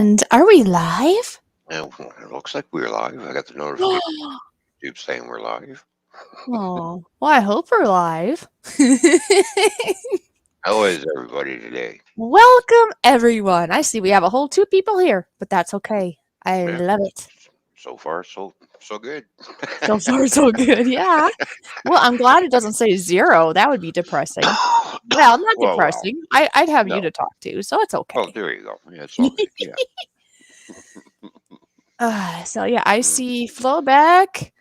And are we live? And it looks like we're live. I got the notification YouTube saying we're live. Oh, well, I hope we're live. How is everybody today? Welcome, everyone. I see we have a whole two people here, but that's okay. I Yeah, love it. so far so good. So far, so good. Yeah. Well, I'm glad it doesn't say zero. That would be depressing. Well, not well, depressing. I'd have you no. to talk to, so it's Oh, okay. there you go. Yeah, it's all right. Yeah. So yeah, I Mm. see Flowback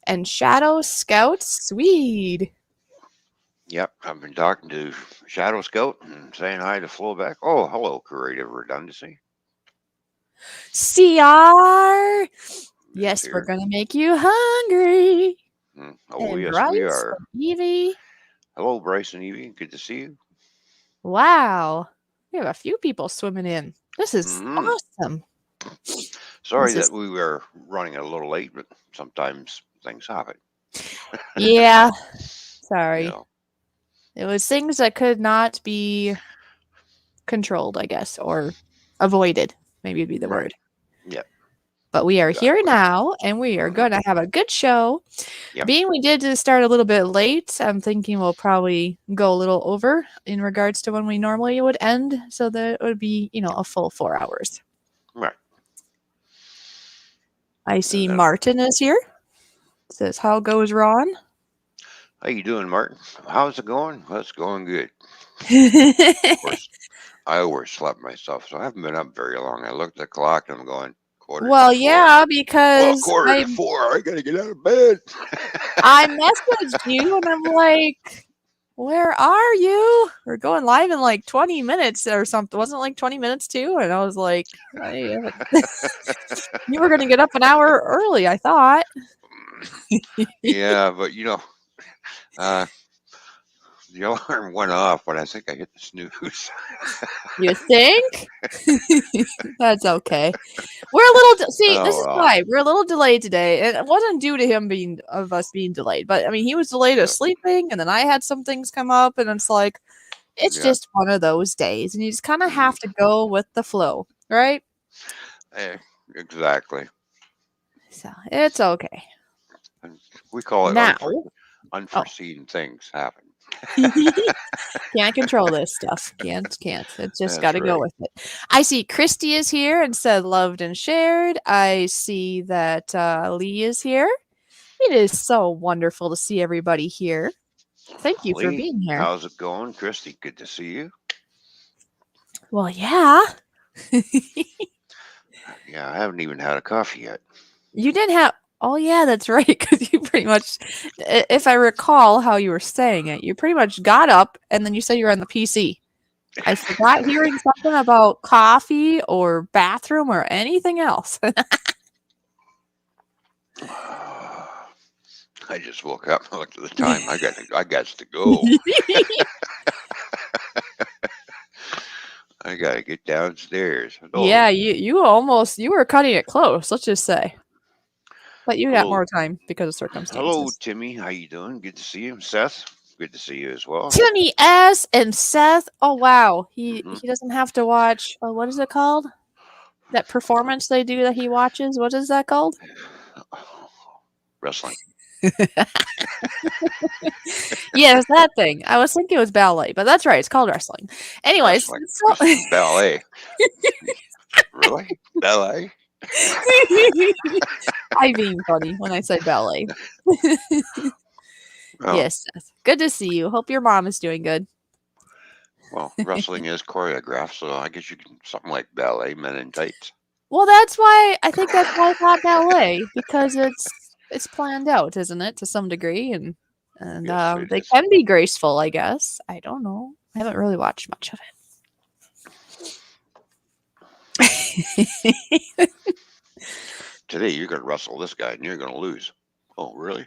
and Shadow Scout Swede. Yep, I've been talking to Shadow Scout and saying hi to Flowback. Oh, hello, Creative Redundancy. CR. Is Yes, we're here. gonna make you hungry. Oh, And yes, we Bryce are. and Evie. Hello, Bryce and Evie. Good to see you. Wow. We have a few people swimming in. This is hmm awesome. Sorry This is that we were running a little late, but sometimes things happen. yeah. You Sorry. know. It was things that could not be controlled, I guess, or avoided. Maybe would be the Right. word. Yep. But we are here Exactly. now and we are hmm going to have a good show. Yep. Being we did just start a little bit late, I'm thinking we'll probably go a little over in regards to when we normally would end, so that it would be, a full 4 hours. Right. I And see then, Martin is here. Says, how goes Ron? how you doing, Martin? How's it going? Well, it's going good. Of course, I overslept myself, so I haven't been up very long. I looked at the clock and I'm going quarter to Well, four. yeah, Well, because quarter to four. I gotta get out of bed. I messaged you and I'm like, where are you? We're going live in like 20 minutes or something. Wasn't it like 20 minutes too? And I was like, you were going to get up an hour early, I thought. Yeah, but uh, the alarm went off when I think I hit the snooze. You think? That's okay. We're a little see. This Oh is well. why we're a little delayed today, and it wasn't due to him being of us being delayed. But I mean, he was delayed of Yeah. sleeping, and then I had some things come up, and it's like it's Yeah. just one of those days, and you just kind of Mm, have to go with the flow, right? eh, exactly. So it's okay. And we call it Now, oh, unforeseen things happen. can't control this stuff. Can't. It's just got That's to go right. with it. I see Christy is here and said loved and shared. I see that Lee is here. It is so wonderful to see everybody here. Thank you for Lee, being here. how's it going? Christy, good to see you. Well, yeah. Yeah, I haven't even had a coffee yet. You did have. Oh, yeah, that's right. Because you pretty much, if I recall how you were saying it, you pretty much got up and then you said you were on the PC. I forgot hearing something about coffee or bathroom or anything else. I just woke up and looked at the time. I got to go. I got to get downstairs. Yeah, Oh, you were cutting it close, let's just say. But you got hello, more time because of hello, circumstances. Timmy. How you doing? Good to see you, Seth. Good to see you as well. Timmy S and Seth. Oh wow, he hmm he doesn't have to watch. Oh, what is it called? That performance they do that he watches. What is that called? Wrestling, Yeah, it's that thing. I was thinking it was ballet, but that's right. It's called wrestling. Anyways, wrestling, so ballet. Really, ballet? I being funny when I say ballet. Oh, Yes, Seth. Good to see you. Hope your mom is doing good. well, wrestling is choreographed, so I guess you can something like ballet, men in tights. Well, that's why I think that's why I thought ballet because it's planned out, isn't it, to some degree, and Yes, it they is. can be graceful, I guess. I don't know. I haven't really watched much of it. Today you're gonna wrestle this guy and you're gonna lose. Oh, really?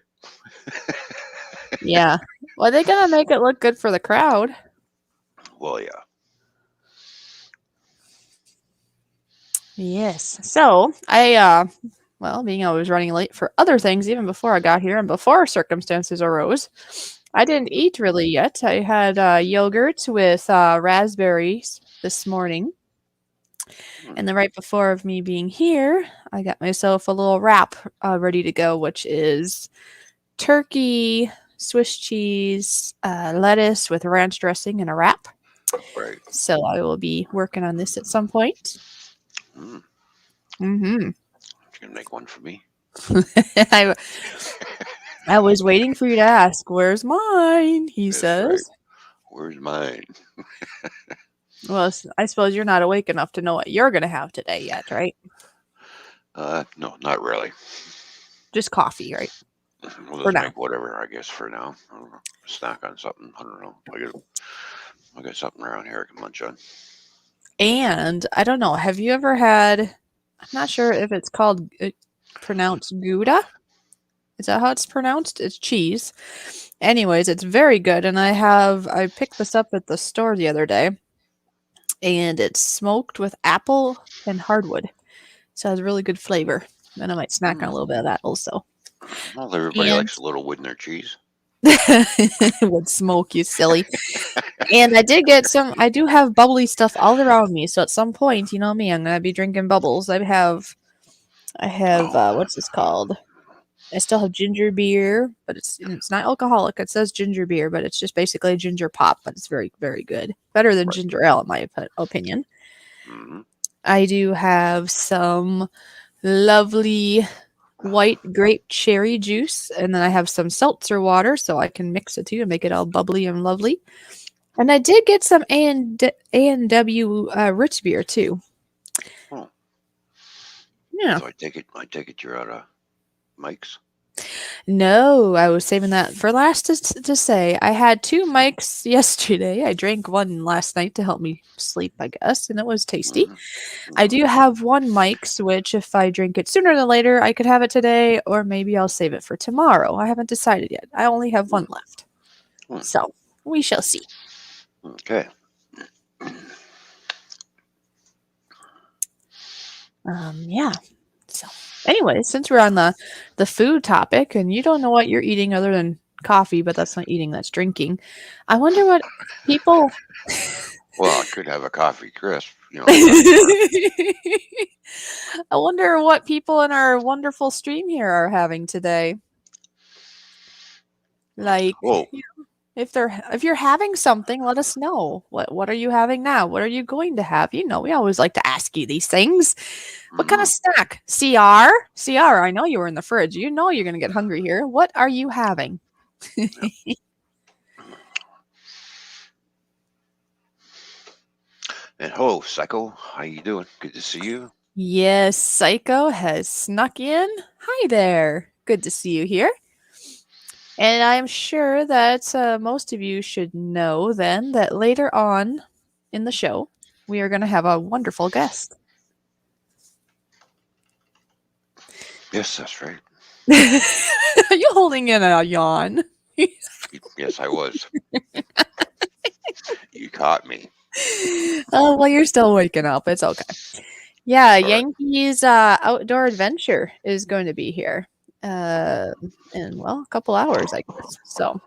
Yeah. Well, they're gonna make it look good for the crowd. Well, yeah. Yes. So well, being I was running late for other things even before I got here and before circumstances arose, I didn't eat really yet. I had yogurt with raspberries this morning. Mm, And then right before of me being here, I got myself a little wrap ready to go, which is turkey, Swiss cheese, lettuce with ranch dressing, and a wrap. right. So I will be working on this at some point. Mm, Mm-hmm. you can make one for me. I, I was waiting for you to ask, "Where's mine?" He That's right. says. Where's mine? Well, I suppose you're not awake enough to know what you're going to have today yet, right? No, not really. Just coffee, right? We'll For just now. make whatever, I guess, for now. I don't know. Snack on something. I don't know. I got something around here I can munch on. And I don't know, have you ever had, I'm not sure if it's called, pronounced Gouda? Is that how it's pronounced? It's cheese. Anyways, it's very good. And I picked this up at the store the other day, and it's smoked with apple and hardwood. So it has really good flavor. And I might snack on a Mm. little bit of that also. Well, everybody And likes a little wood in their cheese. would smoke, you silly. And I did get some, I do have bubbly stuff all around me. So at some point, you know me, I'm going to be drinking bubbles. I have Oh, what's this called? I still have ginger beer, but it's not alcoholic. It says ginger beer, but it's just basically a ginger pop, but it's very very good. Better than right. ginger ale in my opinion. Mm-hmm. I do have some lovely white grape cherry juice, and then I have some seltzer water so I can mix it too and make it all bubbly and lovely. And I did get some A&W rich beer too. Oh, Yeah. so I take it you're out of mics. No, I was saving that for last to say. I had two mics yesterday. I drank one last night to help me sleep, I guess, and it was tasty. Mm-hmm. I Mm-hmm. do have one mic, which if I drink it sooner than later, I could have it today, or maybe I'll save it for tomorrow. I haven't decided yet. I only have one left. Mm-hmm. So we shall see. Okay. Yeah. So anyway, since we're on the food topic and you don't know what you're eating other than coffee, but that's not eating, that's drinking. I wonder what people Well, I could have a coffee crisp. Nothing more. I wonder what people in our wonderful stream here are having today. Like, Oh, if you're having something, let us know. What are you having now? What are you going to have? You know, we always like to ask you these things. What kind of mm-hmm. snack? CR? CR, I know you were in the fridge. You know you're going to get hungry here. What are you having? Yep. And hello, Psycho. How you doing? Good to see you. Yes, Psycho has snuck in. Hi there. Good to see you here. And I'm sure that most of you should know then that later on in the show, we are going to have a wonderful guest. Yes, that's right. Are you holding in a yawn? Yes, I was. You caught me. Oh, well, you're still waking up. It's okay. Yeah, All right. Yankees Outdoor Adventure is going to be here in, well, a couple hours, I guess. So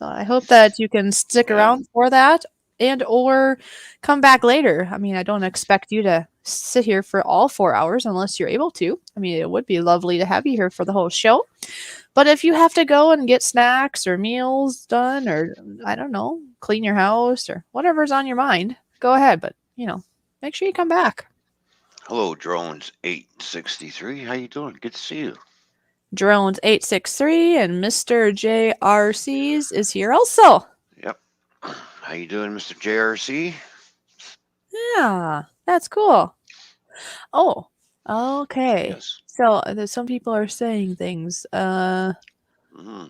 I hope that you can stick Yeah. around for that and or come back later. I mean, I don't expect you to sit here for all 4 hours unless you're able to. I mean, it would be lovely to have you here for the whole show. But if you have to go and get snacks or meals done or I don't know, clean your house or whatever's on your mind, go ahead, but make sure you come back. Hello, Drones 863. How you doing? Good to see you. Drones 863 and Mr. JRCs is here also. Yep. How you doing, Mr. JRC? Yeah, that's cool. Oh, okay. Yes. So some people are saying things. Mm-hmm.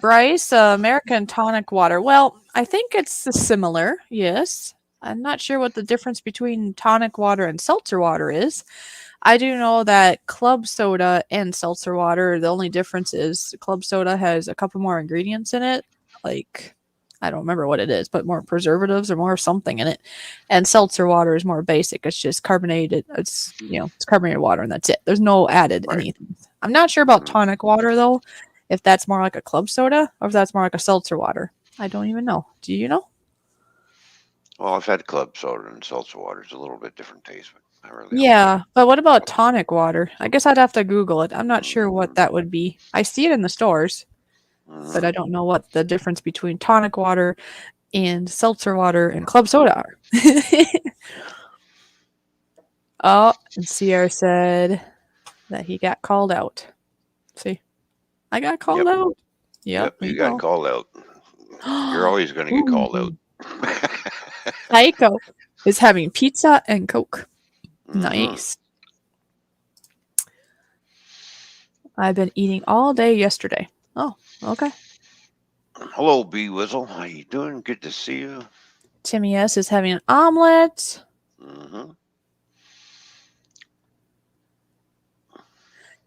Bryce, American tonic water. Well, I think it's similar. Yes. I'm not sure what the difference between tonic water and seltzer water is. I do know that club soda and seltzer water, the only difference is club soda has a couple more ingredients in it. Like, I don't remember what it is, but more preservatives or more something in it. And seltzer water is more basic. It's just carbonated. It's carbonated water and that's it. There's no added Right. anything. I'm not sure about tonic water though, if that's more like a club soda or if that's more like a seltzer water. I don't even know. Do you know? Well, I've had club soda and seltzer water. It's a little bit different taste, but I really don't mind. Yeah, but what about tonic water? I guess I'd have to Google it. I'm not sure what Mm-hmm. that would be. I see it in the stores, but I Mm-hmm. don't know what the difference between tonic water and seltzer water and club soda are. Oh, and Sierra said that he got called out. See, I got called Yep. out. Yep, Yep. we You got know. called out. You're always going to get called out. Ooh, Taiko is having pizza and Coke. Mm-hmm. Nice. I've been eating all day yesterday. Oh, okay. Hello, B Whistle. How you doing? Good to see you. Timmy S is having an omelet. Mm-hmm.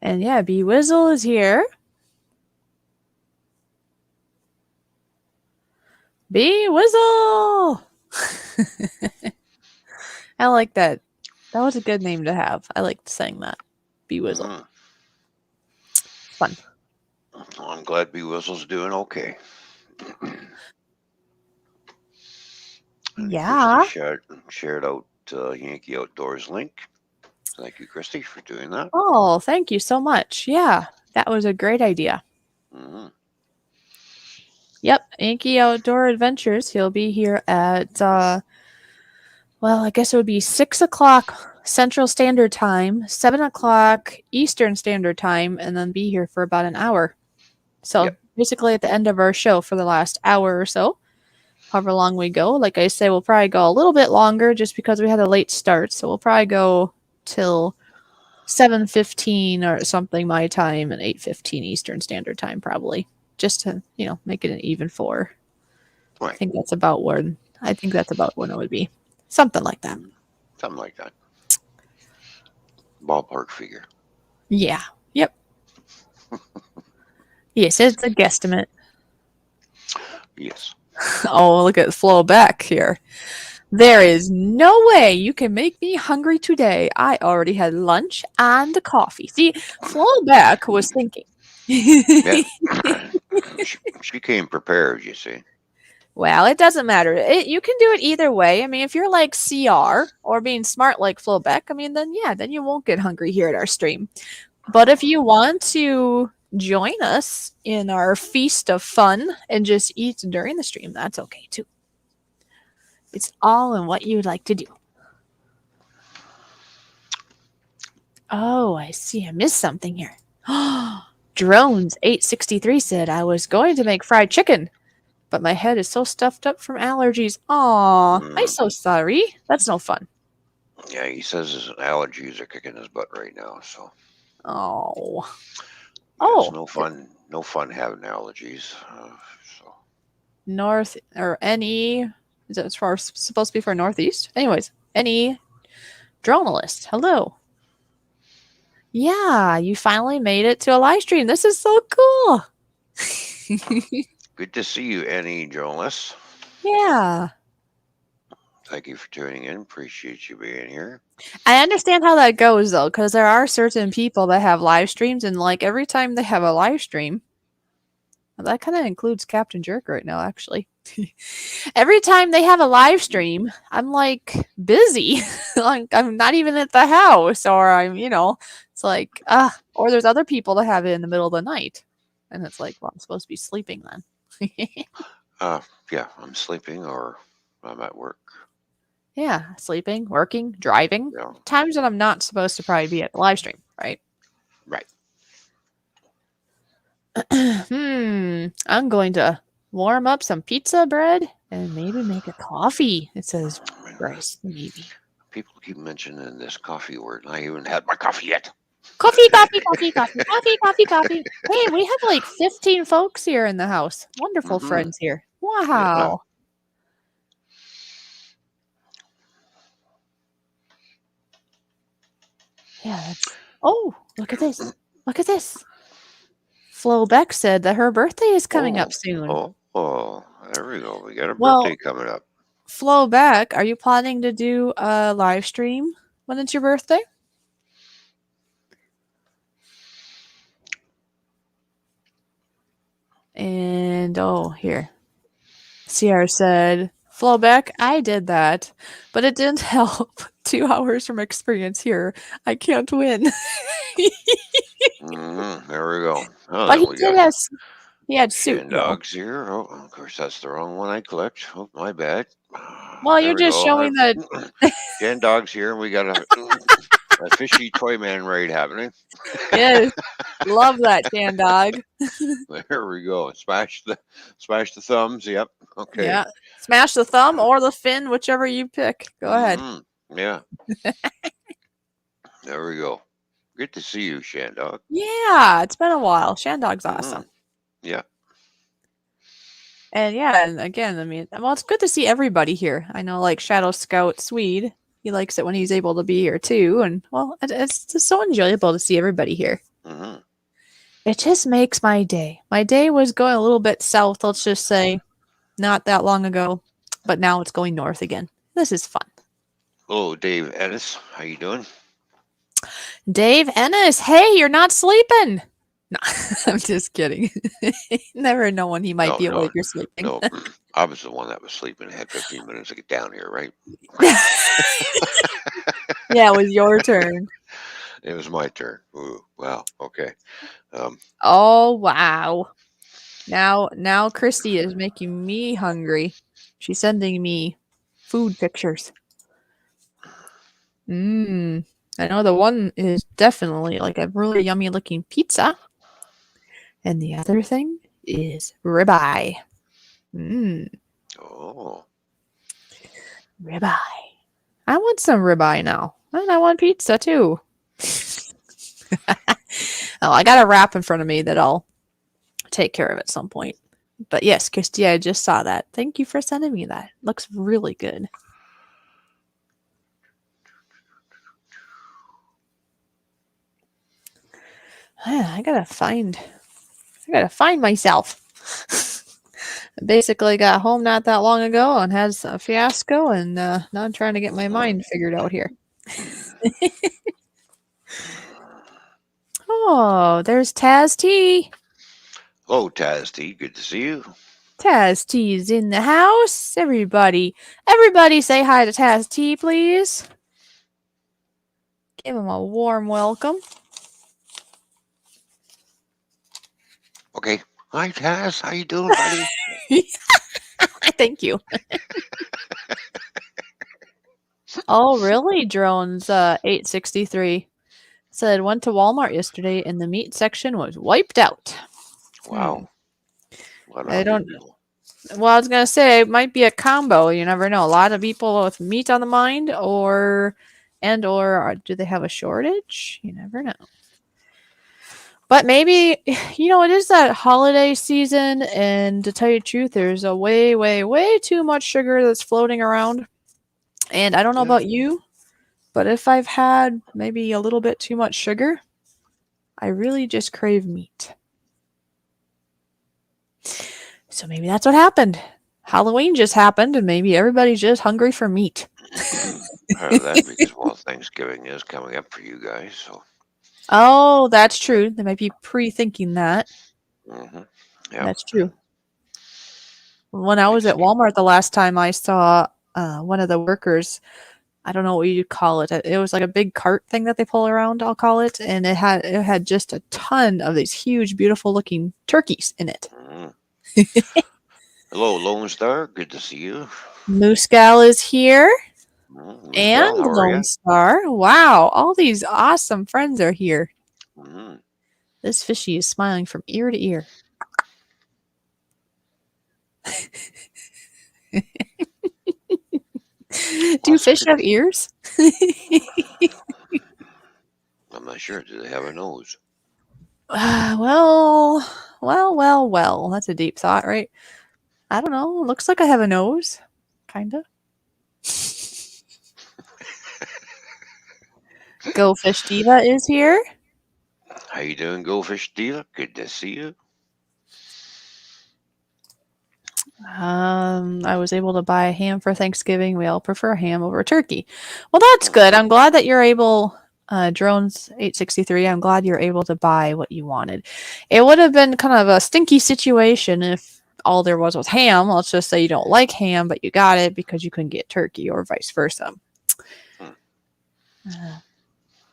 And yeah, B Wizzle is here. B Wizzle! I like that. That was a good name to have. I liked saying that. B Wizzle. Mm-hmm. Fun. Well, I'm glad B Whistle's doing okay. And Christy Yeah. shared out Yankee Outdoors link. Thank you, Christy, for doing that. Oh, thank you so much. Yeah, that was a great idea. Mm-hmm. Yep, Yankee Outdoor Adventures. He'll be here at, well, I guess it would be 6 o'clock Central Standard Time, 7 o'clock Eastern Standard Time, and then be here for about an hour. So Yep. basically at the end of our show for the last hour or so, however long we go. Like I say, we'll probably go a little bit longer just because we had a late start. So we'll probably go till 7:15 or something my time and 8:15 Eastern Standard Time probably. Just to, make it an even four. I Right. think that's about when it would be. Something like that. Mm-hmm. Something like that. Ballpark figure. Yeah. Yep. Yes, it's a guesstimate. Yes. Oh, look at Flo back here. There is no way you can make me hungry today. I already had lunch and coffee. See, Flo back was thinking. Yeah. she came prepared, you see. Well, it doesn't matter. You can do it either way. I mean, if you're like CR or being smart like Flo Beck, I mean, then yeah, then you won't get hungry here at our stream. But if you want to join us in our feast of fun and just eat during the stream, that's okay too. It's all in what you would like to do. Oh, I see. I missed something here. Drones 863 said I was going to make fried chicken, but my head is so stuffed up from allergies. Aw, I'm Mm. so sorry. That's no fun. Yeah, he says his allergies are kicking his butt right now. So Oh. yeah, it's Oh, no fun. No fun having allergies. So North or NE. Is that supposed to be for Northeast? Anyways, NE journalist. Hello. Yeah, you finally made it to a live stream. This is so cool. good to see you, Annie journalist. Yeah. Thank you for tuning in. Appreciate you being here. I understand how that goes though, because there are certain people that have live streams, and like every time they have a live stream, that kind of includes Captain Jerk right now, actually. Every time they have a live stream, I'm like busy. Like I'm not even at the house, or it's like, or there's other people that have it in the middle of the night. And it's like, well, I'm supposed to be sleeping then. Yeah, I'm sleeping or I'm at work. Yeah, sleeping, working, driving. Yeah, Times that I'm not supposed to probably be at the live stream, right? right. I'm going to warm up some pizza bread and maybe make a coffee. It says I mean, Bryce, maybe. people keep mentioning this coffee word, and I haven't had my coffee yet. Coffee, coffee, coffee, coffee, coffee, coffee, coffee. Hey, we have like 15 folks here in the house. Wonderful Mm-hmm. friends here. Yeah. Wow. Yeah, that's. Oh, look at this. Look at this. Flo Beck said that her birthday is coming Oh, up soon. oh, there we go. We got a birthday Well, coming up. Flo Beck, are you planning to do a live stream when it's your birthday? And oh, here. Sierra said Flowback, I did that, but it didn't help. 2 hours from experience here. I can't win. There we go. Oh, But then he we did got have he had soup Shan though. Dogs here. Oh, of course, that's the wrong one I clicked. Oh, my bad. Well, There you're we just go. showing that. Shan Dogs here, and we got a fishy Toyman raid happening. Yes, love that Shan dog. There we go. Smash the thumbs. Yep. Okay. Yeah. Smash the thumb or the fin, whichever you pick. Go ahead. Yeah. There we go. Good to see you, Shan Dog. Yeah, it's been a while. Shan dog's awesome. Yeah. And yeah, and again, I mean, well, it's good to see everybody here. I know, like Shadow Scout Swede, he likes it when he's able to be here too. And well, it's just so enjoyable to see everybody here. It just makes my day. My day was going a little bit south, let's just say, not that long ago, but now it's going north again. This is fun. Hello, Dave Ennis. How you doing? Dave Ennis, hey, you're not sleeping. No, I'm just kidding. Never know when he might be awake or sleeping. No, I was the one that was sleeping. I had 15 minutes to get down here, right? Yeah, it was your turn. It was my turn. Ooh, wow. Okay. Oh wow. Now Christy is making me hungry. She's sending me food pictures. I know the one is definitely like a really yummy looking pizza. And the other thing is ribeye. Oh. Ribeye. I want some ribeye now. And I want pizza too. Oh, I got a wrap in front of me that I'll take care of at some point. But yes, Christy, I just saw that. Thank you for sending me that. Looks really good. I gotta find myself. I basically got home not that long ago and had a fiasco, and now I'm trying to get my mind figured out here. Oh, there's Taz T. Hello, Taz T. Good to see you. Taz T's in the house. Everybody say hi to Taz T, please. Give him a warm welcome. Okay. Hi, Taz. How you doing, buddy? Thank you. Oh, really? Drones 863 said went to Walmart yesterday and the meat section was wiped out. Wow. I don't know. Well, I was gonna say it might be a combo. You never know. A lot of people with meat on the mind, or do they have a shortage? You never know. But maybe it is that holiday season, and to tell you the truth, there's a way, way, way too much sugar that's floating around. And I don't know about you, but if I've had maybe a little bit too much sugar, I really just crave meat. So maybe that's what happened. Halloween just happened, and maybe everybody's just hungry for meat. Part of that because Thanksgiving is coming up for you guys. So. Oh, that's true. They might be pre-thinking that. Yep. That's true. When I was at Walmart the last time, I saw one of the workers. I don't know what you'd call it. It was like a big cart thing that they pull around, I'll call it, and it had just a ton of these huge, beautiful-looking turkeys in it. Hello, Lone Star. Good to see you. Moose Gal is here. And Lone Star. Wow, all these awesome friends are here. This fishy is smiling from ear to ear. Do fish have ears? I'm not sure. Do they have a nose? Well. That's a deep thought, right? I don't know. Looks like I have a nose. Kinda. GoFish Diva is here. How you doing, GoFish Diva? Good to see you. I was able to buy a ham for Thanksgiving. We all prefer ham over turkey. Well, that's good. I'm glad that you're able, Drones 863, I'm glad you're able to buy what you wanted. It would have been kind of a stinky situation if all there was ham. Let's just say you don't like ham, but you got it because you couldn't get turkey, or vice versa. Hmm.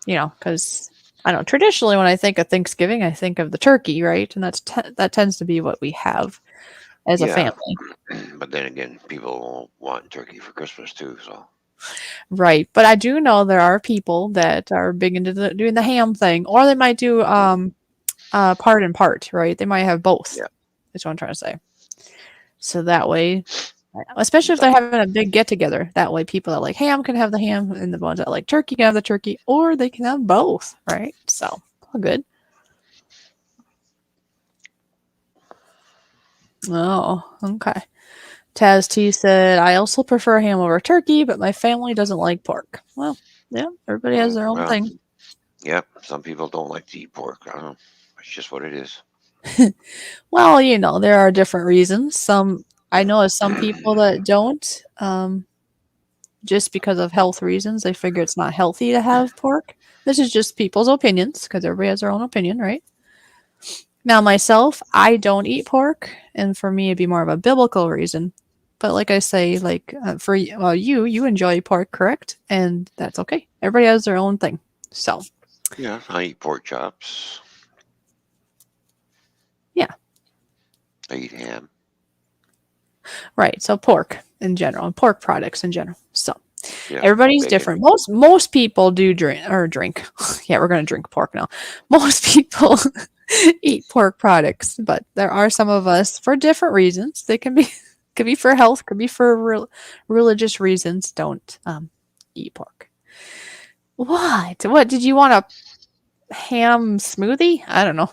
Because I don't know, traditionally when I think of Thanksgiving, I think of the turkey, right? And that tends to be what we have as a Yeah, family. but then again, people want turkey for Christmas too. So Right. But I do know there are people that are big into doing the ham thing, or they might do part and part, right? They might have both. yeah, That's what I'm trying to say. So that way, especially if they're some having a big get together, that way people that like ham can have the ham, and the ones that like turkey can have the turkey, or they can have both, right? So all good. Oh, okay. Taz T said, I also prefer ham over turkey, but my family doesn't like pork. Well, yeah, everybody has their own well, thing. yeah. Some people don't like to eat pork. I don't know. It's just what it is. Well, there are different reasons. I know of some people that don't, just because of health reasons. They figure it's not healthy to have pork. This is just people's opinions because everybody has their own opinion, right? Now, myself, I don't eat pork, and for me, it'd be more of a biblical reason. But like I say, like you enjoy pork, correct? And that's okay. Everybody has their own thing. So, Yeah, I eat pork chops. yeah, I eat ham. right. So pork in general, and pork products in general. So Yeah, everybody's bacon. different. Most people do drink. Yeah, we're gonna drink pork now. Most people eat pork products, but there are some of us for different reasons. They can be could be for health, could be for religious reasons. Don't eat pork. What? What did you want a ham smoothie? I don't know.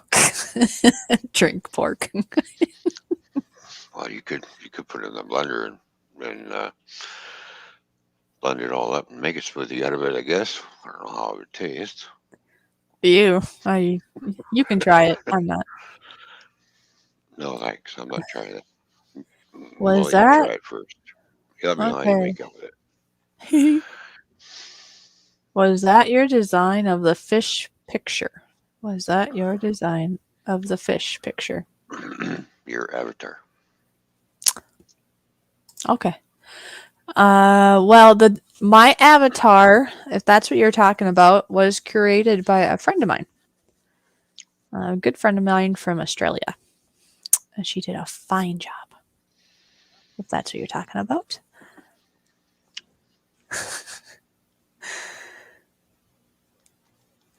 Drink pork. Well, you could put it in the blender and blend it all up and make a smoothie out of it. I guess. I don't know how it would taste. You can try it. I'm not. No thanks. I'm not trying it. Was Well, you that try it first. You let me know how you okay? make it with Was that your design of the fish picture? Was that your design of the fish picture? it. Your avatar. Okay. Well, the my avatar, if that's what you're talking about, was created by a friend of mine, a good friend of mine from Australia, and she did a fine job. If that's what you're talking about.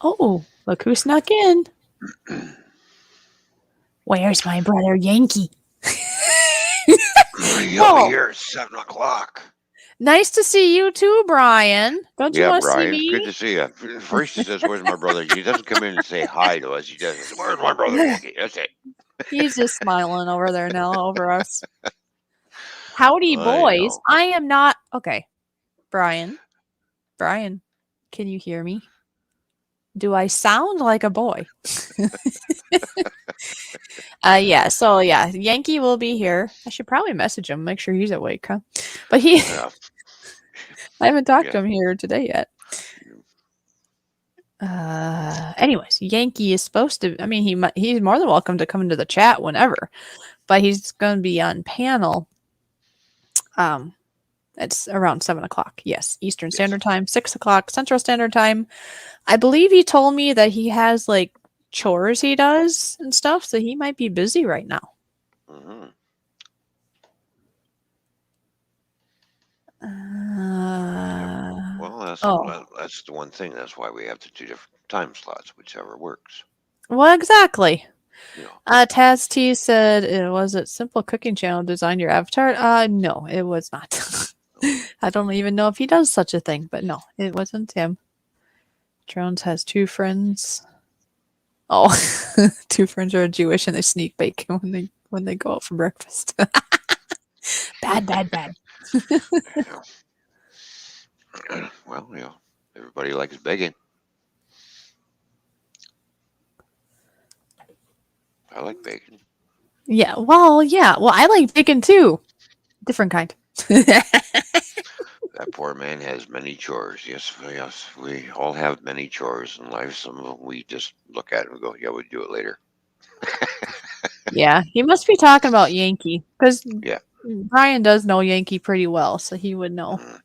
Oh, look who snuck in. Where's my brother Yankee? You'll be Oh, here at 7 o'clock. nice to see you too, Brian. Don't you Yeah, want to see Brian. Good me? to see you. First he says, "Where's my brother?" He doesn't come in and say hi to us. He just says, "Where's my brother Yankee?" That's it. He's just smiling over there now over us. Howdy, I boys. know. I am not okay. Brian, Brian, can you hear me? Do I sound like a boy? So Yankee will be here. I should probably message him, make sure he's awake, huh? But Yeah. I haven't talked to Yeah. him here today yet. Anyways, Yankee is supposed to. I mean, he's more than welcome to come into the chat whenever, but he's going to be on panel. Um, it's around 7 o'clock. Yes, Eastern Yes. Standard Time, 6 o'clock Central Standard Time. I believe he told me that he has like chores he does and stuff, so he might be busy right now. Hmm. Yep. Well, Oh, that's the one thing. That's why we have the two different time slots, whichever works. well, exactly. You know. Taz T said, was it Simple Cooking Channel designed your avatar? No, it was not. I don't even know if he does such a thing, but no, it wasn't him. Drones has two friends. Oh, two friends are Jewish and they sneak bacon when they go out for breakfast. Bad, bad, bad. Well, everybody likes bacon. I like bacon. Yeah, well, yeah. Well, I like bacon too. Different kind. That poor man has many chores. Yes, yes, we all have many chores in life. Some of them we just look at and go, "Yeah, we'll do it later." Yeah, he must be talking about Yankee because Yeah. Brian does know Yankee pretty well, so he would know. Mm,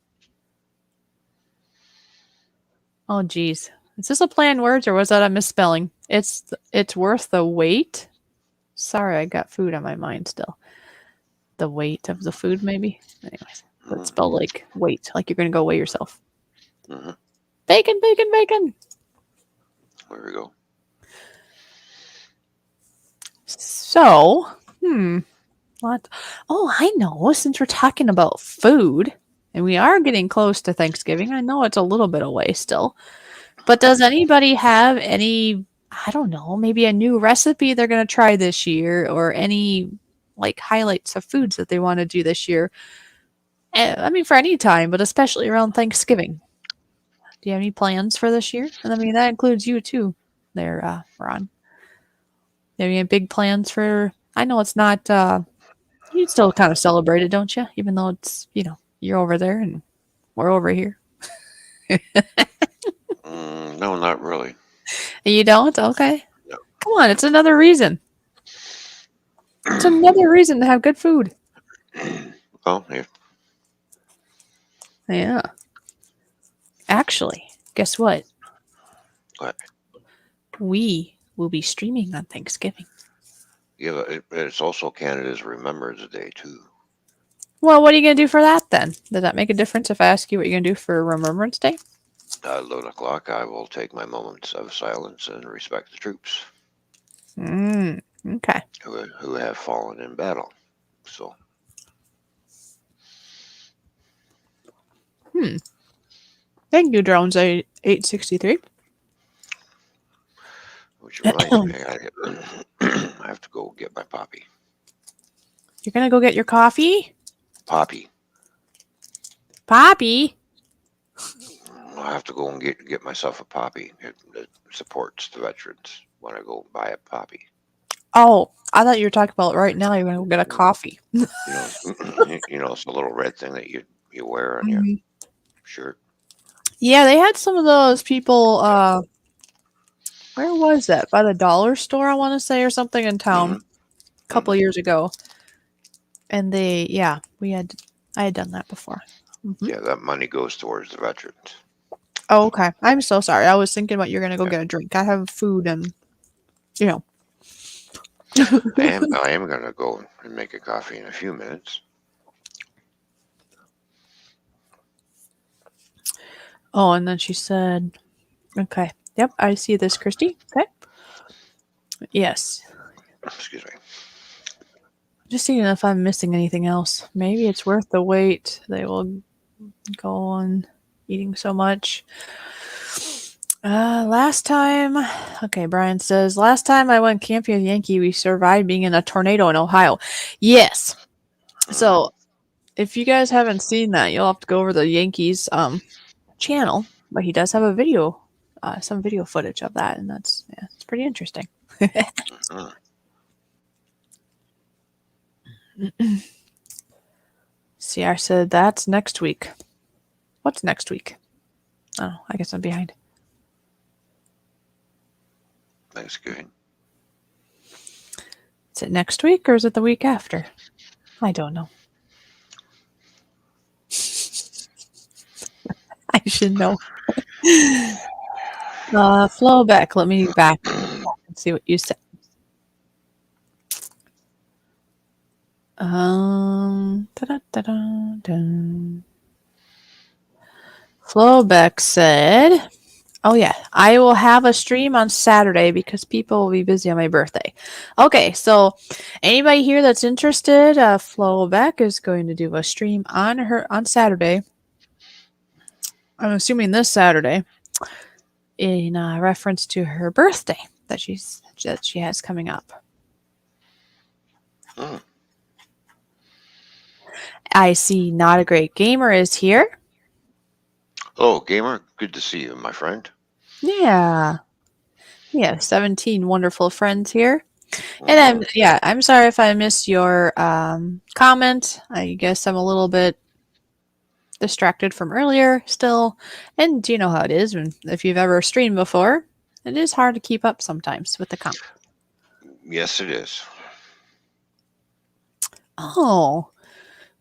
Oh, geez. Is this a play on words or was that a misspelling? It's worth the wait. Sorry, I got food on my mind still. The weight of the food, maybe. Anyways, but mm, spelled like wait, like you're gonna go weigh yourself. mm. Bacon, bacon, bacon. There we go. So, what? Oh, I know. Since we're talking about food, and we are getting close to Thanksgiving, I know it's a little bit away still. But does anybody have any, I don't know, maybe a new recipe they're going to try this year or any like highlights of foods that they want to do this year? I mean, for any time, but especially around Thanksgiving. Do you have any plans for this year? And I mean, that includes you too, there, Ron. Do you have any big plans for, I know it's not, you still kind of celebrate it, don't you? Even though it's, you're over there and we're over here. No, not really. You don't? Okay. No. Come on, it's another reason. It's another reason to have good food. Well, if, Yeah. Actually, guess what? what? We will be streaming on Thanksgiving. Yeah, but it's also Canada's Remembrance Day too. Well, what are you going to do for that then? Does that make a difference if I ask you what you're going to do for Remembrance Day? At 11 o'clock, I will take my moments of silence and respect the troops Okay. who have fallen in battle. So, Thank you, Drones 863. which reminds me, I have to go get my poppy. You're going to go get your coffee? Poppy. Poppy? I have to go and get myself a poppy. It supports the veterans when I go buy a poppy. Oh, I thought you were talking about right now you're going to go get a coffee. You know, it's a little red thing that you wear on your shirt. Yeah, they had some of those people, where was that? By the dollar store, I want to say, or something in town a couple years ago. And I had done that before. Yeah, that money goes towards the veterans. Oh, okay. I'm so sorry. I was thinking about you're gonna go Yeah. get a drink. I have food and you know. I am gonna go and make a coffee in a few minutes. Oh, and then she said, "Okay, yep, I see this, Christy. Okay, yes. Excuse me. Just seeing if I'm missing anything else. Maybe it's worth the wait. They will go on eating so much." Last time, okay, Brian says, last time I went camping with Yankee, we survived being in a tornado in Ohio. Yes. So if you guys haven't seen that, you'll have to go over the Yankees channel, but he does have a video, some video footage of that, and it's pretty interesting. See, I said that's next week. What's next week? Oh, I guess I'm behind. Thanksgiving. Is it next week or is it the week after? I don't know. I should know. Flowback. Let me back and see what you said. Flowback said, "Oh yeah, I will have a stream on Saturday because people will be busy on my birthday." Okay, so anybody here that's interested, Flowback is going to do a stream on Saturday. I'm assuming this Saturday, in reference to her birthday that she has coming up. I see Not a Great Gamer is here. Oh, gamer, good to see you, my friend. Yeah. Yeah, 17 wonderful friends here. And I'm sorry if I missed your comment. I guess I'm a little bit distracted from earlier still. And you know how it is if you've ever streamed before, it is hard to keep up sometimes with the comment. Yes, it is. Oh,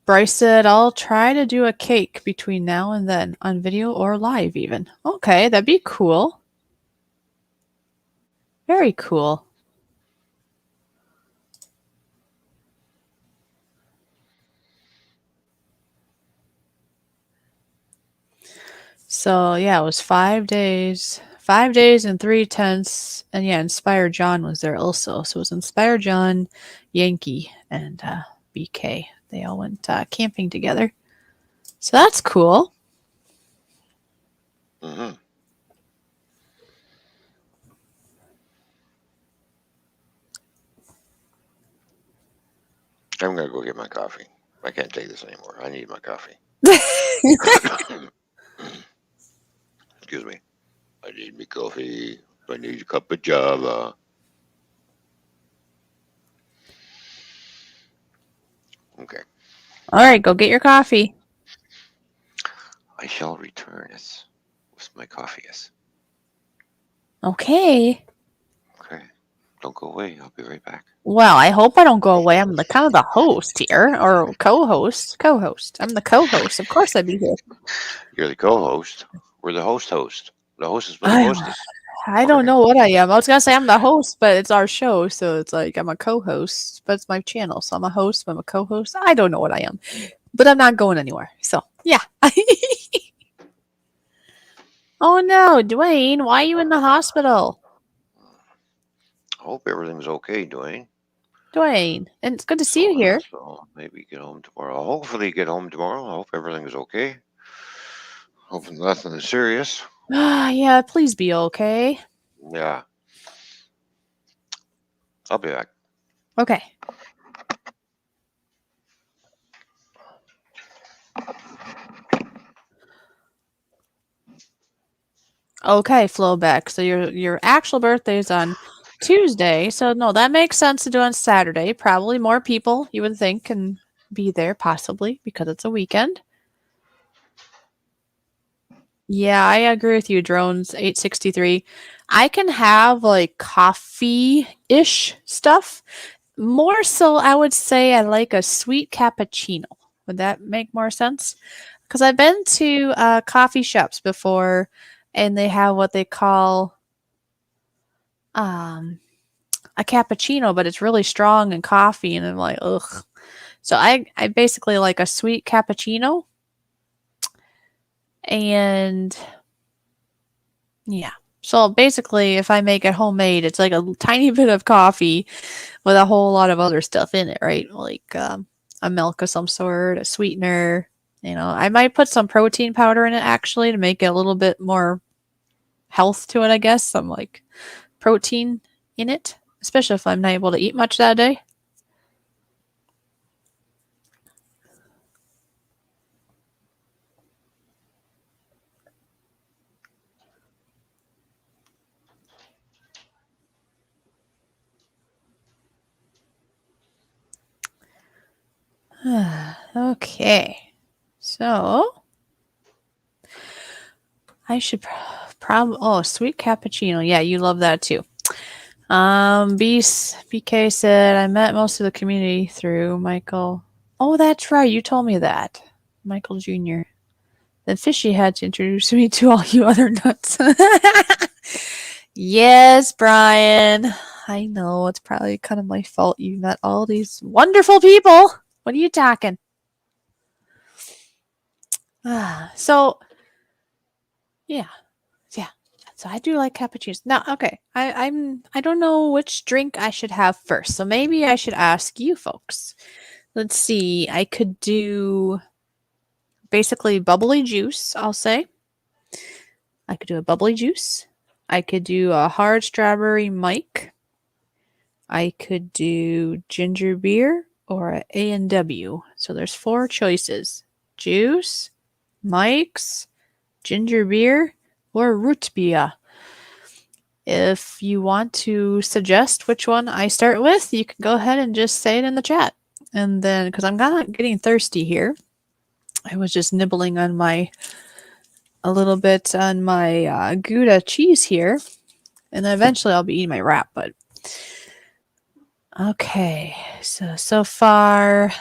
Bryce said, I'll try to do a cake between now and then on video or live even. Okay, that'd be cool. Very cool. So yeah, it was 5 days. 5 days and 3/10. And yeah, Inspire John was there also. So it was Inspire John, Yankee, and BK. They all went camping together. So that's cool. Mm-hmm. I'm gonna go get my coffee. I can't take this anymore. I need my coffee. Excuse me. I need me coffee. I need a cup of Java. Okay. All right, go get your coffee. I shall return it with my coffee. Yes. Okay. Okay. Don't go away. I'll be right back. Well, I hope I don't go away. I'm the kind of the host here, or co-host. Co-host. I'm the co-host. Of course, I'd be here. You're the co-host. We're the host. The hostess with the I, hostess. I don't know what I am. I was gonna say I'm the host, but it's our show, so it's like I'm a co-host, but it's my channel, so I'm a host, but I'm a co-host. I don't know what I am, but I'm not going anywhere. So yeah. Oh no, Dwayne, why are you in the hospital? I hope everything's okay, Dwayne. Dwayne, and it's good to see you here. So maybe get home tomorrow. Hopefully get home tomorrow. I hope everything's okay. Hoping nothing is serious. Yeah, please be okay. Yeah. I'll be back. Okay. Okay, Flowback. So your actual birthday is on Tuesday. So no, that makes sense to do on Saturday. Probably more people you would think can be there possibly because it's a weekend. Yeah, I agree with you, Drones 863. I can have like coffee-ish stuff. More so, I would say I like a sweet cappuccino. Would that make more sense? Because I've been to coffee shops before, and they have what they call um, a cappuccino, but it's really strong and coffee, and I'm like, ugh. So I basically like a sweet cappuccino, and yeah. So basically, if I make it homemade, it's like a tiny bit of coffee with a whole lot of other stuff in it, right? Like a milk of some sort, a sweetener. You know, I might put some protein powder in it actually to make it a little bit more health to it, I guess. Some like protein in it, especially if I'm not able to eat much that day. Okay. So I should probably sweet cappuccino. Yeah, you love that too. BK said I met most of the community through Michael. Oh, that's right. You told me that. Michael Jr. Then Fishy had to introduce me to all you other nuts. Yes, Brian. I know it's probably kind of my fault you met all these wonderful people. What are you talking? So, yeah. Yeah. So I do like cappuccinos. Now, okay. I don't know which drink I should have first. So maybe I should ask you folks. Let's see. I could do basically bubbly juice, I'll say. I could do a bubbly juice. I could do a hard strawberry Mike. I could do ginger beer or a A&W. So there's 4 choices. Juice, Mike's, ginger beer, or root beer. If you want to suggest which one I start with, you can go ahead and just say it in the chat. And then, because I'm kind of getting thirsty here, I was just nibbling on a little bit on my Gouda cheese here. And then eventually I'll be eating my wrap, but okay. So far,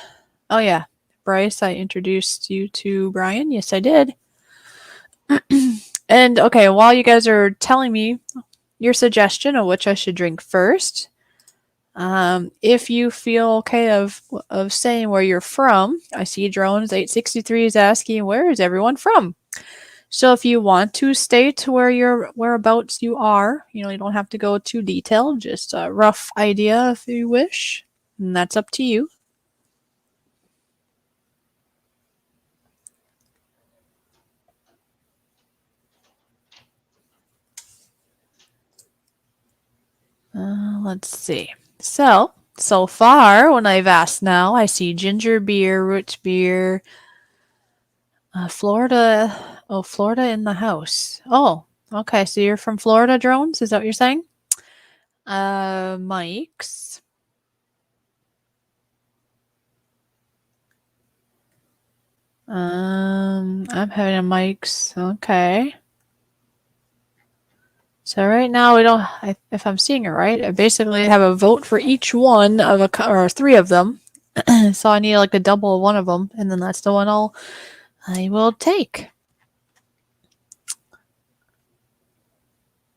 Oh, yeah. Bryce, I introduced you to Brian. Yes, I did. And okay, while you guys are telling me your suggestion of which I should drink first, if you feel okay of saying where you're from, I see Drones 863 is asking where is everyone from. So if you want to stay to whereabouts you are, you don't have to go too detailed, just a rough idea if you wish, and that's up to you. Let's see. So far, when I've asked now, I see ginger beer, root beer, Florida. Oh, Florida in the house. Oh, okay. So you're from Florida, Drones? Is that what you're saying? Mike's. I'm having a Mike's. Okay. So right now we don't. If I'm seeing it right, I basically have a vote for each one of or three of them. So I need like a double of one of them, and then that's the one I will take.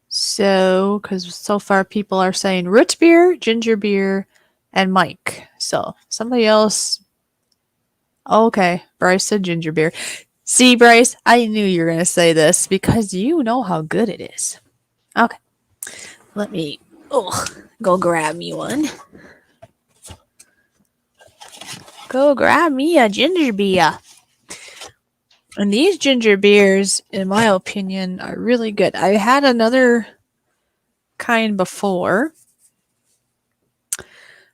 So, because so far people are saying root beer, ginger beer, and Mike. So somebody else. Okay, Bryce said ginger beer. See, Bryce, I knew you were going to say this because you know how good it is. Okay, let me go grab me one. Go grab me a ginger beer. And these ginger beers, in my opinion, are really good. I had another kind before.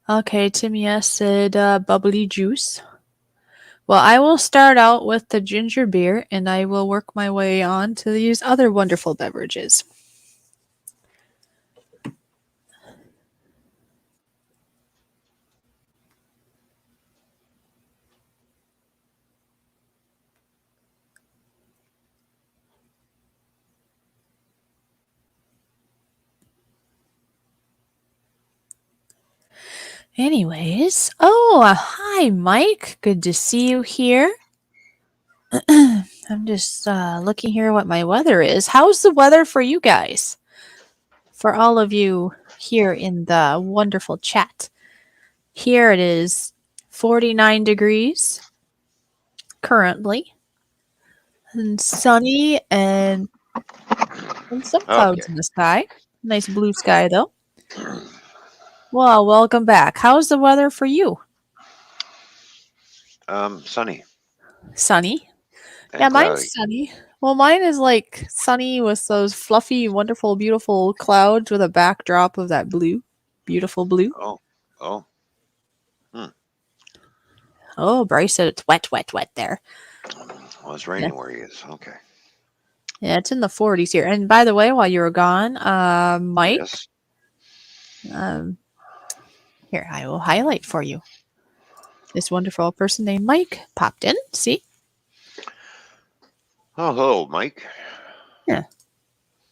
Okay, Timmy S said bubbly juice. Well, I will start out with the ginger beer and I will work my way on to these other wonderful beverages. Anyways, hi, Mike. Good to see you here. I'm just looking here what my weather is. How's the weather for you guys? For all of you here in the wonderful chat. Here it is 49 degrees currently, and sunny and some Okay. clouds in the sky. Nice blue sky, though. Well, welcome back. How's the weather for you? Sunny Sunny? Yeah, and cloudy. mine's sunny. Well, mine is like sunny with those fluffy, wonderful, beautiful clouds with a backdrop of that blue. Beautiful blue. Oh, oh. Hmm. Oh, Bryce said it's wet, wet, wet there. Well, it's Yeah. raining where he is. Okay. Yeah, it's in the 40s here. And by the way, while you were gone, Mike, Yes. um, here, I will highlight for you. This wonderful person named Mike popped in. See? Oh, hello, Mike. Yeah.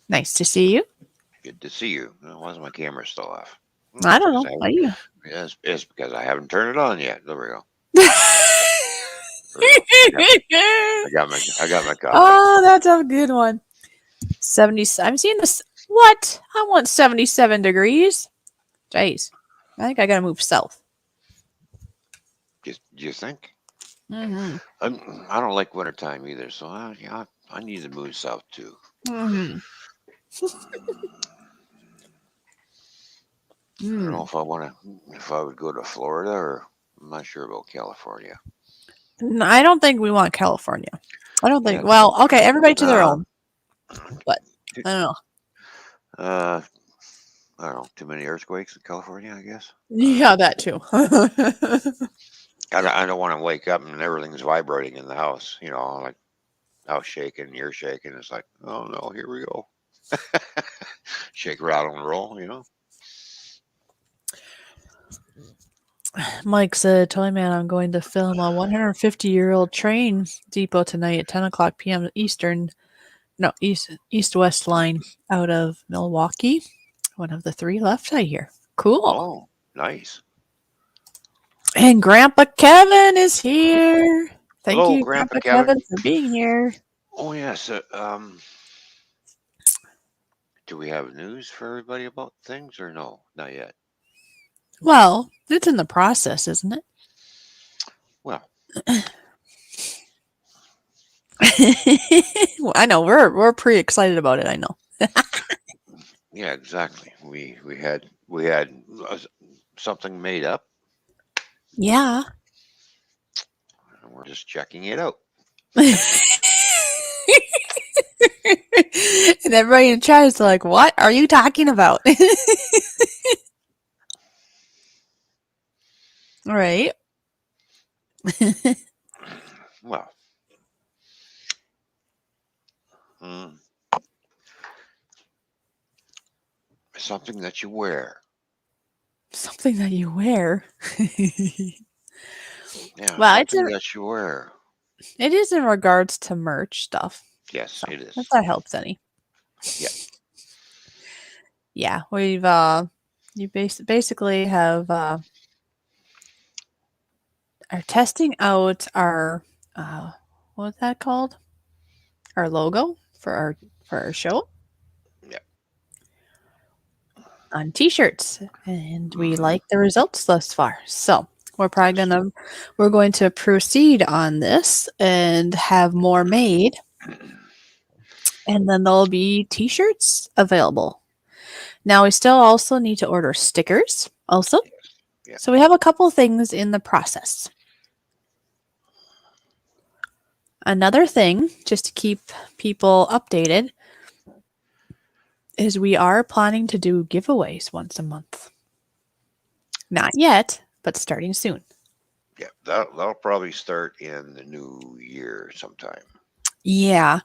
Nice to see you. Good to see you. Why is my camera still off? I It's don't because know. Are you? it's because I haven't turned it on yet. There we go. There we go. I got my coffee. Oh, that's a good one. 70. I'm seeing this. What? I want 77 degrees. Jeez. I think I gotta move south. Just you think? Mm-hmm. I don't like wintertime either, so I need to move south too. Mm-hmm. I don't know Mm. if I would go to Florida or I'm not sure about California. No, I don't think we want California. I don't think. Yeah. Well, okay, everybody to their Uh, own. But I don't know. uh, I don't know. Too many earthquakes in California, I guess. Yeah, that too. I don't want to wake up and everything's vibrating in the house. Like house shaking, you're shaking. It's like, oh no, here we go. Shake, rattle, and roll. Mike said, Toyman, I'm going to film a 150-year-old train depot tonight at 10 o'clock p.m. Eastern, no, east-west line out of Milwaukee. One of the three left, I hear. Cool. Oh, nice. And Grandpa Kevin is here. Thank Hello, you, Grandpa Grandpa Kevin. Kevin, for being here. Oh yes. Do we have news for everybody about things or no? Not yet. Well, it's in the process, isn't it? Well, Well, I know we're pretty excited about it. I know. yeah, exactly. We had something made up, Yeah. and we're just checking it out. And everybody in chat is like, "What are you talking about?" All right. Well, mm, something that you wear. Something that you wear. Yeah, Well, something that you wear. it is in regards to merch stuff. Yes, So it if is. that helps any. Yeah. Yeah, we've you basically have are testing out our what's that called? Our logo for our show Yeah. on t-shirts, and we Hmm. like the results thus far. So Yes. we're going to proceed on this and have more made, and then there'll be t-shirts available. Now we still also need to order stickers also. Yeah. So we have a couple things in the process. Another thing, just to keep people updated, is we are planning to do giveaways once a month. Not yet, but starting soon. Yeah. That'll probably start in the new year sometime. Yeah.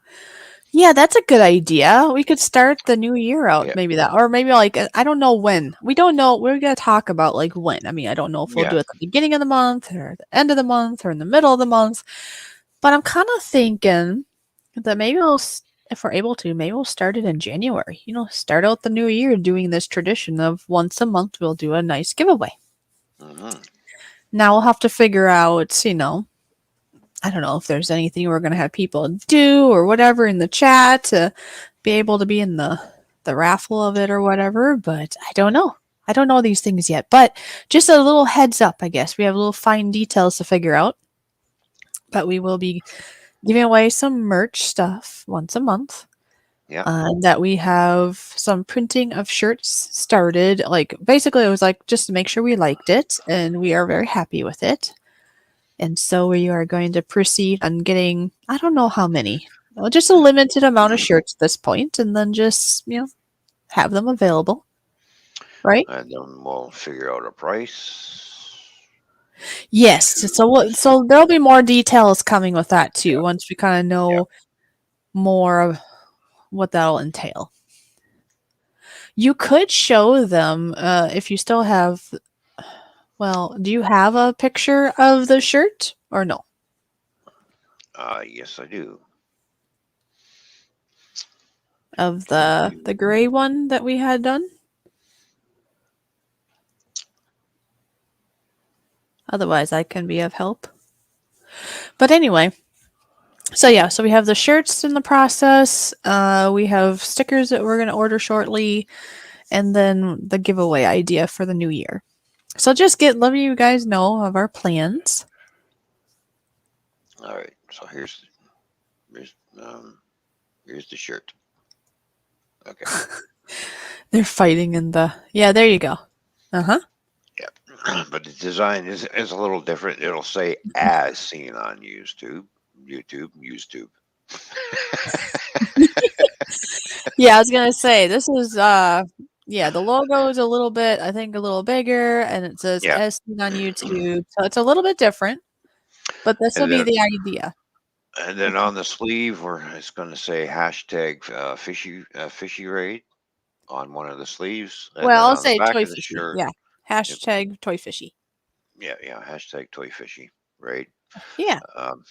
Yeah, that's a good idea. We could start the new year out, Yeah. maybe that, or maybe like I don't know when. We don't know. We're gonna talk about like when. I mean, I don't know if we'll do Yeah. it at the beginning of the month or at the end of the month or in the middle of the month. But I'm kind of thinking that maybe if we're able to, maybe we'll start it in January. Start out the new year doing this tradition of once a month we'll do a nice giveaway. Hmm. Now we'll have to figure out, I don't know if there's anything we're going to have people do or whatever in the chat to be able to be in the raffle of it or whatever, but I don't know. I don't know these things yet, but just a little heads up, I guess. We have little fine details to figure out, but we will be giving away some merch stuff once a month. Yeah. That we have some printing of shirts started. Like, basically, it was like just to make sure we liked it, and we are very happy with it. And so we are going to proceed on getting, I don't know how many, just a limited amount of shirts at this point, and then just, have them available. Right? And then we'll figure out a price Yes. to. So there'll be more details coming with that too, Yeah. once we kind of Yeah. know more of what that'll entail. You could show them if you still have. Well, do you have a picture of the shirt or no? Yes, I do. Of Do, the do. gray one that we had done? Otherwise, I can be of help. But anyway, so yeah, so we have the shirts in the process. We have stickers that we're going to order shortly, and then the giveaway idea for the new year. So just let you guys know of our plans. All right. So here's here's the shirt. Okay. They're fighting in the. Yeah, there you go. Uh huh. Yeah. But the design is a little different. It'll say as seen on YouTube. YouTube. Yeah, I was gonna say this is yeah, the logo is a little bit, I think, a little bigger, and it says Yeah. S seen on YouTube, so it's a little bit different. But this will And be then the idea. and then on the sleeve, where it's going to say hashtag fishy raid on one of the sleeves, and Well, then I'll on the say back toy of the fishy. shirt, Yeah. it, Hashtag toy fishy. yeah, hashtag toy fishy raid. Yeah. Um,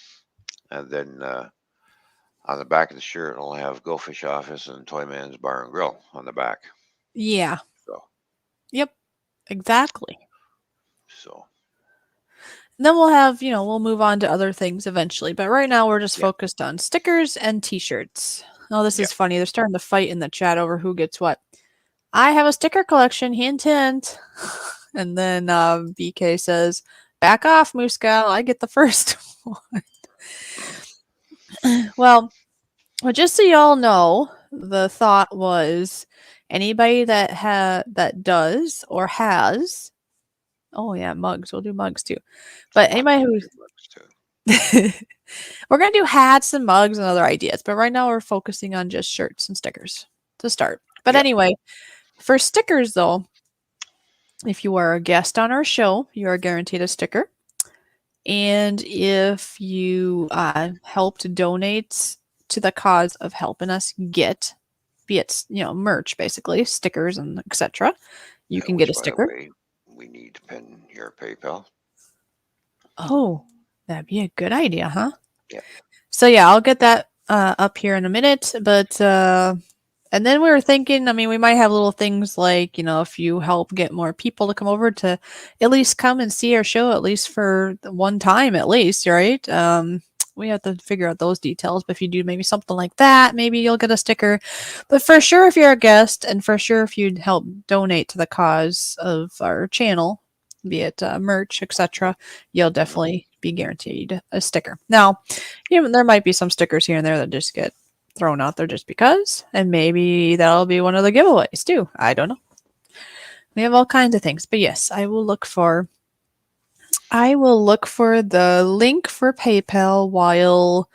and then on the back of the shirt, it'll have GoFish Office and Toyman's Bar and Grill on the back. Yeah. So Yep. Exactly. so And then we'll have, we'll move on to other things eventually. But right now we're just Yeah. focused on stickers and t-shirts. Oh, this Yeah. is funny. They're starting to fight in the chat over who gets what. I have a sticker collection, hint hint. And then BK says, back off, Moose Gal. I get the first one. Well, just so y'all know, the thought was anybody that does or has. Oh yeah, mugs. We'll do mugs too. But Oh, I'm anybody gonna who's do bugs too. we're gonna do hats and mugs and other ideas, but right now we're focusing on just shirts and stickers to start. But Yeah. anyway, for stickers though, if you are a guest on our show, you are guaranteed a sticker. And if you helped donate to the cause of helping us get, be it merch, basically stickers and etc., you can get Which, a by the sticker. way, we need to pin your PayPal. Oh, that'd be a good idea, huh? Yeah. So yeah, I'll get that up here in a minute. But and then we were thinking, I mean, we might have little things like, if you help get more people to come over to at least come and see our show, at least for one time, at least, right? We have to figure out those details. But if you do maybe something like that, maybe you'll get a sticker. But for sure, if you're a guest, and for sure, if you'd help donate to the cause of our channel, be it merch, etc., you'll Mhm. definitely be guaranteed a sticker. Now, there might be some stickers here and there that just get thrown out there just because, and maybe that'll be one of the giveaways too. I don't know. We have all kinds of things, but yes, I will look for the link for PayPal while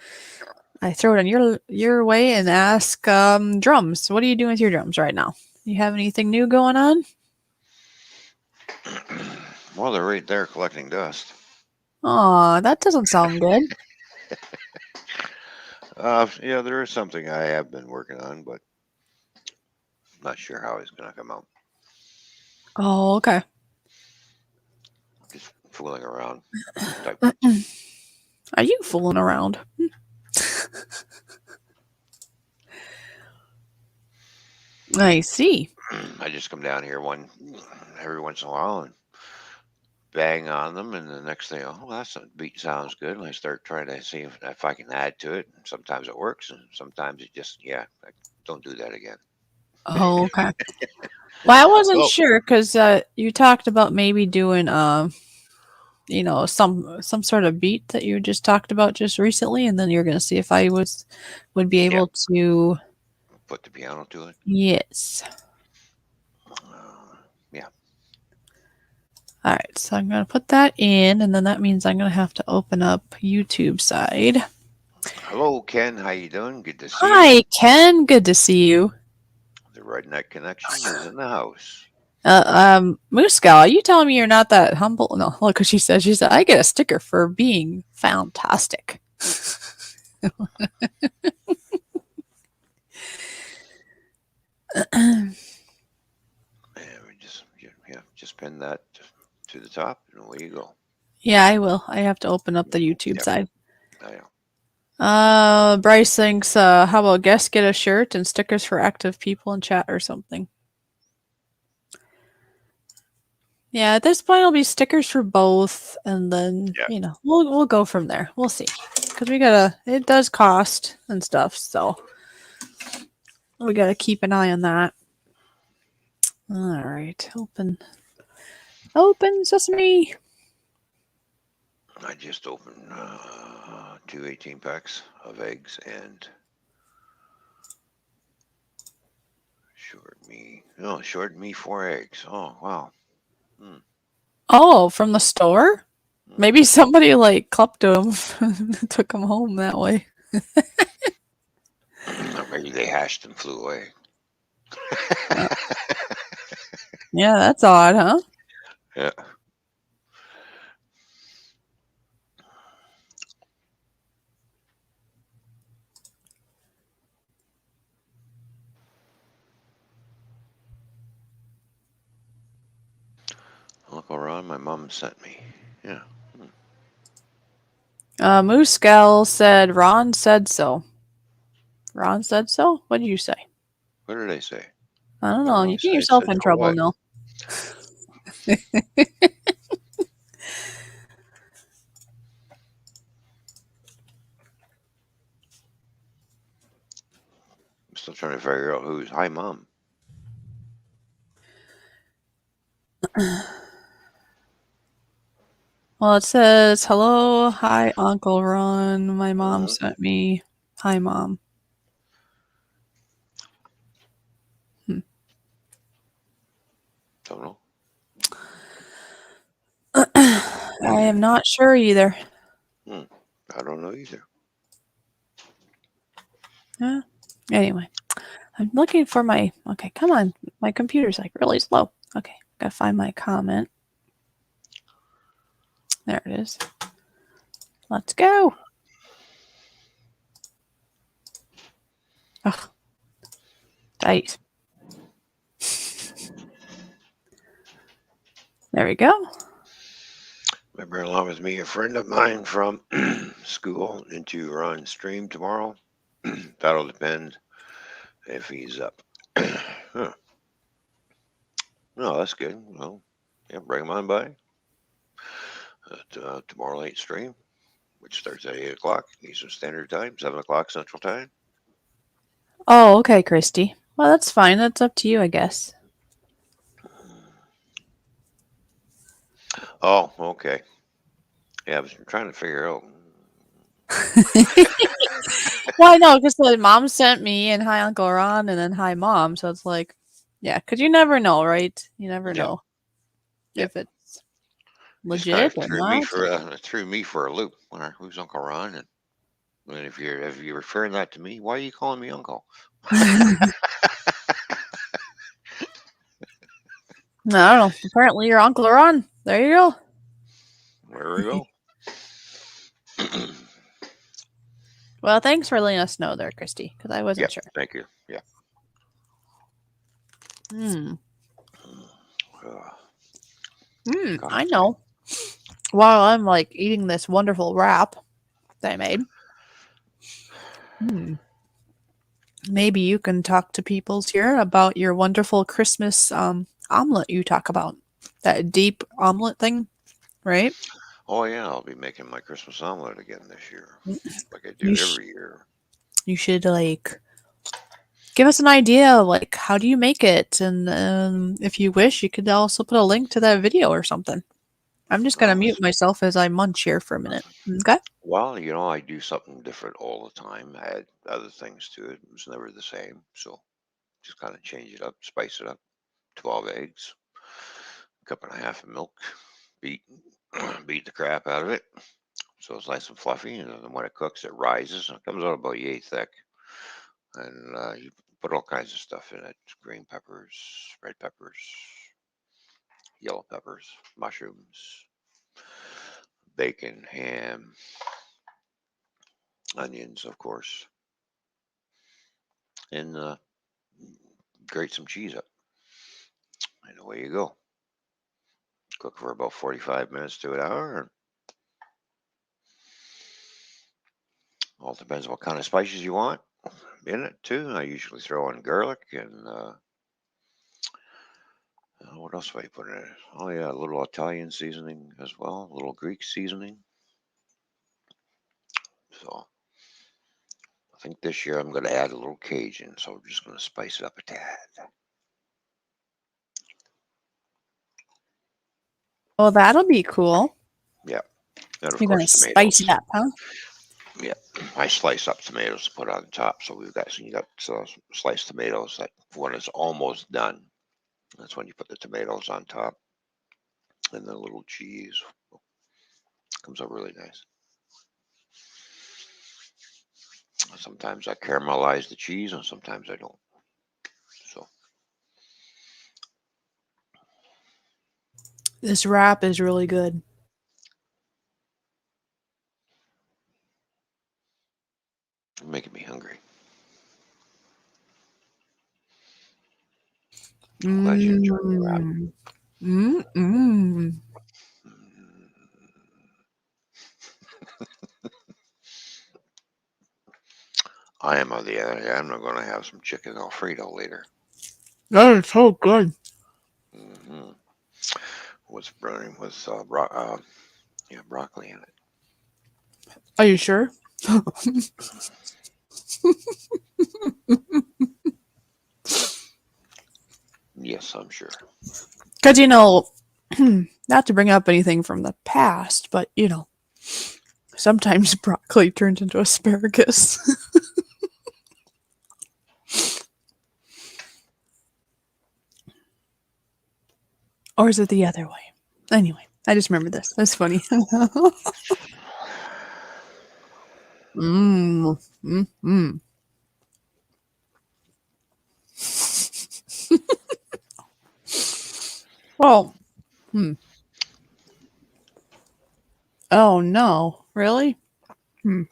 I throw it on your way and ask drums. What are you doing with your drums right now? You have anything new going on? Well, they're right there collecting dust. Aw, that doesn't sound good. Yeah, there is something I have been working on, but not sure how it's gonna come out. Oh, okay. Just fooling around type. Are you fooling around? I see. I just come down here every once in a while and bang on them, and the next thing, oh, that's a beat sounds good. And I start trying to see if I can add to it. And sometimes it works, and sometimes it just, yeah, don't do that again. Oh, okay. Well, I wasn't Well, sure because you talked about maybe doing some sort of beat that you just talked about just recently, and then you're gonna see if I would be yeah, able to. put the piano to it. Yes. Yeah. All right, so I'm gonna put that in, and then that means I'm gonna have to open up YouTube side. Hello, Ken. How you doing? Good to see you. Hi, Ken. Good to see you. The Redneck Connection is in the house. Moose Gal, are you telling me you're not that humble? No, look what she said, I get a sticker for being fantastic. And just pin that to the top, and away you go. Yeah, I will. I have to open up the YouTube Yep. side. I know. Bryce thinks, how about guests get a shirt and stickers for active people in chat or something? Yeah, at this point it'll be stickers for both, and then Yeah. we'll go from there. We'll see, because it does cost and stuff, so we gotta keep an eye on that. All right, open sesame. I just opened two 18 packs of eggs and shorted me 4 eggs. Oh, wow. Hmm. Oh, from the store? Maybe Hmm. somebody like klepto them, took them home that way. Or maybe they hashed and flew away. Uh, yeah, that's odd, huh? Yeah. Look around, my mom sent me. Yeah. Moose Gal said Ron said so. Ron said so? What did you say? What did I say? I don't I don't know. know. You get I yourself said in so trouble, what? no. trying to figure out who's hi, mom. Well, it says, hello, hi, Uncle Ron. My mom Mm-hmm. sent me. Hi, Mom. Hmm. Don't know. I am not sure either. Hmm. I don't know either. Yeah. Anyway, I'm looking for my. Okay, come on. My computer's like really slow. Okay, gotta find my comment. There it is. Let's go. Ugh, dice. There we go. Remember, along with me, a friend of mine from school into Ron's stream tomorrow. That'll depend if he's up. Huh. No, that's good. Well, yeah, bring him on by. Tomorrow night stream, which starts at 8 o'clock Eastern Standard Time, 7 o'clock Central Time. Oh, okay, Christy. Well, that's fine. That's up to you, I guess. Oh, okay. Yeah, I was trying to figure out. Well, I know because the mom sent me and hi Uncle Ron and then hi Mom, so it's like, yeah, because you never know, right? You never Yep, know yep. if it's Just kind legit of or not. threw me for a loop. Who's Uncle Ron? And if you're referring that to me, why are you calling me uncle? No, I don't know. Apparently, your Uncle Ron. There you go. There we go. Well, thanks for letting us know there, Christy, because I wasn't Yep. sure. Thank you. Yeah. Hmm. Uh, I coffee time. know. While I'm like eating this wonderful wrap that I made, hmm, maybe you can talk to peoples here about your wonderful Christmas omelet you talk about. That deep omelet thing, right? Oh yeah, I'll be making my Christmas omelet again this year, like I You do sh- every year. you should like give us an idea of like how do you make it, and if you wish, you could also put a link to that video or something. I'm just gonna Oh, mute myself as I munch here for a minute. Okay. well, I do something different all the time. I add other things to it. It's never the same, so just kind of change it up, spice it up. 12 eggs, cup and a half of milk, beat beat the crap out of it, so it's nice and fluffy. And then when it cooks, it rises. And it comes out about yay thick, and you put all kinds of stuff in it: green peppers, red peppers, yellow peppers, mushrooms, bacon, ham, onions, of course, and grate some cheese up. And away you go. Cook for about 45 minutes to an hour. And all depends what kind of spices you want in it too. I usually throw in garlic and what else do I put in it? Oh yeah, a little Italian seasoning as well, a little Greek seasoning. So I think this year I'm going to add a little Cajun, so we're just going to spice it up a tad. Well, that'll be cool. Yeah, and of You're gonna course spice it tomatoes. up, huh? Yeah, I slice up tomatoes to put on top. So you got sliced tomatoes. That when it's almost done, that's when you put the tomatoes on top, and the little cheese comes out really nice. Sometimes I caramelize the cheese, and sometimes I don't. So This wrap is really good. you're making me hungry. I'm glad you enjoyed the wrap. Mmm. Mmm. Mm, I am on the other hand. I'm going to have some chicken Alfredo later. That is so good. Hmm With burning with yeah, broccoli in it. Are you sure? Yes, I'm sure. Because, not to bring up anything from the past, but, sometimes broccoli turns into asparagus. Or is it the other way? Anyway, I just remember this. That's funny. Mmm. Mm-hmm. Oh. Hmm. Oh, no. Really? Hmm.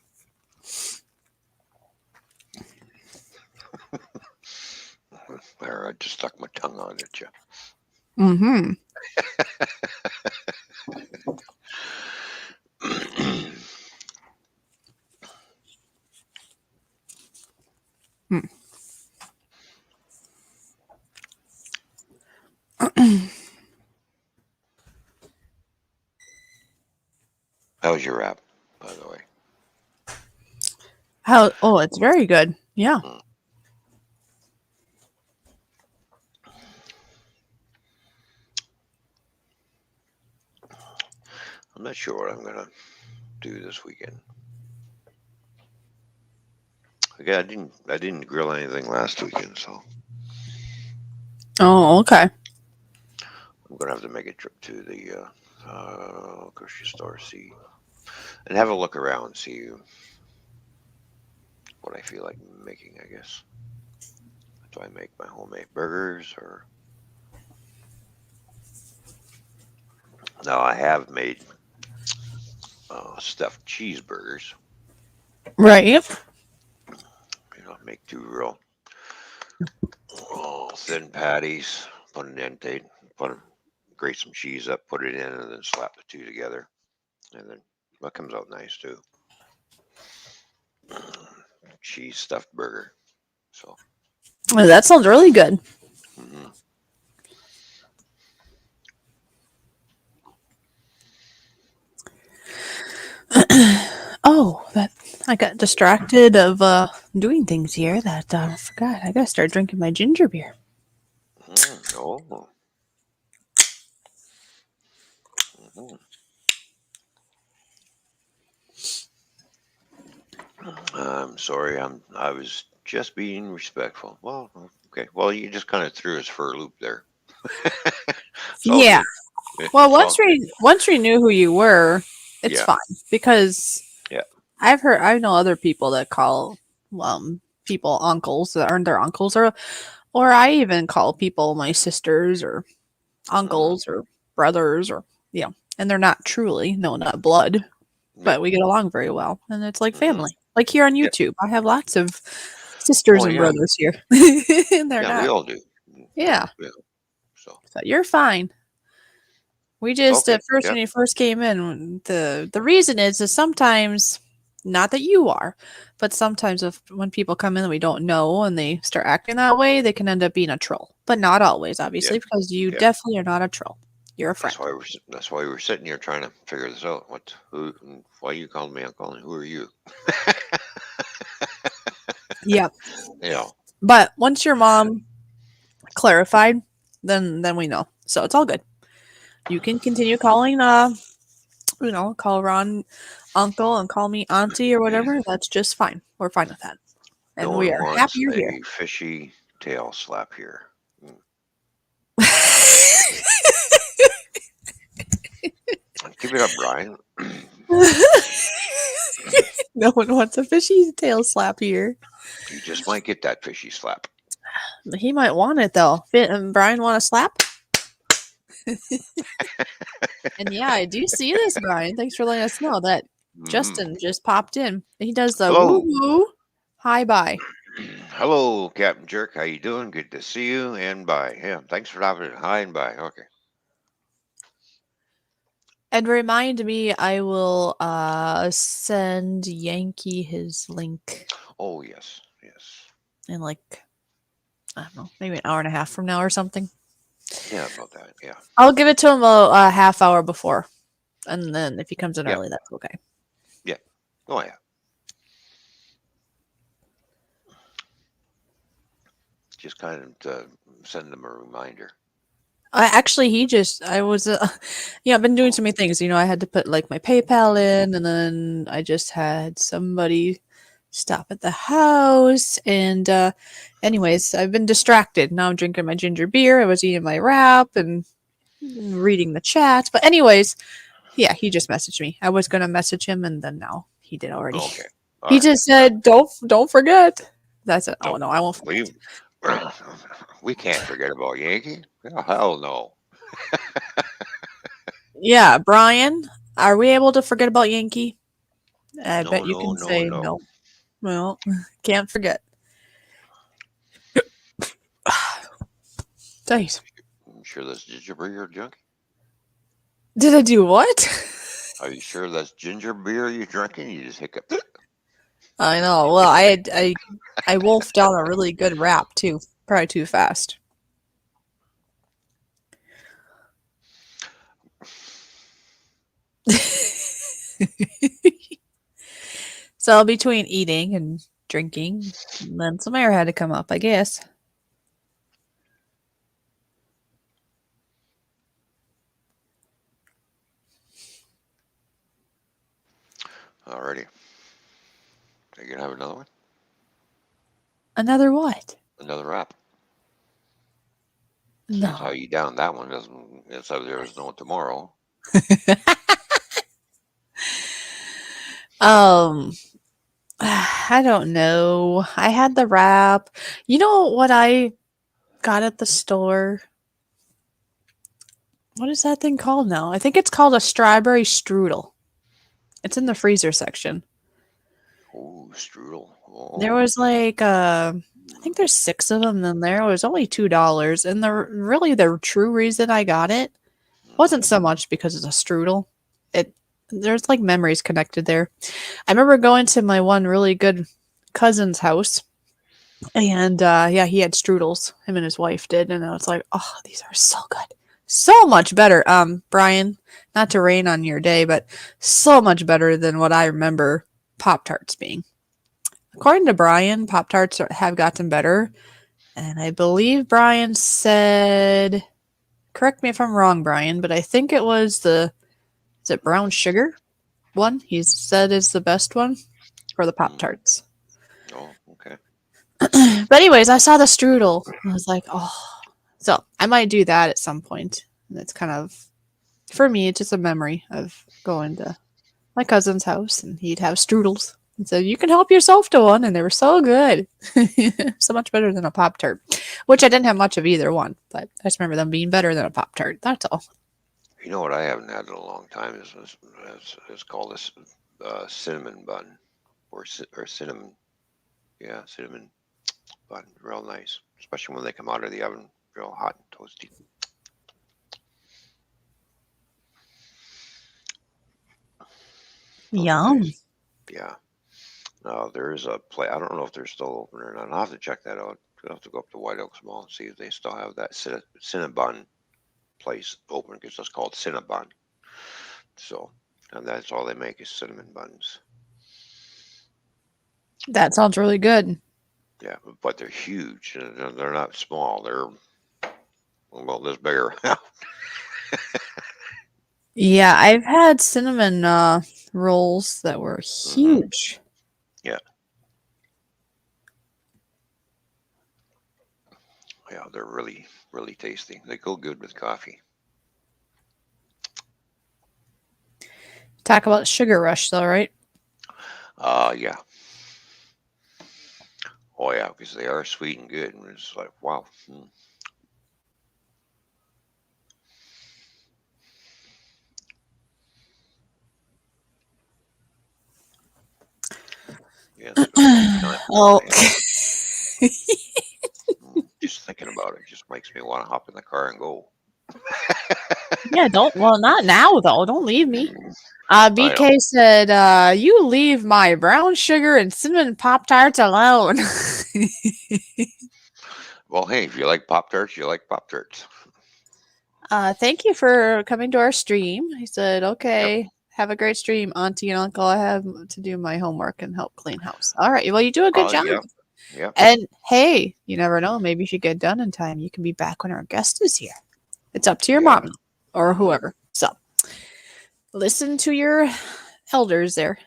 There, I just stuck my tongue on it, you. Mm-hmm. Hmm. How was your wrap, by the way? How? Oh, it's very good. Yeah. Mm. I'm not sure what I'm gonna do this weekend. Okay, I didn't grill anything last weekend, so Oh, okay. I'm gonna have to make a trip to the grocery store, see, and have a look around, see what I feel like making. I guess. Do I make my homemade burgers or? No, I have made stuffed cheeseburgers. Right. Make two real thin patties, put an dentate, put a, grate some cheese up, put it in, and then slap the two together, and then that comes out nice too. Cheese stuffed burger. So, Well, that sounds really good. hmm Oh, that I got distracted of doing things here. That I forgot. I gotta start drinking my ginger beer. oh, mhm. I'm sorry. I was just being respectful. Well, okay. Well, you just kind of threw us for a loop there. It's all Yeah. good. Well, It's all good. once we knew who you were, it's Yeah. fine because Yeah. I know other people that call people uncles that aren't their uncles, or I even call people my sisters or hmm uncles or brothers or and they're not truly not blood, Yep. but we get along very well, and it's like hmm family. Like here on Yep. YouTube, I have lots of sisters Oh and yeah. brothers here, and they're Yeah. We not. all do. Yeah, Yeah. So so you're fine. We just okay. at first Yeah. when you first came in, the reason is sometimes not that you are, but sometimes if when people come in that we don't know and they start acting that way, they can end up being a troll. But not always, Yeah. obviously, because you Yeah. definitely are not a troll. You're a friend. That's why we're sitting here trying to figure this out. Why you called me uncle and who are you? Yeah. Yeah. But once your mom clarified, then we know. So it's all good. You can continue calling call Ron uncle and call me auntie or whatever. That's just fine. We're fine with that. No And we one are happy wants you're here. a fishy tail slap here. Mm. Keep it up, Brian. No one wants a fishy tail slap here. You just might get that fishy slap. He might want it though. Fit and Brian want a slap? And yeah, I do see this, Brian. Thanks for letting us know that hmm Justin just popped in. He does the woo Hello. woo. Hi bye. Hello, Captain Jerk. How you doing? Good to see you. And bye. Yeah, thanks for stopping in. Hi and bye. Okay. And remind me, I will send Yankee his link Oh yes, yes. in like I don't know, maybe an hour and a half from now or something. Yeah, about that. Yeah. I'll give it to him a half hour before, and then if he comes in Yeah. early, that's okay. Yeah. Oh yeah. Just kind of send them a reminder. I was, I've been doing Oh, so many things. I had to put like my PayPal in, and then I just had somebody stop at the house. And, anyways, I've been distracted. Now I'm drinking my ginger beer. I was eating my wrap and reading the chat. But, anyways, yeah, he just messaged me. I was gonna message him, and then now he did already. okay. All He right. just said, "Don't forget." That's it. Oh No, no, I won't we forget. we can't forget about Yankee. Oh, hell no. Yeah, Brian, are we able to forget about Yankee? I No, bet you no, can no, say no. no. Well, can't forget. Dice. I'm sure that's ginger beer, junkie. Did I do what? Are you sure that's ginger beer you're drinking? You just hiccup. I know. Well, I wolfed out a really good rap too. Probably too fast. So between eating and drinking, then some air had to come up, I guess. Alrighty. Are you gonna have another one? Another what? Another wrap. Seeing how No. you down that one doesn't. It's how there was no tomorrow. um, I don't know. I had the wrap. You know what I got at the store? What is that thing called now? I think it's called a strawberry strudel. It's in the freezer section. Ooh, strudel. There Oh. was like I think there's 6 of them in there. It was only $2, and the true reason I got it Mm-hmm. wasn't so much because it's a strudel. It There's like memories connected there. I remember going to my one really good cousin's house, and yeah, he had strudels. Him and his wife did, and I was like, "Oh, these are so good. So much better." Brian, not to rain on your day, but so much better than what I remember Pop-Tarts being. According to Brian, Pop-Tarts have gotten better, and I believe Brian said, correct me if I'm wrong, Brian, but I think it was is it brown sugar one? He said is the best one for the Mm-hmm. Pop-Tarts. Oh, okay. But anyways, I saw the strudel. I was like, oh. So I might do that at some point. And it's kind of, for me, it's just a memory of going to my cousin's house and he'd have strudels. And so you can help yourself to one, and they were so good. So much better than a Pop Tart, which I didn't have much of either one, but I just remember them being better than a Pop Tart. That's all. You know what I haven't had in a long time is called this cinnamon bun or cinnamon. Yeah, cinnamon bun. Real nice, especially when they come out of the oven, real hot and toasty. Those are Yum. nice. Yeah. Now there is a play. I don't know if they're still open or not. I'll have to check that out. I'll have to go up to White Oaks Mall and see if they still have that Cinnabon place open because it's called Cinnabon. So, and that's all they make is cinnamon buns. That sounds really good. Yeah, but they're huge. They're not small. They're well this bigger. Yeah, I've had cinnamon rolls that were Hmm. huge. Yeah, yeah, they're really tasty. They go good with coffee. Talk about sugar rush, though, right? Yeah. Oh yeah, because they are sweet and good. And it's like wow. Yeah, it's been a long time since Oh, I had one. Just thinking about it just makes me want to hop in the car and go. yeah. Don't. Well, not now though. Don't leave me. I know. BK said, "You leave my brown sugar and cinnamon pop tarts alone." Well, hey, if you like Pop Tarts, you like Pop Tarts. Thank you for coming to our stream. He said, Yep. "Okay, have a great stream, Auntie and Uncle. I have to do my homework and help clean house." All right. Well, you do a good job. Yeah. Yep. And hey, you never know. Maybe if you get done in time, you can be back when our guest is here. It's up to your Yeah. mom or Mm-hmm. whoever. So listen to your elders there.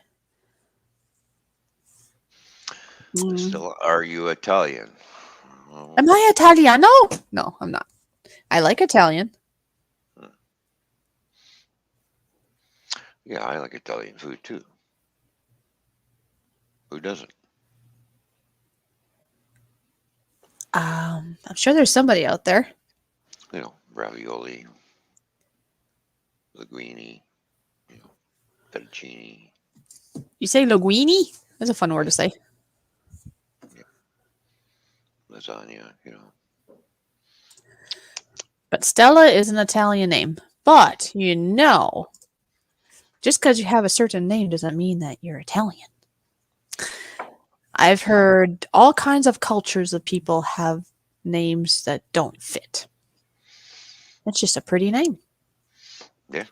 Mm. Still, are you Italian? Well, Am I Italiano? No, I'm not. I like Italian. yeah, I like Italian food too. Who doesn't? I'm sure there's somebody out there. You know, ravioli, linguine, you know, fettuccine. You say linguine? That's a fun word Yeah, to say. yeah, lasagna. You know. But Stella is an Italian name. But you know, just because you have a certain name doesn't mean that you're Italian. I've heard all kinds of cultures of people have names that don't fit. It's just a pretty name. Yeah,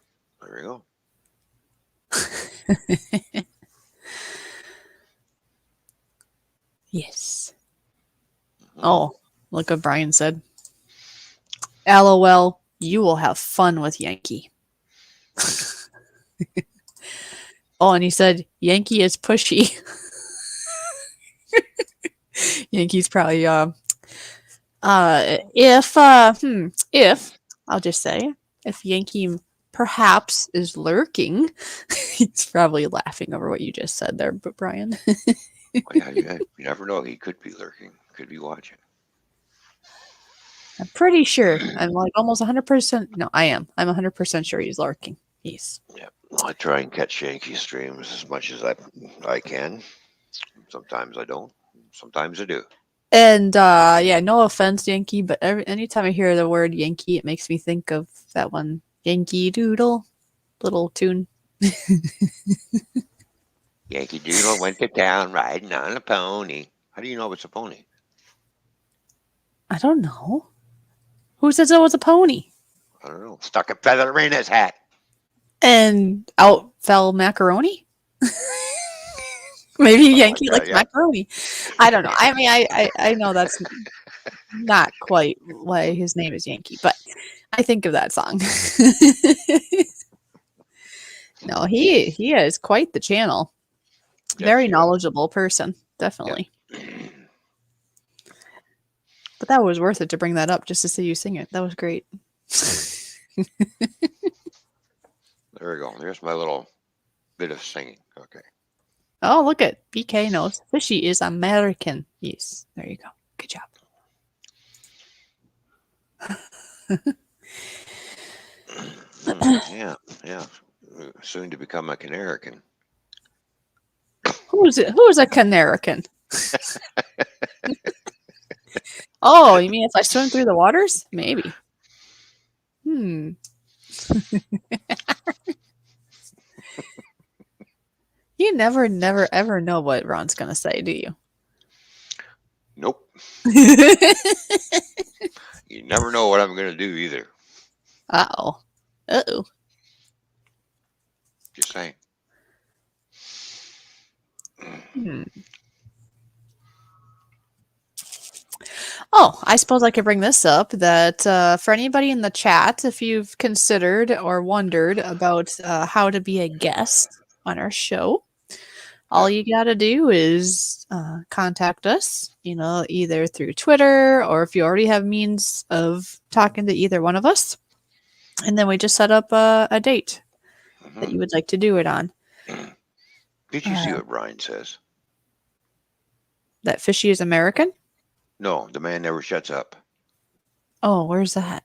there we go. Yes. Hmm. Oh, look what Brian said. LOL, you will have fun with Yankee. Oh, and he said Yankee is pushy. Yankee's probably if I'll just say if Yankee perhaps is lurking, he's probably laughing over what you just said there, but Brian. Well, yeah, you never know. He could be lurking. Could be watching. I'm pretty sure. I'm like almost 100%. No, I am. I'm 100% sure he's lurking. He's. Yeah, I try and catch Yankee streams as much as I can. Sometimes I don't. Sometimes I do. And yeah, no offense, Yankee, but anytime I hear the word Yankee, it makes me think of that one Yankee Doodle little tune. Yankee Doodle went to town riding on a pony. How do you know it's a pony? I don't know. Who says it was a pony? I don't know. Stuck a feather in his hat. And out fell macaroni? Maybe Something like Yankee that. likes Yeah. macaroni. I don't know. I mean, I know that's not quite why his name is Yankee, but I think of that song. No, he is quite the channel. Yes, Very he is. knowledgeable person, Yeah. definitely. But that was worth it to bring that up just to see you sing it. That was great. There we go. There's my little bit of singing. Okay. Oh, look at BK knows. Fishy is American. Yes, there you go. Good job. Yeah. Yeah. Soon to become a Canarican. Who's it? Who's a Canarican? Oh, you mean if I swim through the waters? Maybe. Hmm. You never, ever know what Ron's gonna say, do you? Nope. You never know what I'm going to do either. Uh-oh. Uh-oh. Just saying. Hmm. Oh, I suppose I could bring this up that for anybody in the chat, if you've considered or wondered about how to be a guest on our show, all Yeah. you got to do is contact us, either through Twitter or if you already have means of talking to either one of us. And then we just set up a date that you would like to do it on. Did you see what Brian says? That Fishy is American? No, the man never shuts up. Oh, where's that?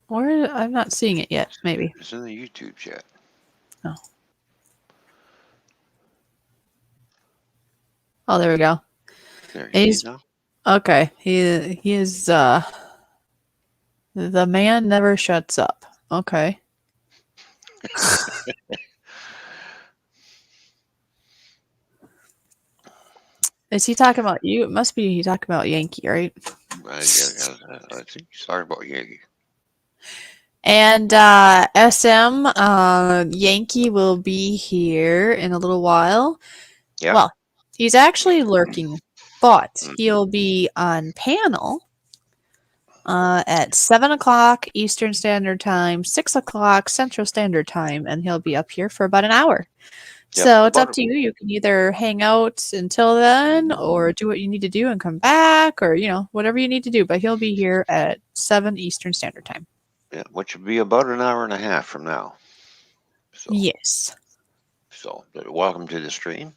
Where? I'm not seeing it yet. Maybe. It's in the YouTube chat. Oh. Oh, there we go. There, you see He's it now? okay. He is the man never shuts up. Okay. Is he talking about you? It must be he talking about Yankee, right? I think he's talking about Yankee. And SM Yankee will be here in a little while. Yeah. Well, he's actually lurking, but he'll be on panel at 7 o'clock Eastern Standard Time, 6 o'clock Central Standard Time, and he'll be up here for about an hour. Yep. So it's up About to you. You can either hang out until then or do what you need to do and come back or, whatever you need to do. But he'll be here at 7 Eastern Standard Time. yeah, which would be about an hour and a half from now. So, Yes. welcome to the stream.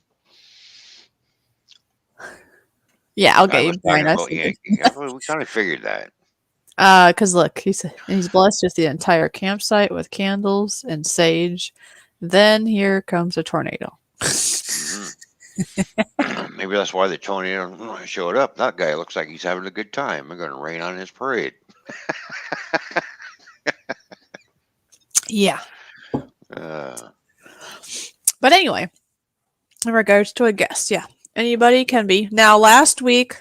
Yeah, I'll I get you, was Brian. talking I about figured. Yankee. Yeah, well, we kind of figured that. Because look, he's blessed with the entire campsite with candles and sage. Then here comes a tornado. Hmm. Maybe that's why the tornado showed up. That guy looks like he's having a good time. We're going to rain on his parade. Yeah. Uh, But anyway, in regards to a guest, yeah, anybody can be. Now, last week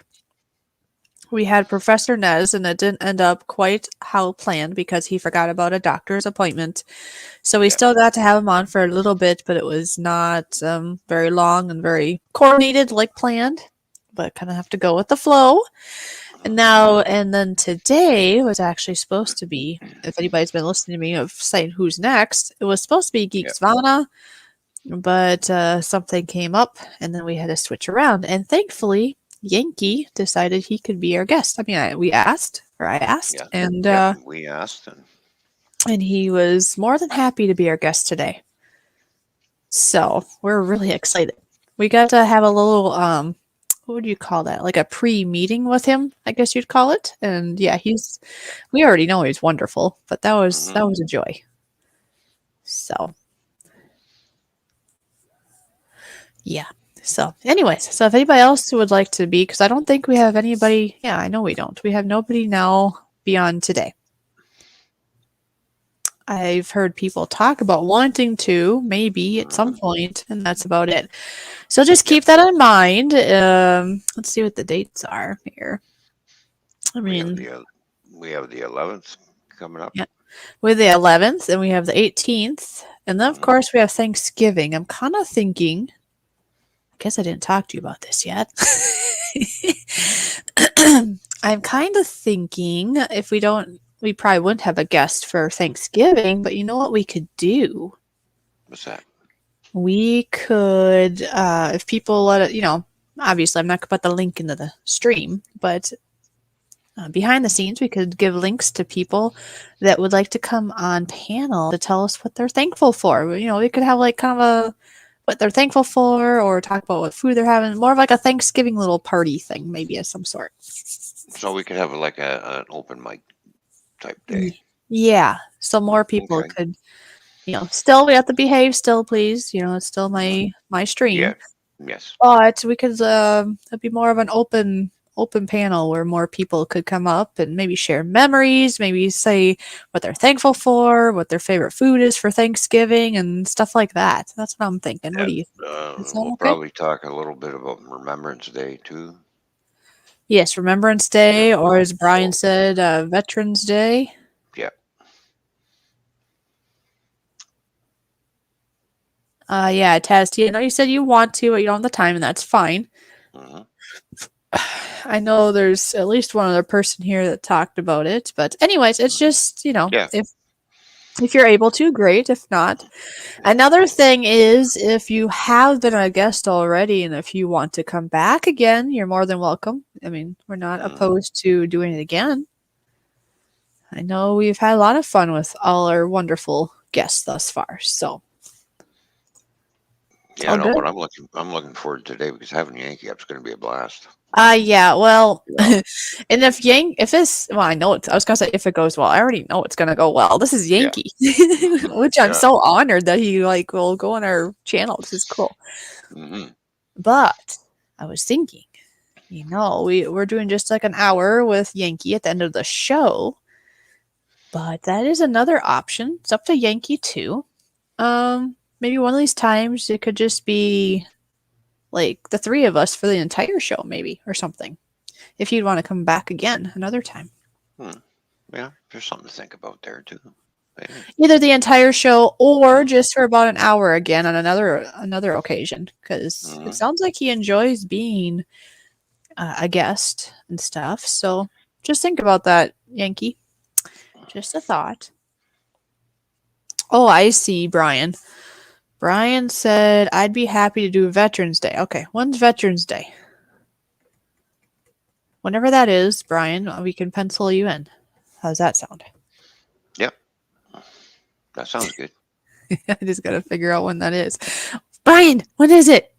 we had Professor Nez, and it didn't end up quite how planned because he forgot about a doctor's appointment. So we yeah. still got to have him on for a little bit, but it was not very long and very coordinated like planned. But kind of have to go with the flow. And then today was actually supposed to be, if anybody's been listening to me of saying who's next, it was supposed to be Yeah. Geeks Vana, but something came up and then we had to switch around. And thankfully, Yankee decided he could be our guest. I mean, I asked, Yeah. and Yep. We asked. and he was more than happy to be our guest today. So we're really excited. We got to have a little what would you call that? Like a pre-meeting with him, I guess you'd call it. And yeah, we already know he's wonderful, but that was Hmm. a joy. So yeah. So anyways, so if anybody else would like to be, because I don't think we have anybody, yeah, I know we don't. We have nobody now beyond today. I've heard people talk about wanting to, maybe at some point, and that's about it. So just Yep. keep that in mind. Let's see what the dates are here. I We have mean, the 11th coming up. yeah, with the 11th, and we have the 18th, and then of Hmm. course we have Thanksgiving. I'm kind of thinking. I guess I didn't talk to you about this yet. I'm kind of thinking if we probably wouldn't have a guest for Thanksgiving, but you know what we could do? What's that? We could, if people let it, obviously I'm not going to put the link into the stream, but behind the scenes, we could give links to people that would like to come on panel to tell us what they're thankful for. We could have like kind of a what they're thankful for or talk about what food they're having, more of like a Thanksgiving little party thing, maybe of some sort. So we could have like an open mic type day. Yeah. So more people Okay. could, still we have to behave still, please. It's still my stream. Yeah. Yes. But we could it'd be more of an open panel where more people could come up and maybe share memories, maybe say what they're thankful for, what their favorite food is for Thanksgiving and stuff like that. That's what I'm thinking. What Yeah. do you think? Is that We'll okay? probably talk a little bit about Remembrance Day too. Yes, Remembrance Day, or as Brian So said, Veterans Day. yeah. Yeah, Taz, I know you said you want to, but you don't have the time, and that's fine. Hmm. I know there's at least one other person here that talked about it, but anyways, it's just Yeah. if you're able to, great. If not, Yeah. another thing is if you have been a guest already, and if you want to come back again, you're more than welcome. I mean, we're not Hmm. opposed to doing it again. I know we've had a lot of fun with all our wonderful guests thus far, so it's Yeah. all No, good. but I'm looking forward to today because having Yankee up is going to be a blast. Yeah, well, Yeah. and if this, well, I was gonna say if it goes well, I already know it's gonna go well. This is Yeah. Yankee, Hmm. which I'm Yeah. so honored that he will go on our channel. This is cool. Hmm. But I was thinking, we're doing just like an hour with Yankee at the end of the show, but that is another option. It's up to Yankee too. Maybe one of these times it could just be like the three of us for the entire show, maybe or something. If you'd want to come back again another time. Hmm. Yeah. There's something to think about there too. Hey, Either the entire show or just for about an hour again on another occasion, because it mm-hmm. sounds like he enjoys being a guest and stuff. So just think about that, Yankee. Just a thought. Oh, I see, Brian. Brian said, I'd be happy to do Veterans Day. Okay, when's Veterans Day? Whenever that is, Brian, we can pencil you in. How's that sound? Yep, that sounds good. I just got to figure out when that is. Brian, when is it?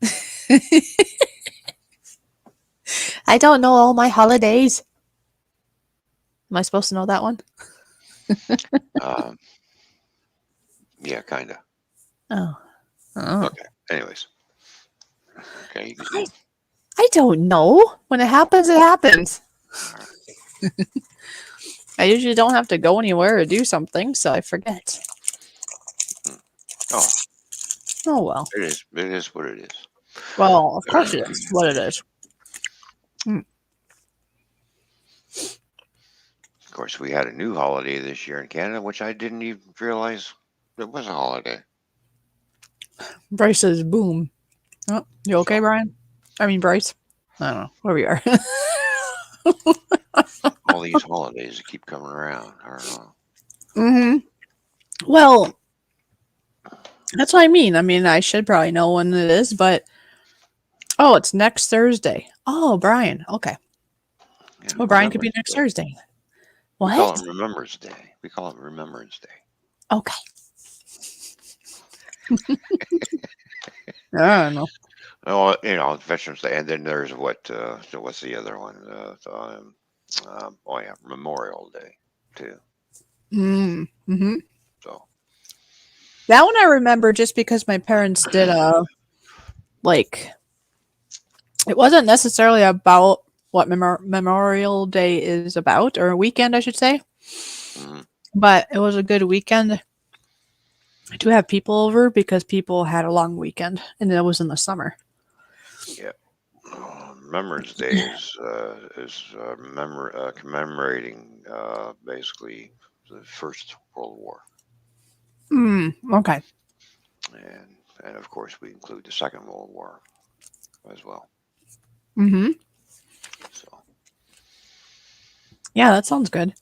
I don't know all my holidays. Am I supposed to know that one? Um, yeah, kind of. Oh. Oh. Okay. Anyways, okay, you I, continue. I don't know. When it happens, it happens. All right. I usually don't have to go anywhere or do something, so I forget. Hmm. Oh, Oh well. it is. It is what it is. Well, of course it is what it is. Mm. Of course, we had a new holiday this year in Canada, which I didn't even realize it was a holiday. Bryce says boom. Oh, you okay, So Brian? I mean Bryce. I don't know where we are. all these holidays that keep coming around. I don't know. hmm Well, that's what I mean. I mean, I should probably know when it is, but oh, it's next Thursday. Oh, Brian. Okay. Yeah, Well, Brian could be Remembrance next Day. Thursday. We call What? it Remembrance Day. We call it Remembrance Day. Okay. I don't know. Oh, Veterans Day, and then there's what? So what's the other one? Oh yeah, Memorial Day too. Mm-hmm. So That one I remember just because my parents did a like. It wasn't necessarily about what Memorial Day is about, or a weekend, I should say. mhm, But it was a good weekend to have people over because people had a long weekend, and it was in the summer. yeah. Remembrance Day is commemorating basically the First World War, Okay. and of course we include the Second World War as well. Mm-hmm. So Yeah, that sounds good.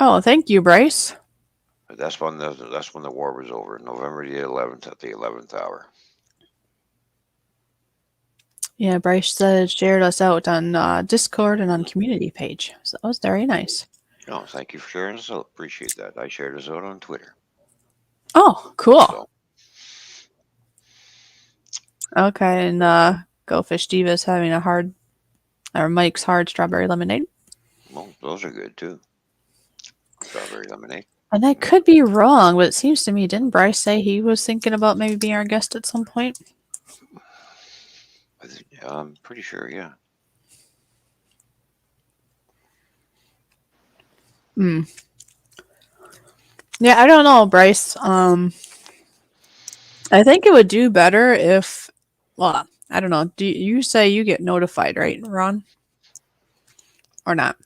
Oh, thank you, Bryce. but that's when the war was over, November the 11th at the 11th hour. Yeah, Bryce said shared us out on Discord and on community page. So that was very nice. Oh, thank you for sharing this out. Appreciate that. I shared this out on Twitter. Oh, cool. So Okay, and GoFish Diva's having a hard, or Mike's hard strawberry lemonade. well, those are good too. Strawberry lemonade. And I Mm, could be wrong, but it seems to me, didn't Bryce say he was thinking about maybe being our guest at some point? I'm pretty sure, yeah. Hmm. Yeah, I don't know, Bryce. I think it would do better if, well, I don't know. Do you say you get notified, right, Ron, or not?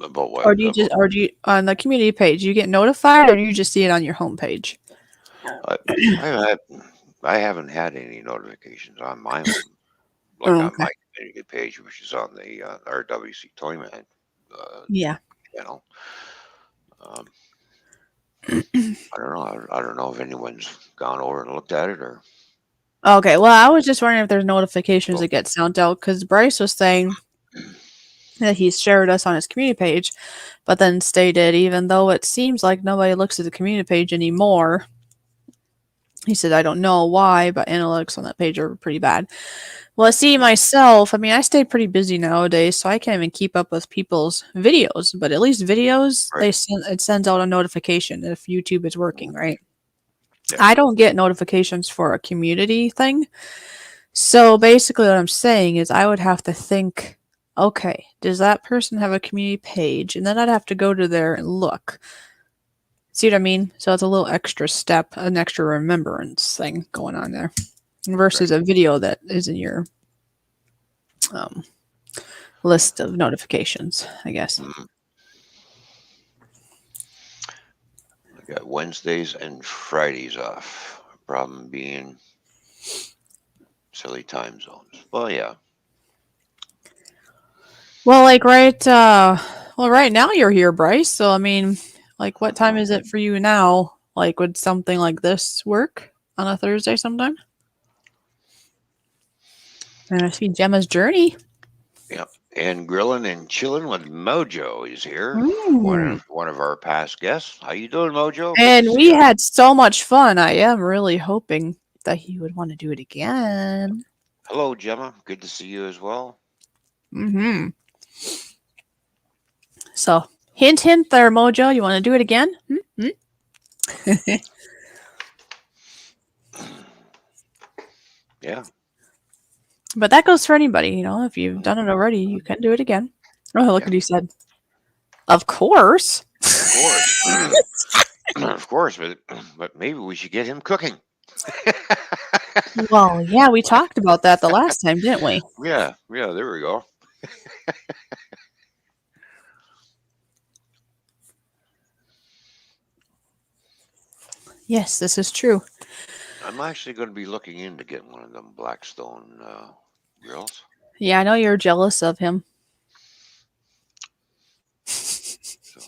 About what? Or do you just, or do you on the community page you get notified, or do you just see it on your homepage? I, I haven't had, I haven't had any notifications on my own, like Oh, on okay. my community page, which is on the RWC Toyman uh, Yeah. channel. Um, I don't know. I don't know if anyone's gone over and looked at it or. Okay. Well, I was just wondering if there's notifications Well, that get sent out because Bryce was saying that he shared us on his community page, but then stated even though it seems like nobody looks at the community page anymore, he said I don't know why, but analytics on that page are pretty bad. Well, I see myself. I mean, I stay pretty busy nowadays, so I can't even keep up with people's videos. But at least videos, right. it sends out a notification if YouTube is working, right? Yeah. I don't get notifications for a community thing. So basically, what I'm saying is I would have to think, okay, does that person have a community page? And then I'd have to go to there and look. See what I mean? So it's a little extra step, an extra remembrance thing going on there Right. versus a video that is in your um, list of notifications, I guess. Mhm. Got Wednesdays and Fridays off. Problem being silly time zones. Well, yeah. Well, right now you're here, Bryce. So I mean, like, what time is it for you now? Like, would something like this work on a Thursday sometime? And I see Gemma's journey. Yeah. And grilling and chilling with Mojo is here. Mm. One of our past guests. How you doing, Mojo? Good to And see we you. had so much fun. I am really hoping that he would want to do it again. Hello, Gemma. Good to see you as well. Mm-hmm. So, hint, hint there, Mojo. You want to do it again? Mm-hmm. Yeah. But that goes for anybody, you know. If you've done it already, you can do it again. Oh, look Yeah. what he said. Of course. Of course. Of course, but maybe we should get him cooking. Well, yeah, we talked about that the last time, didn't we? Yeah, there we go. Yes, this is true. I'm actually going to be looking into getting one of them Blackstone grills. Yeah, I know you're jealous of him. So,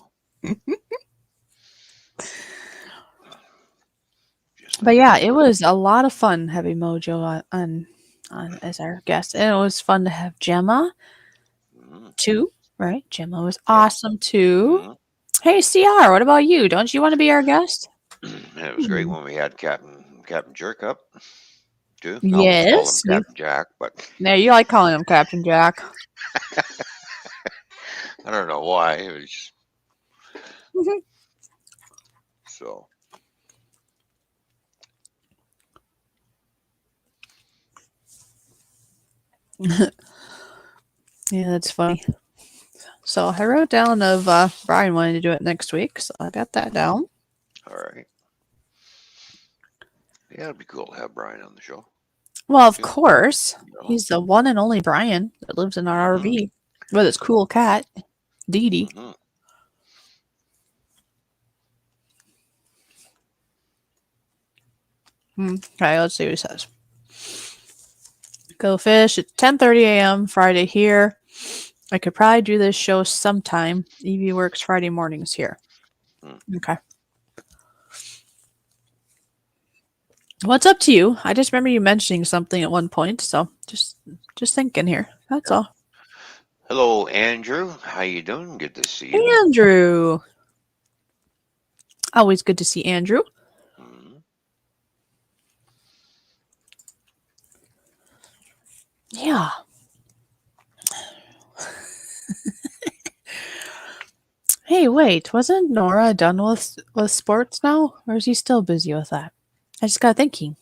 But yeah, it was a lot of fun having Mojo on as our guest. And it was fun to have Gemma too, right? Gemma was awesome too. Hey, CR, what about you? Don't you want to be our guest? And it was great when we had Captain Jerk up too. I almost called him Yes. Captain Jack, but Yeah, you like calling him Captain Jack. I don't know why. It was so. Yeah, that's funny. So I wrote down of Brian wanting to do it next week, so I got that down. All right. Yeah, it'd be cool to have Brian on the show. Well, of course. You know. He's the one and only Brian that lives in our RV with his cool cat, Dee Dee. Okay, let's see what he says. Go fish at 10:30 a.m. Friday here. I could probably do this show sometime. Evie works Friday mornings here. Okay. Well, it's up to you. I just remember you mentioning something at one point, so just thinking here. That's all. Hello, Andrew. How you doing? Good to see you. Andrew. Always good to see Andrew. Yeah. Hey, wait. Wasn't Nora done with sports now? Or is he still busy with that? I just got thinking.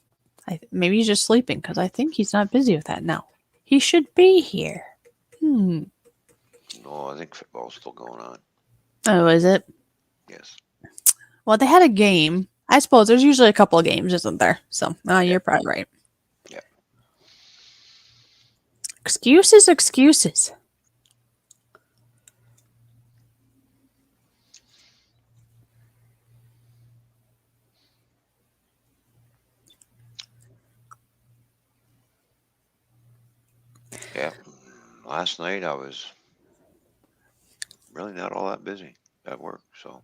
Maybe he's just sleeping because I think he's not busy with that now. He should be here. No, I think football's still going on. Oh, is it? Yes. Well, they had a game. I suppose there's usually a couple of games, isn't there? So, you're probably right. Yeah. Excuses, excuses. Yeah. Last night I was really not all that busy at work, so.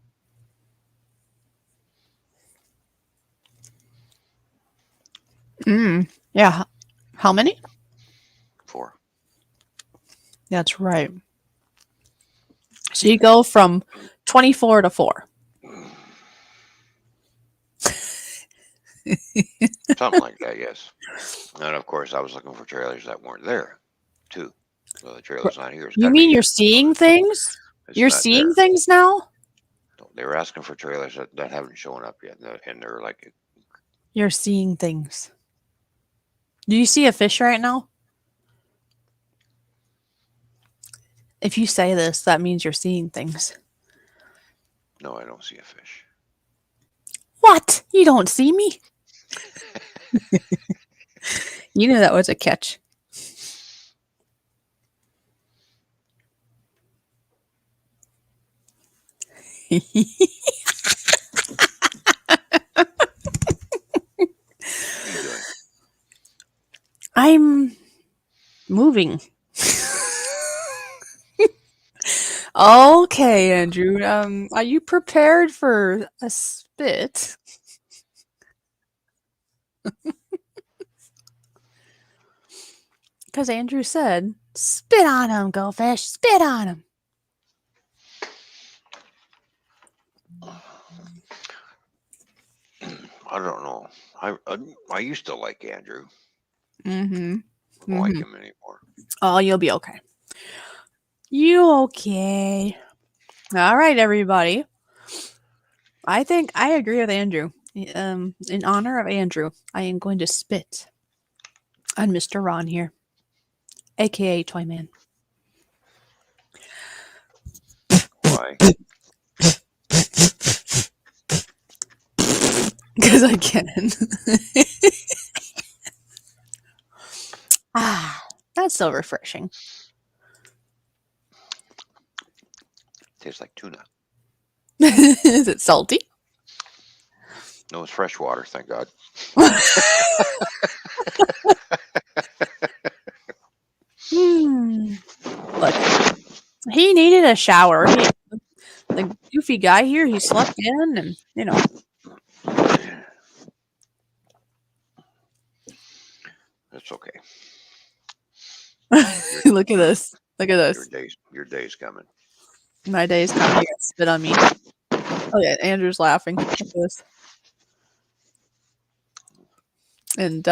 Yeah. How many? 4. That's right. So you go from 24 to 4. Something like that, yes. And of course, I was looking for trailers that weren't there, too. So the trailer's not here. You mean you're seeing things? You're seeing things now? They were asking for trailers that haven't shown up yet, and they're like... You're seeing things. Do you see a fish right now? If you say this, that means you're seeing things. No, I don't see a fish. What? You don't see me? You knew that was a catch. moving. Okay, Andrew. Are you prepared for a spit? Because Andrew said, "Spit on him, GoFish. Spit on him." I don't know. I used to like Andrew. Mm-hmm. I don't like Mm-hmm. him anymore. Oh, you'll be okay. You okay? All right, everybody. I think I agree with Andrew. In honor of Andrew, I am going to spit on Mr. Ron here, aka Toyman. Why? Because I can. Ah, that's so refreshing. Tastes like tuna. Is it salty? No, it's fresh water. Thank God. Look, he needed a shower. The goofy guy here, he slept in and, It's okay. look at this. Look at Your this. day's coming. My day's coming. You got spit on me. Oh, yeah. Andrew's laughing. Look at this. And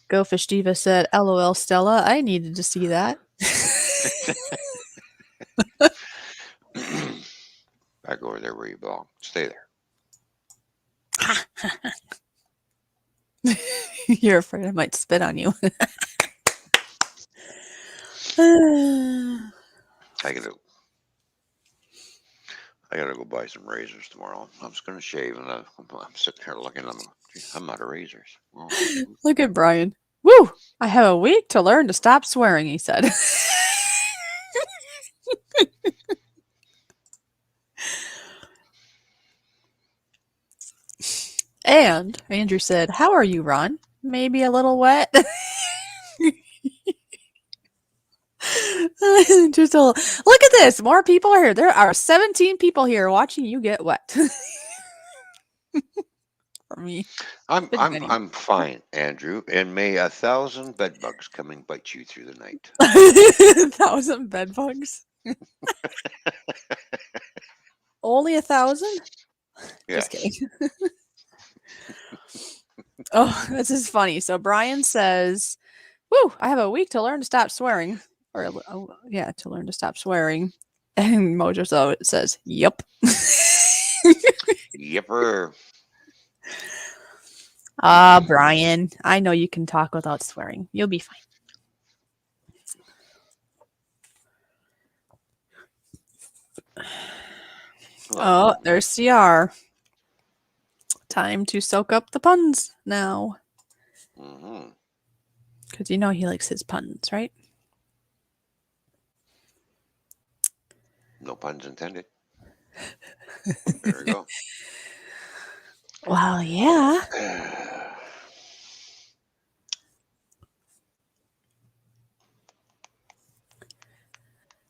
GoFish Diva said, LOL, Stella. I needed to see that. Back over there where you belong. Stay there. You're afraid I might spit on you. I gotta I gotta go buy some razors tomorrow. I'm just gonna shave, and I'm sitting here looking at them. I'm out of razors. Well, Look at Brian. Woo! I have a week to learn to stop swearing, he said. And Andrew said, "How are you, Ron? Maybe a little wet." Just a look at this. More people are here. There are 17 people here watching you get wet. For me. I'm fine, Andrew. And may 1,000 bed bugs come and bite you through the night. 1,000 bed bugs. Only 1,000? Just Yes. kidding. Oh, this is funny. So Brian says, "Woo! I have a week to learn to stop swearing." Or yeah, to learn to stop swearing. And Mojo says, "Yep." Yipper. Ah, Brian, I know you can talk without swearing. You'll be fine. Oh, there's CR. Time to soak up the puns now. Mm-hmm. Because you know he likes his puns, right? No puns intended. There we go. Well, yeah.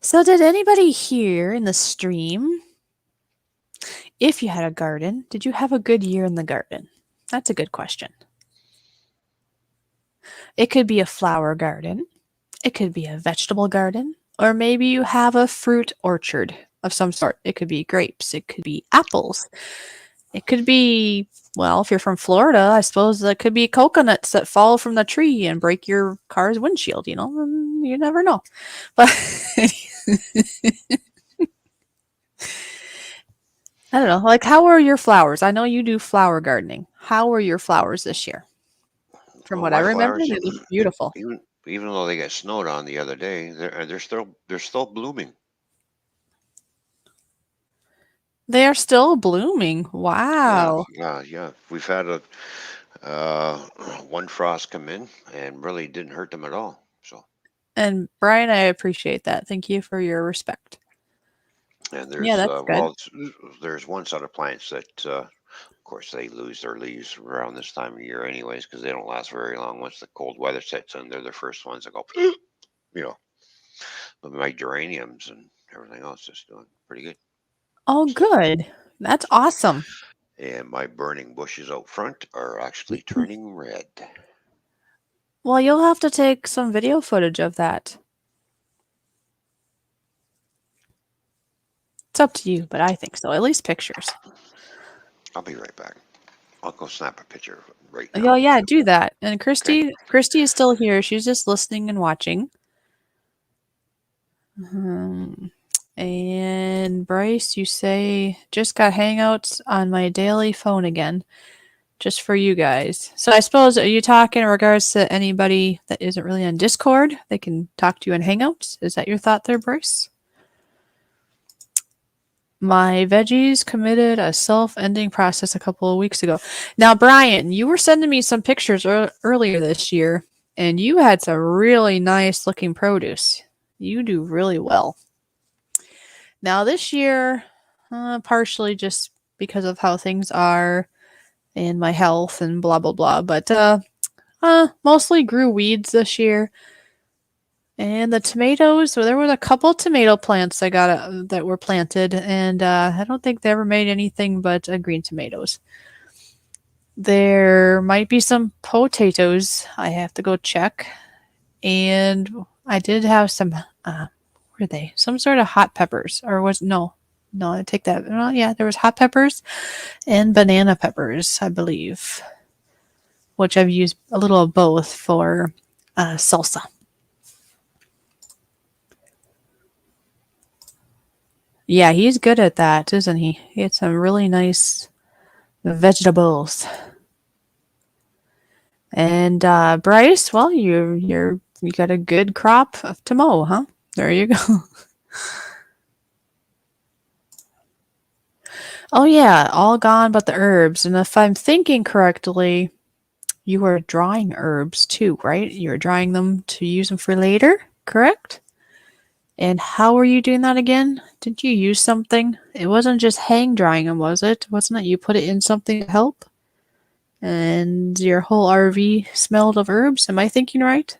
So did anybody here in the stream, if you had a garden, did you have a good year in the garden? That's a good question. It could be a flower garden. It could be a vegetable garden. Or maybe you have a fruit orchard of some sort. It could be grapes. It could be apples. It could be, well, if you're from Florida, I suppose that could be coconuts that fall from the tree and break your car's windshield, you know? You never know. But I don't know. Like, how are your flowers? I know you do flower gardening. How are your flowers this year? From Well, what I my remember, flowers, they look beautiful. even though they got snowed on the other day, they're still blooming. They are still blooming. Yeah, Wow. yeah. We've had a uh, one frost come in and really didn't hurt them at all. So, And Brian, I appreciate that. Thank you for your respect. and Yeah, there's that's good. there's one set of plants that course, they lose their leaves around this time of year, anyways, because they don't last very long. Once the cold weather sets in, they're the first ones that go, you know. But my geraniums and everything else is doing pretty good. Oh, So, good. That's awesome. and my burning bushes out front are actually turning red. Well, you'll have to take some video footage of that. It's up to you, but I think so. At least pictures. I'll be right back. I'll go snap a picture right Oh, now. yeah, do that. And Okay. Christy is still here. She's just listening and watching. And Bryce, you say just got hangouts on my daily phone again, just for you guys. So I suppose are you talking in regards to anybody that isn't really on Discord? They can talk to you in hangouts. Is that your thought there, Bryce? My veggies committed a self-ending process a couple of weeks ago. Now, Brian, you were sending me some pictures earlier this year, and you had some really nice looking produce. You do really well. Now, this year, partially just because of how things are and my health and blah blah blah, but mostly grew weeds this year. And the tomatoes, so there was a couple tomato plants I got that were planted, and I don't think they ever made anything but green tomatoes. There might be some potatoes. I have to go check. And I did have some. Were they some sort of hot peppers, or was no? I take that. Well, yeah, there was hot peppers and banana peppers, I believe, which I've used a little of both for salsa. Yeah, he's good at that, isn't he? He had some really nice vegetables. And Bryce, well, you got a good crop of tomo, huh? There you go. Oh yeah, all gone but the herbs. And if I'm thinking correctly, you were drying herbs too, right? You were drying them to use them for later, correct? And how were you doing that again? Did you use something? It wasn't just hang drying them, was it? Wasn't it you put it in something to help? And your whole RV smelled of herbs? Am I thinking right?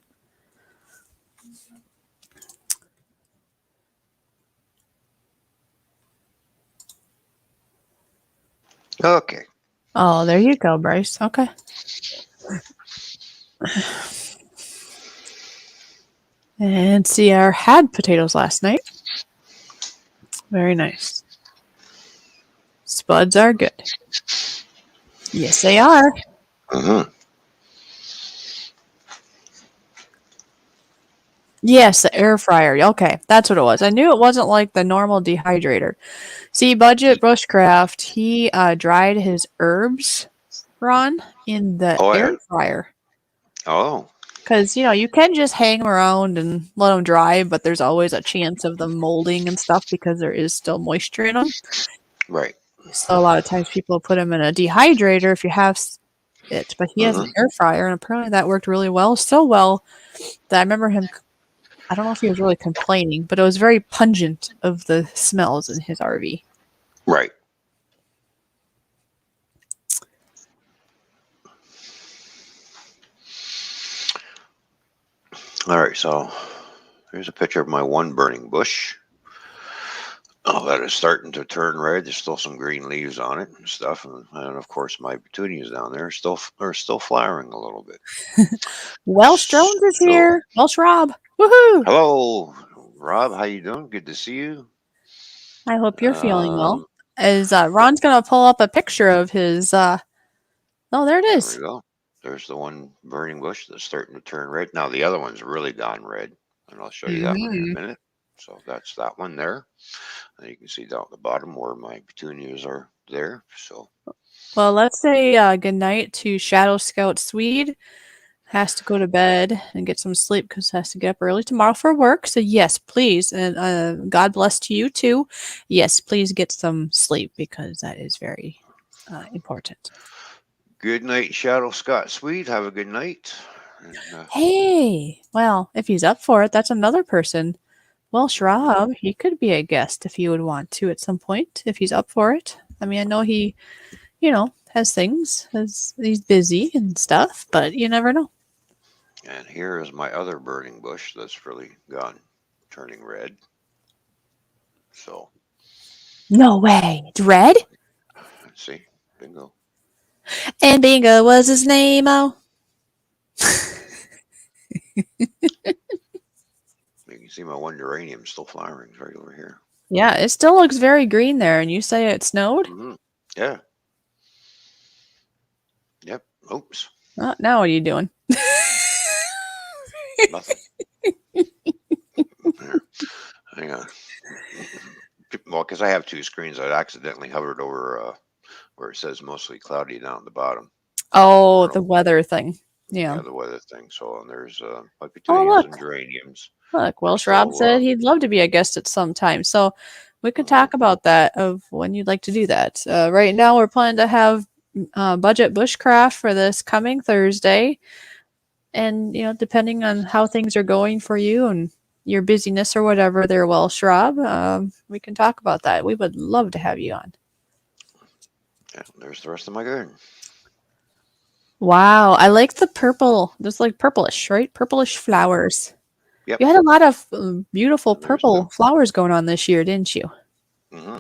Okay. Oh, there you go, Bryce. Okay. And CR had potatoes last night. Very nice. Spuds are good. Yes, they are. Mm-hmm. Yes, the air fryer. Okay, that's what it was. I knew it wasn't like the normal dehydrator. See, Budget Bushcraft, he dried his herbs, Ron, in the Oh, air fryer. oh, Because, you can just hang them around and let them dry, but there's always a chance of them molding and stuff because there is still moisture in them. right. So a lot of times people put them in a dehydrator if you have it, but he has an Mm-hmm. air fryer, and apparently that worked really well. So well that I remember him. I don't know if he was really complaining, but it was very pungent of the smells in his RV. Right. All right. So here's a picture of my one burning bush. Oh, that is starting to turn red. There's still some green leaves on it and stuff, and of course my petunias down there are still flowering a little bit. Welsh Jones is So, here. Welsh Rob. Woohoo! hello, Rob. How you doing? Good to see you. I hope you're feeling well. Um, As Ron's gonna pull up a picture of his. Oh, there it there we is. go. There's the one burning bush that's starting to turn red. Now the other one's really gone red, and I'll show you that one in a Mm-hmm. minute. So that's that one there. And you can see down at the bottom where my petunias are there. So, Well, let's say good night to Shadow Scout Swede. Has to go to bed and get some sleep because has to get up early tomorrow for work. So yes, please, and God bless to you too. Yes, please get some sleep because that is very important. good night, Shadow Scott Sweet. Have a good night. And, Hey, well, if he's up for it, that's another person. Well, mhm. Shrob, he could be a guest if you would want to at some point if he's up for it. I mean, I know he, has things, has he's busy and stuff, but you never know. And here is my other burning bush that's really gone turning red. So, No way. It's red? let's see. Bingo. And Bingo was his name. Oh. You can see my one geranium still flowering right over here. Yeah, it still looks very green there, and you say it snowed? Yeah. Yep. Oops. Now what are you doing? Nothing. Here. Hang on. Well, because I have two screens, I accidentally hovered over where it says mostly cloudy down at the bottom. Oh, the weather thing. Yeah. Yeah, the weather thing. So, and there's my Oh, petunias and look. geraniums. Look, They're Welsh Rob still. said he'd love to be a guest at some time. So we could Mhm. talk about that, of when you'd like to do that. Right now, we're planning to have budget bushcraft for this coming Thursday. And, depending on how things are going for you and your busyness or whatever there, Welsh Rob, we can talk about that. We would love to have you on. Yeah, there's the rest of my garden. Wow, I like the purple. There's like purplish, right? Purplish flowers. Yep. You had a lot of beautiful And there's the. purple flowers going on this year, didn't you? Hmm.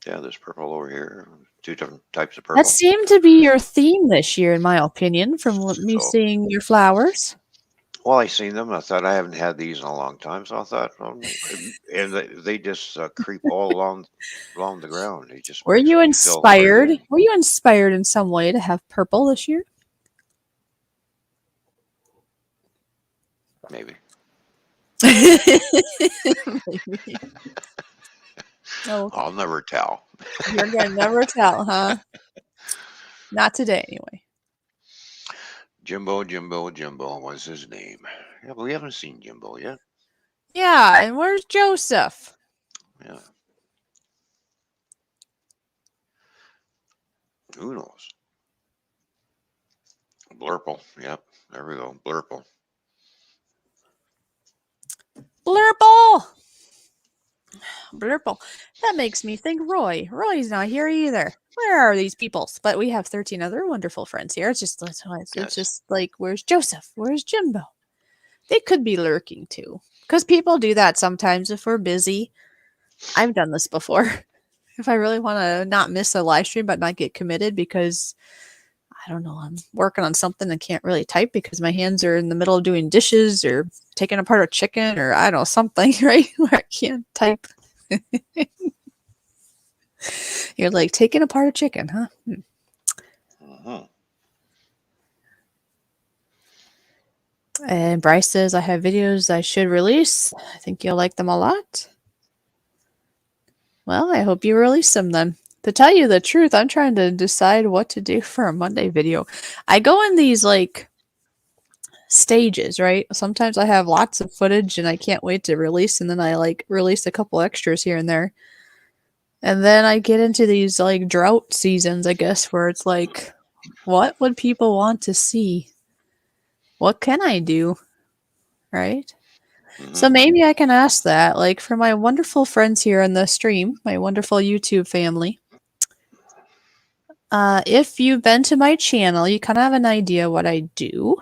Yeah, there's purple over here. Two different types of That purple. seemed to be your theme this year, in my opinion, from me So, seeing your flowers. well, I seen them. I thought I haven't had these in a long time, so I thought, and they just creep all along the ground. It just Were makes you me feel right inspired? in. Were you inspired in some way to have purple this year? Maybe. Maybe. Oh, okay. I'll never tell. You're gonna never tell, huh? Not today, anyway. Jimbo was his name. Yeah, but we haven't seen Jimbo yet. Yeah, and where's Joseph? Yeah. Who knows? Blurple. Yep. There we go. Blurple. Blurple! Blurple. That makes me think Roy. Roy's not here either. Where are these peoples? But we have 13 other wonderful friends here. It's Yes. just like, where's Joseph? Where's Jimbo? They could be lurking too. Because people do that sometimes if we're busy. I've done this before. If I really want to not miss a live stream but not get committed because, I don't know, I'm working on something and can't really type because my hands are in the middle of doing dishes or taking apart a chicken or I don't know, something, right? Where I can't type. You're like, taking apart a chicken, huh? Uh-huh. And Bryce says, I have videos I should release. I think you'll like them a lot. Well, I hope you release them then. To tell you the truth, I'm trying to decide what to do for a Monday video. I go in these like stages, right? Sometimes I have lots of footage and I can't wait to release, and then I like release a couple extras here and there. And then I get into these like drought seasons, I guess, where it's like, what would people want to see? What can I do? Right? So Mm-hmm. maybe I can ask that, like for my wonderful friends here on the stream, my wonderful YouTube family. If you've been to my channel, you kind of have an idea what I do.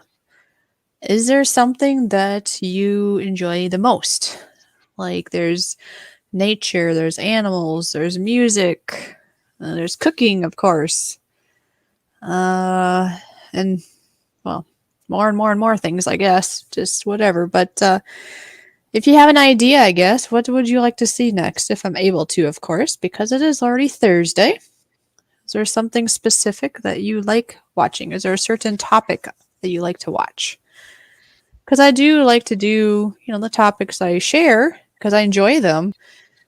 Is there something that you enjoy the most? Like there's nature, there's animals, there's music, there's cooking, of course. And well, more and more and more things, I guess. Just whatever. But if you have an idea, I guess, what would you like to see next? If I'm able to, of course, because it is already Thursday. Is there something specific that you like watching? Is there a certain topic that you like to watch? Because I do like to do, the topics I share because I enjoy them.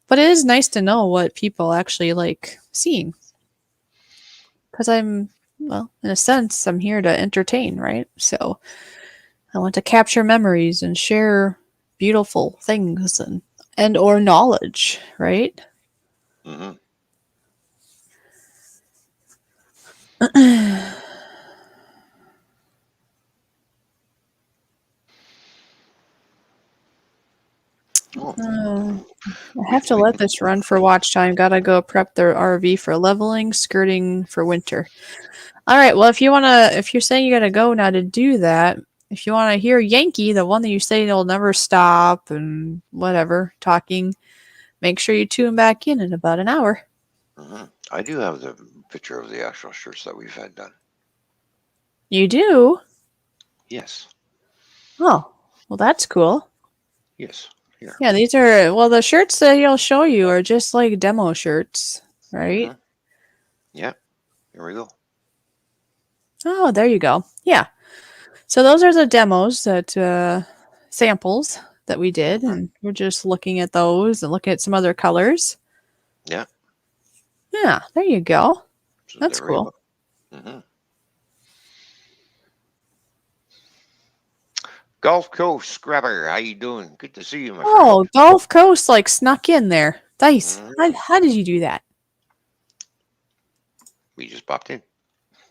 But it is nice to know what people actually like seeing. Because well, in a sense, I'm here to entertain, right? So I want to capture memories and share beautiful things and or knowledge, right? Mm-hmm. Oh, I have to let this run for watch time. Gotta go prep the RV for leveling, skirting for winter. All right. Well, if you're saying you gotta go now to do that, if you want to hear Yankee, the one that you say will never stop and whatever talking, make sure you tune back in about an hour. I do have the picture of the actual shirts that we've had done. You do? Yes. Oh, well, that's cool. Yes. Here. Yeah, these are, well, the shirts that he'll show you are just like demo shirts, right? Yeah. Here we go. Oh, there you go. Yeah. So those are the demos that, samples that we did, and we're just looking at those and looking at some other colors. Yeah. Yeah, there you go. So That's there we cool. go. Gulf Coast Scrubber, how you doing? Good to see you, my friend. Oh, Gulf Coast like snuck in there. Dice. Mhm. How did you do that? We just popped in.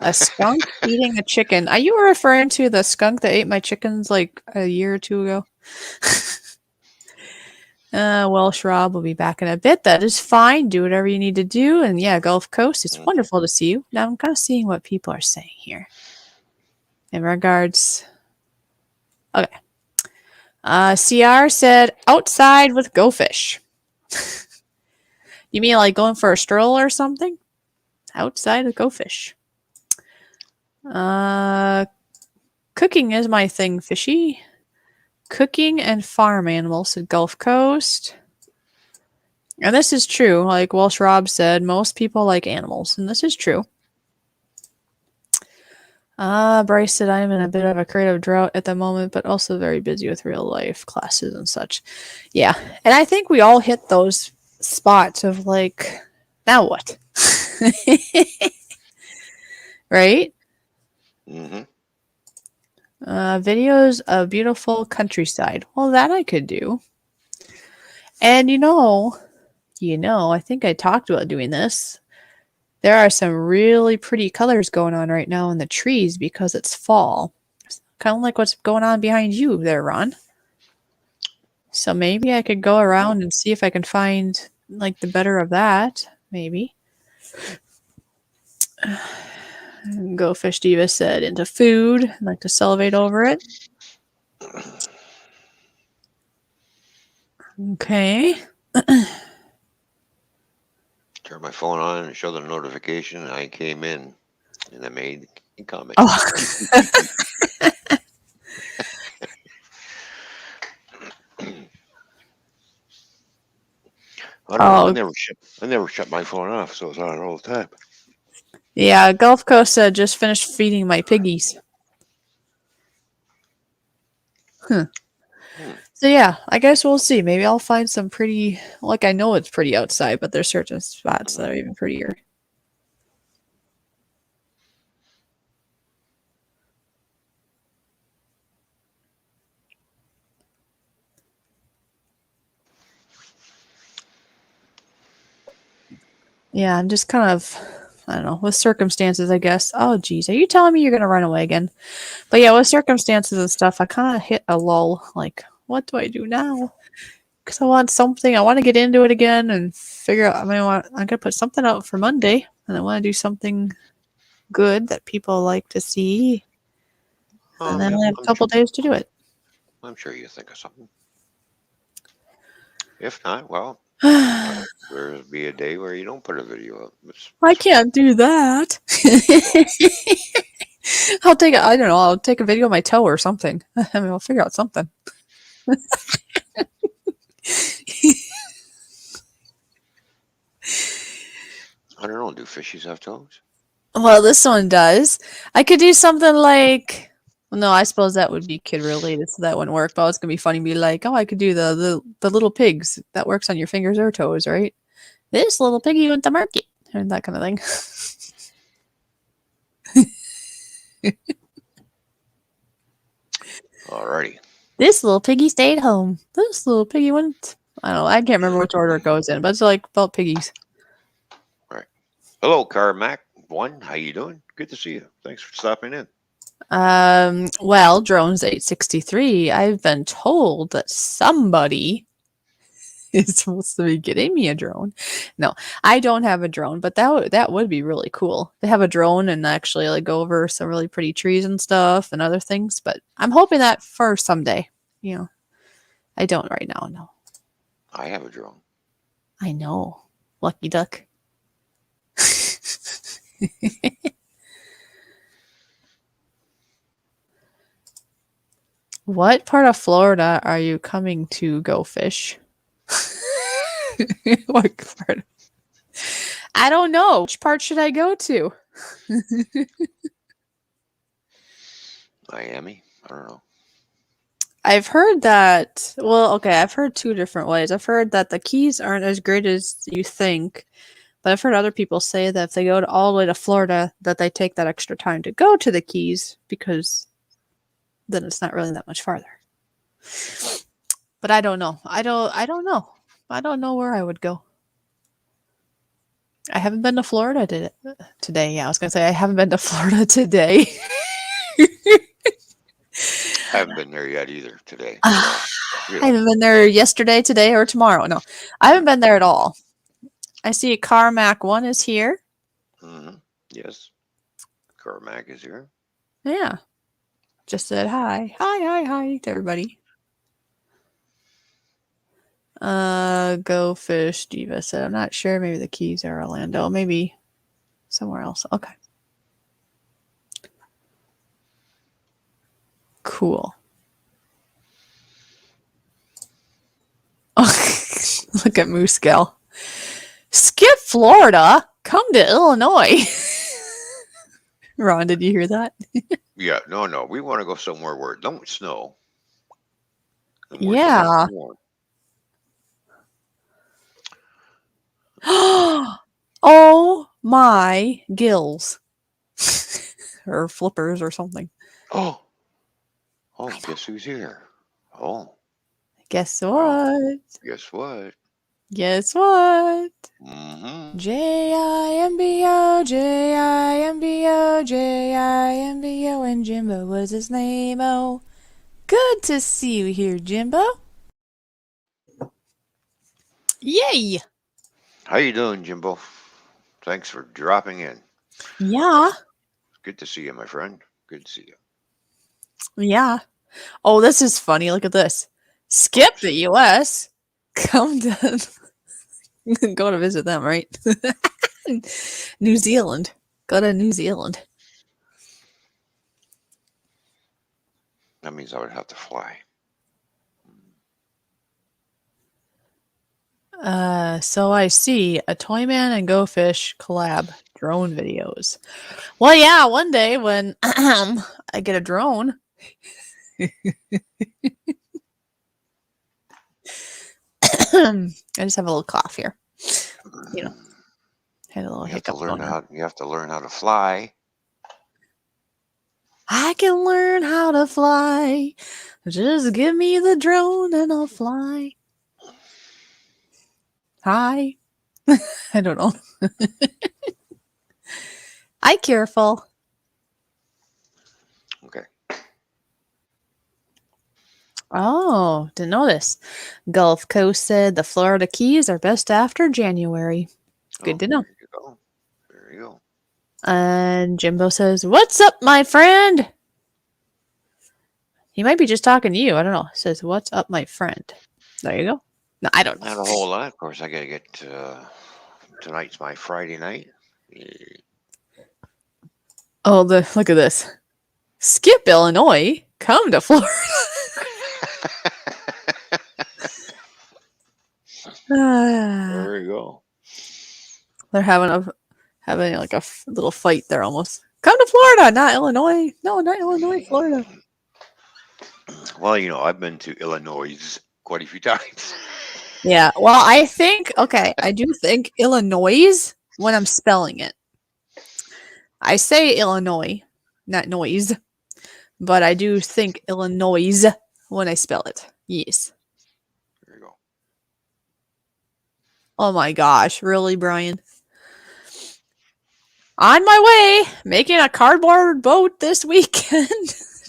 A skunk eating a chicken. Are you referring to the skunk that ate my chickens like a year or two ago? Welsh Rob will be back in a bit. That is fine. Do whatever you need to do. And yeah, Gulf Coast, it's wonderful to see you. Now I'm kind of seeing what people are saying here. In regards. Okay. CR said outside with GoFish. You mean like going for a stroll or something? Outside with GoFish. Cooking is my thing, fishy. Cooking and farm animals at Gulf Coast. And this is true. Like Welsh Rob said, most people like animals, and this is true. Bryce said I'm in a bit of a creative drought at the moment, but also very busy with real life classes and such. Yeah. And I think we all hit those spots of like, now what? Right? Videos of beautiful countryside. Well, that I could do. And I think I talked about doing this. There are some really pretty colors going on right now in the trees because it's fall. Kind of like what's going on behind you there, Ron. So maybe I could go around and see if I can find like the better of that. Maybe. GoFish Diva said into food. I'd like to salivate over it. Okay. Turn my phone on and show the notification. I came in and I made a comment. Oh. I don't know. I never shut my phone off, so it's on all the time. Yeah, Gulf Coast said just finished feeding my piggies. So yeah, I guess we'll see. Maybe I'll find some pretty. Like I know it's pretty outside, but there's certain spots that are even prettier. Yeah, I'm just kind of, I don't know, with circumstances, I guess. Oh, geez, are you telling me you're gonna run away again? But yeah, with circumstances and stuff, I kind of hit a lull. Like, what do I do now? Because I want something. I want to get into it again and figure out. I'm gonna put something out for Monday, and I want to do something good that people like to see. And then I have a couple days to do it. I'm sure you think of something. If not, well, there'll be a day where you don't put a video up. I can't do that. I'll take I don't know. I'll take a video of my toe or something. I mean, I'll figure out something. I don't know. Do fishies have toes? Well, this one does. I could do something like. Well, no, I suppose that would be kid related, so that wouldn't work. But it's gonna be funny. Be like, oh, I could do the little pigs. That works on your fingers or toes, right? This little piggy went to market, and that kind of thing. Alrighty. This little piggy stayed home. This little piggy went. I don't know. I can't remember which order it goes in, but it's like about piggies. All right. Hello, Carmack. One, how you doing? Good to see you. Thanks for stopping in. Well, Drones 863. I've been told that somebody is supposed to be getting me a drone. No, I don't have a drone, but that would be really cool to have a drone and actually like go over some really pretty trees and stuff and other things. But I'm hoping that for someday. You know, I don't right now. No, I have a drone. I know, lucky duck. What part of Florida are you coming to go fish? What part? I don't know. Which part should I go to? Miami? I don't know. I've heard that. Well, okay, I've heard two different ways. I've heard that the Keys aren't as great as you think, but I've heard other people say that if they go all the way to Florida, that they take that extra time to go to the Keys because then it's not really that much farther. But I don't know. I don't know. I don't know where I would go. I haven't been to Florida today. Yeah, I was gonna say I haven't been to Florida today. I haven't been there yet either today. I You know, haven't been there yesterday, today, or tomorrow. No, I haven't been there at all. I see Carmack 1 is here. yes. Carmack is here. Yeah. Just said hi. Hi to everybody. GoFish Diva said, I'm not sure. Maybe the Keys are Orlando. Maybe somewhere else. Okay. Cool. Look at Moose Gal. Skip Florida. Come to Illinois. Ron, did you hear that? Yeah, no. We want to go somewhere where it don't snow. Yeah. Oh my gills. Or flippers or something. Oh, guess who's here? Oh, Guess wow. what? Guess what? Guess what? Mm-hmm. Jimbo, Jimbo, and Jimbo was his name. Oh, good to see you here, Jimbo. Yay! How you doing, Jimbo? Thanks for dropping in. Yeah, Good to see you, my friend. Good to see you. yeah. Oh, this is funny. Look at this. Skip the U.S. Come to go to visit them, right? New Zealand. Go to New Zealand. That means I would have to fly. So I see a Toyman and GoFish collab drone videos. Well, yeah, one day when I get a drone. I just have a little cough here. You know, had a little hiccup going on. You have to learn how to fly. I can learn how to fly. Just give me the drone and I'll fly. Hi. I don't know. Hi, careful. Okay. Oh, didn't know this. Gulf Coast said the Florida Keys are best after January. Good to know. There you go. There you go. And Jimbo says, "What's up, my friend?" He might be just talking to you. I don't know. Says, "What's up, my friend?" There you go. No, I don't know. Not a whole lot. Of course, I got to get tonight's my Friday night. Oh, look at this. Skip Illinois. Come to Florida. There you go. They're having like a little fight there almost. Come to Florida, not Illinois. No, not Illinois, Florida. Well, I've been to Illinois quite a few times. Yeah, well, I do think Illinois when I'm spelling it. I say Illinois, not noise, but I do think Illinois when I spell it. Yes. There you go. Oh my gosh, really, Brian? On my way, making a cardboard boat this weekend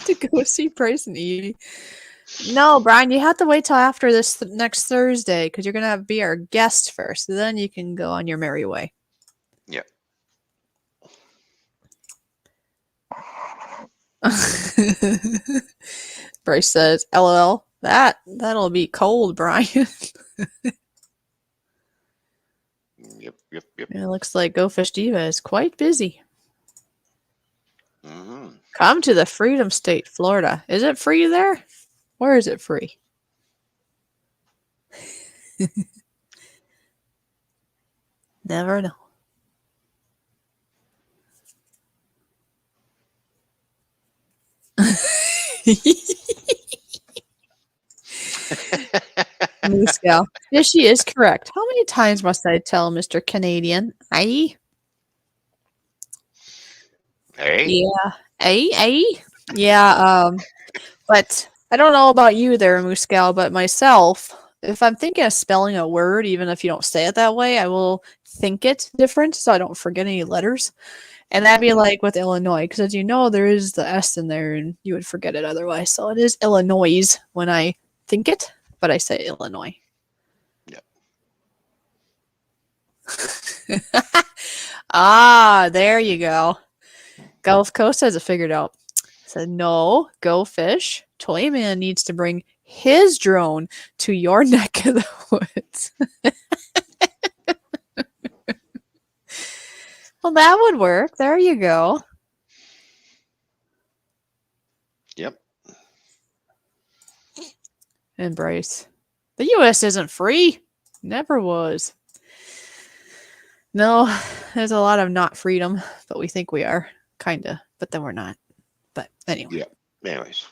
to go see Bryce and Edie. No, Brian, you have to wait till after this next Thursday because you're gonna be our guest first. Then you can go on your merry way. Yep. Bryce says, "LOL." That'll be cold, Brian. Yep. Yep. Yep. It looks like GoFish Diva is quite busy. Mm-hmm. Come to the Freedom State, Florida. Is it free there? Where is it free? Never know. Moose Gal. Fishy is correct. How many times must I tell Mr. Canadian? Aye? Hey. Yeah. Aye? Aye? Yeah, but I don't know about you there, Moose Gal, but myself, if I'm thinking of spelling a word, even if you don't say it that way, I will think it different so I don't forget any letters. And that'd be like with Illinois, because as you know, there is the S in there and you would forget it otherwise. So it is Illinois when I think it, but I say Illinois. Yep. Ah, there you go. Gulf Coast has it figured out. Said no, GoFish. Toyman needs to bring his drone to your neck of the woods. Well, that would work. There you go. Yep. And Bryce. The US isn't free. Never was. No, there's a lot of not freedom, but we think we are. Kinda. But then we're not. But anyway. Yep. Anyways.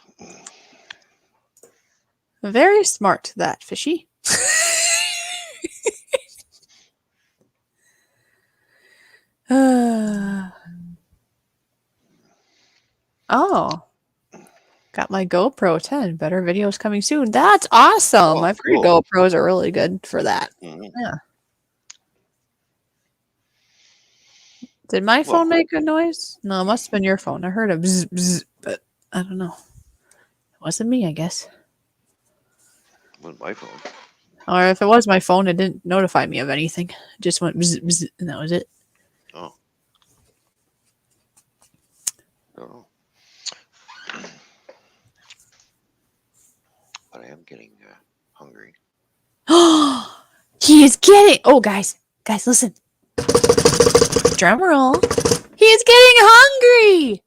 Very smart, that fishy. Oh. Got my GoPro 10. Better videos coming soon. That's awesome. Oh, I've heard cool. GoPros are really good for that. Mm-hmm. Yeah. Did my Well, phone make a noise? No, it must have been your phone. I heard a bzz, bzz, but I don't know. It wasn't me, I guess. with my phone. Or if it was my phone, it didn't notify me of anything. It just went bzz, bzz, and that was it. Oh. Oh. But I am getting hungry. He is getting. Oh, guys, listen. Drum roll. He is getting hungry.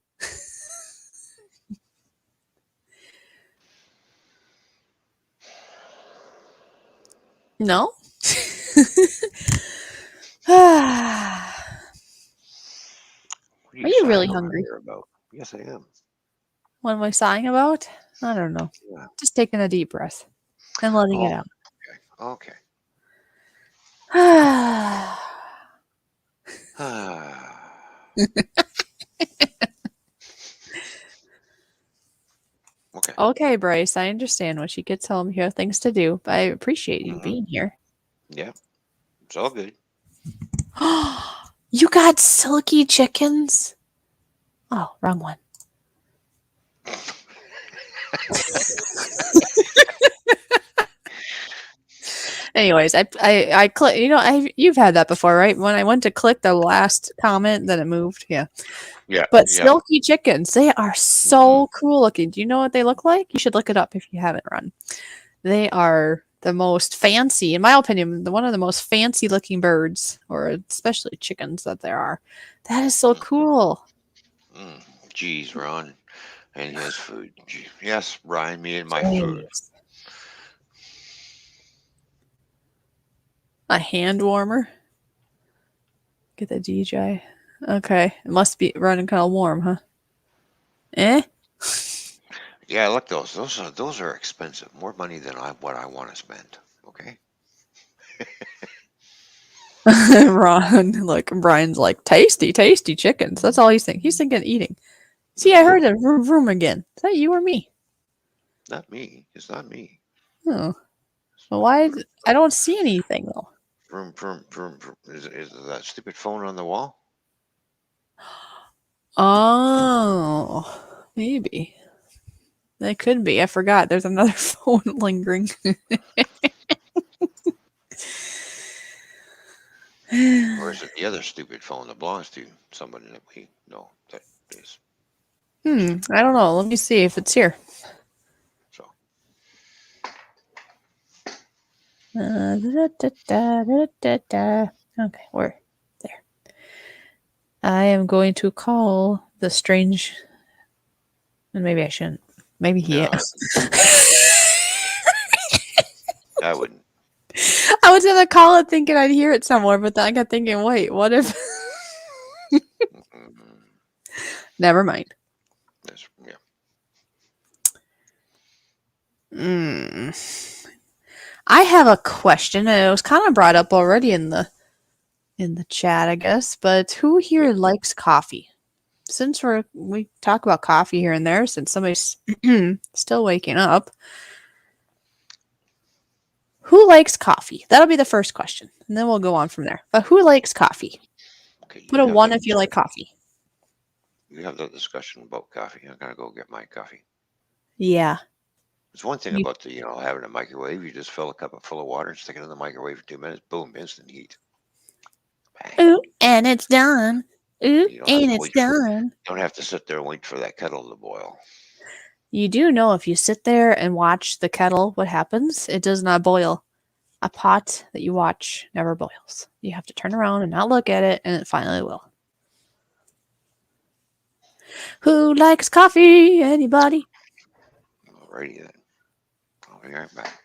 No. Are What are you you really sighing over hungry? there about? Yes, I am. What am I sighing about? I don't know. Yeah. Just taking a deep breath and letting it Oh, out. okay. Okay. Okay, Bryce, I understand when she gets home, you have things to do, but I appreciate you Mm-hmm. being here. Yeah. It's all good. You got silky chickens? Oh, wrong one. Anyways, I click. You know, you've had that before, right? When I went to click the last comment, then it moved. Yeah. Yeah. But Yeah. silky chickens, they are so cool looking. Do you know what they look like? You should look it up if you haven't run. They are the most fancy, in my opinion, one of the most fancy looking birds, or especially chickens that there are. That is so cool. Geez, Ron and his food. Yes, Ryan, me and my food. Jeez. A hand warmer. Get the DJ. Okay. It must be running kind of warm, huh? Eh? Yeah, I like those. Those are expensive. More money than what I want to spend. Okay. Ron, look, Brian's like, tasty, tasty chickens. That's all he's thinking. He's thinking eating. See, I heard the vroom vroom again. Is that you or me? Not me. It's not me. Oh. Well, why? I don't see anything, though. Vroom, vroom, vroom, vroom. Is that stupid phone on the wall? Oh, maybe. That could be. I forgot. There's another phone lingering. Or is it the other stupid phone that belongs to somebody that we know that is stupid? I don't know. Let me see if it's here. So Okay, we're there. I am going to call the strange, and maybe I shouldn't. Maybe he no, is. I wouldn't. I was gonna call it thinking I'd hear it somewhere, but then I got thinking, wait, what if? Mm, Never mind. yeah. I have a question, and it was kind of brought up already in the chat, I guess. But who Yeah. here likes coffee? Since we talk about coffee here and there, since somebody's still waking up, who likes coffee? That'll be the first question, and then we'll go on from there. But who likes coffee? Okay, Put a one if you like coffee. you have that discussion about coffee. I'm gonna go get my coffee. Yeah. There's one thing You, about having a microwave. You just fill a cup full of water and stick it in the microwave for 2 minutes. Boom, instant heat. Bang. ooh, and it's done. Ooh, You don't have and to it's wait for. done. Don't have to sit there and wait for that kettle to boil. You do know if you sit there and watch the kettle, what happens? It does not boil. A pot that you watch never boils. You have to turn around and not look at it, and it finally will. Who likes coffee? Anybody? Alrighty then. I'll be right back.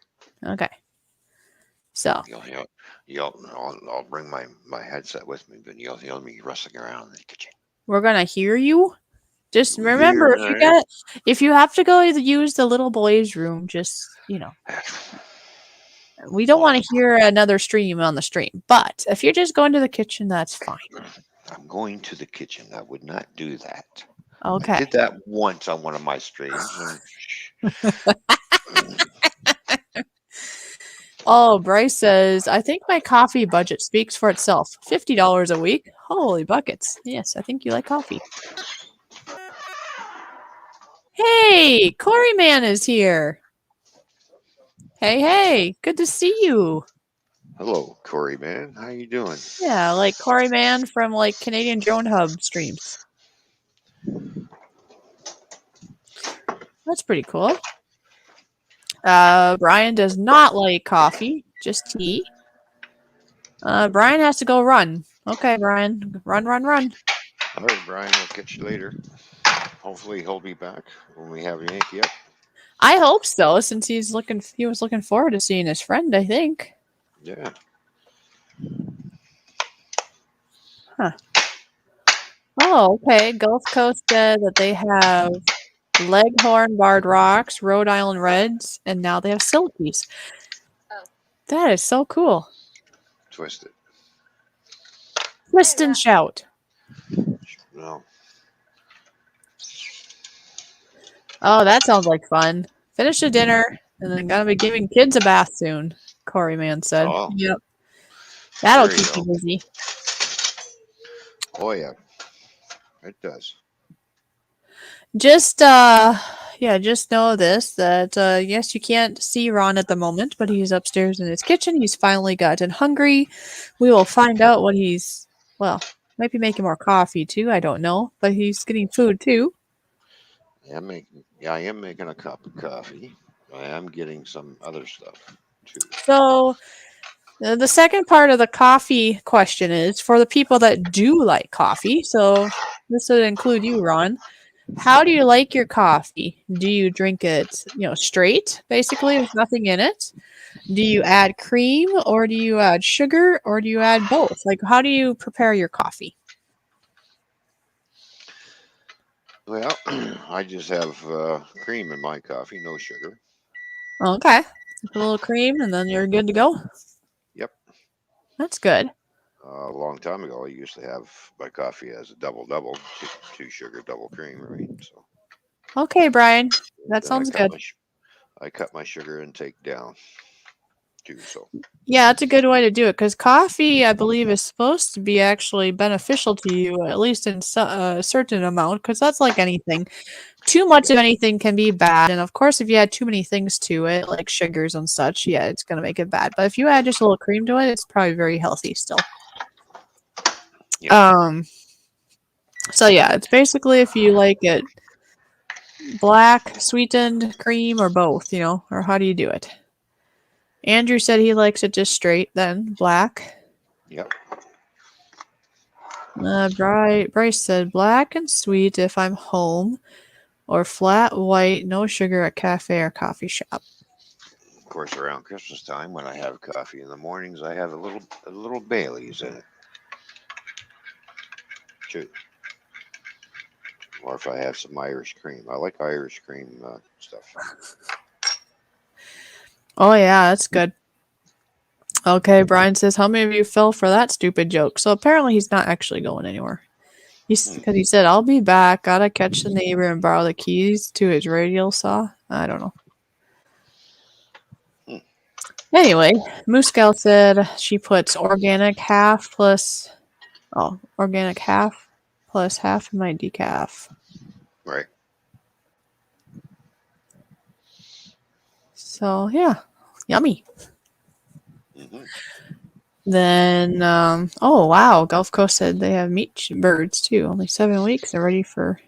Okay. So I'll bring my headset with me, but you'll hear me rustling around in the kitchen. we're gonna hear you. Just We hear remember, if you have to go use the little boy's room, just we don't want Well, to hear another stream on the stream. But if you're just going to the kitchen, that's fine. I'm going to the kitchen. I would not do that. I Okay. did that once on one of my streams, and Oh, Bryce says, I think my coffee budget speaks for itself. $50 a week? Holy buckets. Yes, I think you like coffee. Hey, Corey Man is here. Hey, good to see you. hello, Corey man. How you doing? Yeah, like Corey Man from like Canadian Drone Hub streams. That's pretty cool. Brian does not like coffee, just tea. Brian has to go run. Okay, Brian, run. All right, Brian. We'll catch you later. Hopefully, he'll be back when we have Yankee up. I hope so, since he was looking forward to seeing his friend, I think. Yeah. Huh. Oh, okay. Gulf Coast said that they have Leghorn Barred Rocks, Rhode Island Reds, and now they have Silkies. That is so cool. Twist it. Twist and shout. No. Oh, that sounds like fun. Finish the dinner, and then gonna be giving kids a bath soon, Corey Man said. Oh, Yep. That'll there you keep you go. busy. Oh yeah, it does. Just just know this that yes, you can't see Ron at the moment, but he's upstairs in his kitchen. He's finally gotten hungry. We will find out what he's maybe making more coffee too. I don't know, but he's getting food too. I am making a cup of coffee. I am getting some other stuff too. So the second part of the coffee question is for the people that do like coffee. So this would include you, Ron. How do you like your coffee? Do you drink it, straight, basically, with nothing in it? Do you add cream or do you add sugar or do you add both? Like, how do you prepare your coffee? Well, I just have cream in my coffee, no sugar. Okay. Put a little cream and then you're good to go. Yep. That's good. A long time ago, I used to have my coffee as a double double, two sugar, double cream, right? So Okay, Brian. That then sounds good. I cut my sugar intake down. too. So Yeah, that's a good way to do it because coffee, I believe, is supposed to be actually beneficial to you, at least in a certain amount, because that's like anything. Too much yeah, of anything can be bad, and of course, if you add too many things to it, like sugars and such, yeah, it's gonna make it bad. But if you add just a little cream to it, it's probably very healthy still. yeah. Um, so yeah, it's basically if you like it black, sweetened, cream, or both, or how do you do it? Andrew said he likes it just straight, then black. Yep. Bryce said black and sweet if I'm home, or flat white, no sugar at cafe or coffee shop. Of course, around Christmas time, when I have coffee in the mornings, I have a little Bailey's in it too. Or if I have some Irish cream, I like Irish cream stuff. Oh yeah, that's good. Okay, Brian says, how many of you fell for that stupid joke? So apparently he's not actually going anywhere. He's Hmm. because he said, I'll be back. Gotta catch the neighbor and borrow the keys to his radial saw. I don't know. Hmm. Anyway, Moose Gal said she puts organic half plus organic half plus half in my decaf. Right. So yeah, yummy. Hmm. Then oh wow, Gulf Coast said they have meat birds too. Only 7 weeks. They're ready for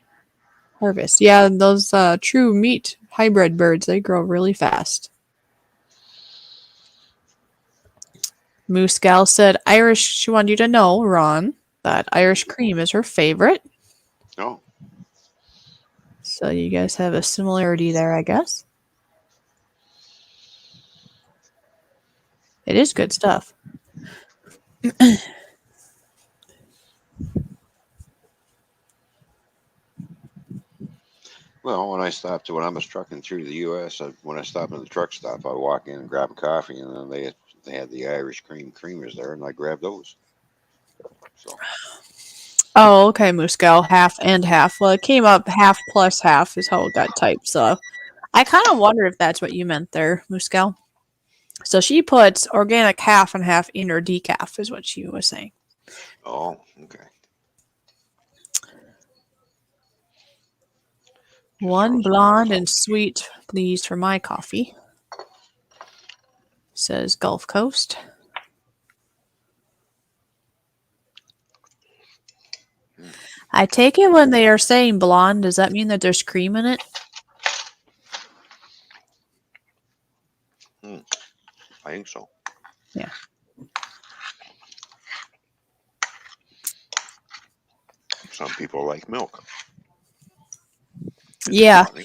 harvest. Yeah, those true meat hybrid birds, they grow really fast. Moose Gal said Irish. She wanted you to know, Ron, that Irish cream is her favorite. Oh, So you guys have a similarity there, I guess. It is good stuff. well, when I was trucking through the U.S., when I stopped at the truck stop, I walk in and grab a coffee, and then they had the Irish creamers there, and I grabbed those. So, Oh, okay, Moose Gal, half and half. Well, it came up half plus half is how it got typed. So I kind of wonder if that's what you meant there, Moose Gal. So she puts organic half and half in her decaf, is what she was saying. oh, okay. Just throw One some of blonde those and out. sweet, please, for my coffee, says Gulf Coast. Hmm. I take it when they are saying blonde, does that mean that there's cream in it? Hmm. I think so. Yeah. Some people like milk. Isn't that Yeah. funny?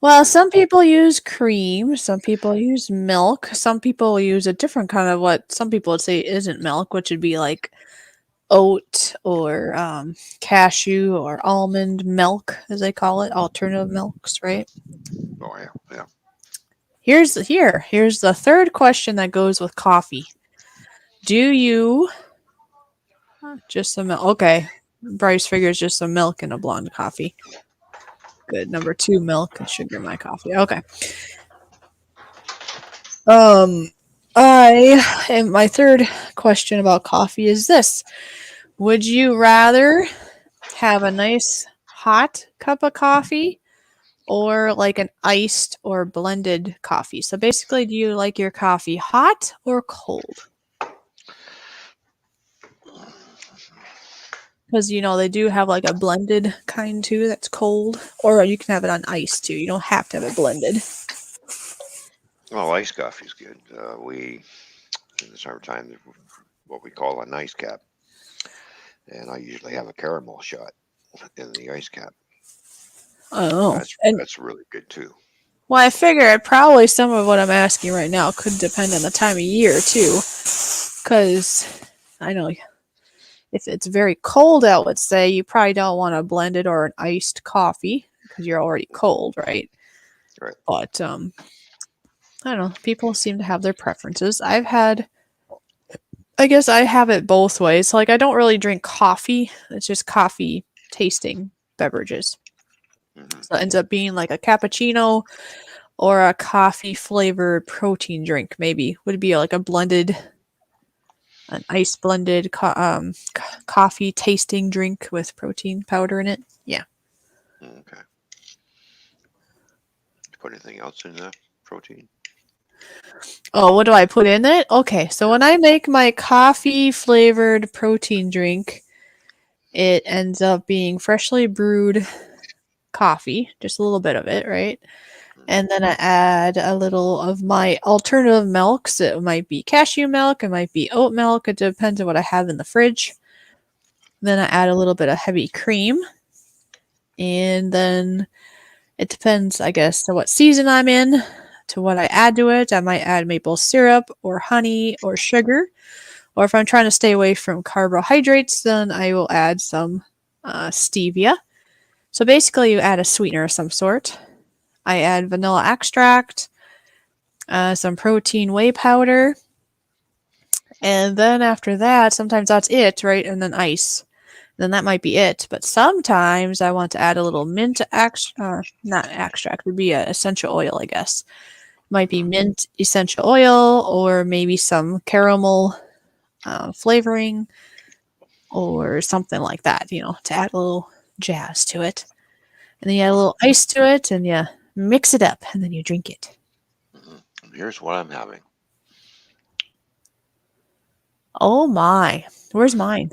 Well, some people use cream, some people use milk, some people use a different kind of what some people would say isn't milk, which would be like oat or cashew or almond milk, as they call it, alternative milks, right? Oh yeah, yeah. Here's the third question that goes with coffee. Do you just some milk? Okay, Bryce figures just some milk in a blonde coffee. Good. Number two, milk and sugar in my coffee. Okay. Um, I and my third question about coffee is this: would you rather have a nice hot cup of coffee or like an iced or blended coffee? So basically, do you like your coffee hot or cold? Because they do have like a blended kind too that's cold, or you can have it on ice too. You don't have to have it blended. Well, iced coffee's good. We in the summertime what we call a nice cap, and I usually have a caramel shot in the ice cap. Oh, That's and that's really good too. well, I figure it probably some of what I'm asking right now could depend on the time of year too, because I know if it's very cold out, let's say, you probably don't want a blended or an iced coffee because you're already cold, right? Right. But I don't know. People seem to have their preferences. I guess I have it both ways. Like, I don't really drink coffee. It's just coffee tasting beverages. Hmm. So it ends up being like a cappuccino or a coffee flavored protein drink. Maybe would it be like an ice blended coffee tasting drink with protein powder in it. Yeah. Okay. Put anything else in the protein? Oh, what do I put in it? Okay, so Yeah. when I make my coffee flavored protein drink, it ends up being freshly brewed coffee, just a little bit of it, right? Mm-hmm. And then I add a little of my alternative milks. It might be cashew milk, it might be oat milk. It depends on what I have in the fridge. Then I add a little bit of heavy cream. And then it depends, I guess, to what season I'm in, to what I add to it. I might add maple syrup or honey or sugar. Or if I'm trying to stay away from carbohydrates, then I will add some stevia. So basically, you add a sweetener of some sort. I add vanilla extract, some protein whey powder, and then after that, sometimes that's it, right? And then ice. Then that might be it. But sometimes I want to add a little mint not extract, would be essential oil, I guess. Might be mint essential oil or maybe some caramel flavoring or something like that, to add a little jazz to it. And then you add a little ice to it and you mix it up and then you drink it. Mm-hmm. Here's what I'm having. Oh my. Where's mine?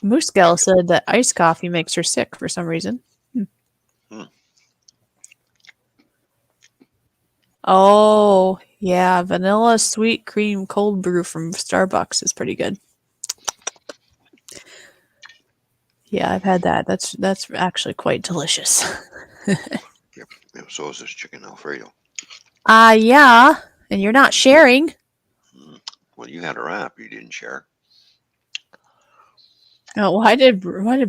Moose Gal said that iced coffee makes her sick for some reason. Hmm. Oh, yeah. Vanilla sweet cream cold brew from Starbucks is pretty good. Yeah, I've had that. That's actually quite delicious. Yep. So is this chicken Alfredo. Yeah. And you're not sharing. Mm. Well, you had a wrap. You didn't share. Oh, why did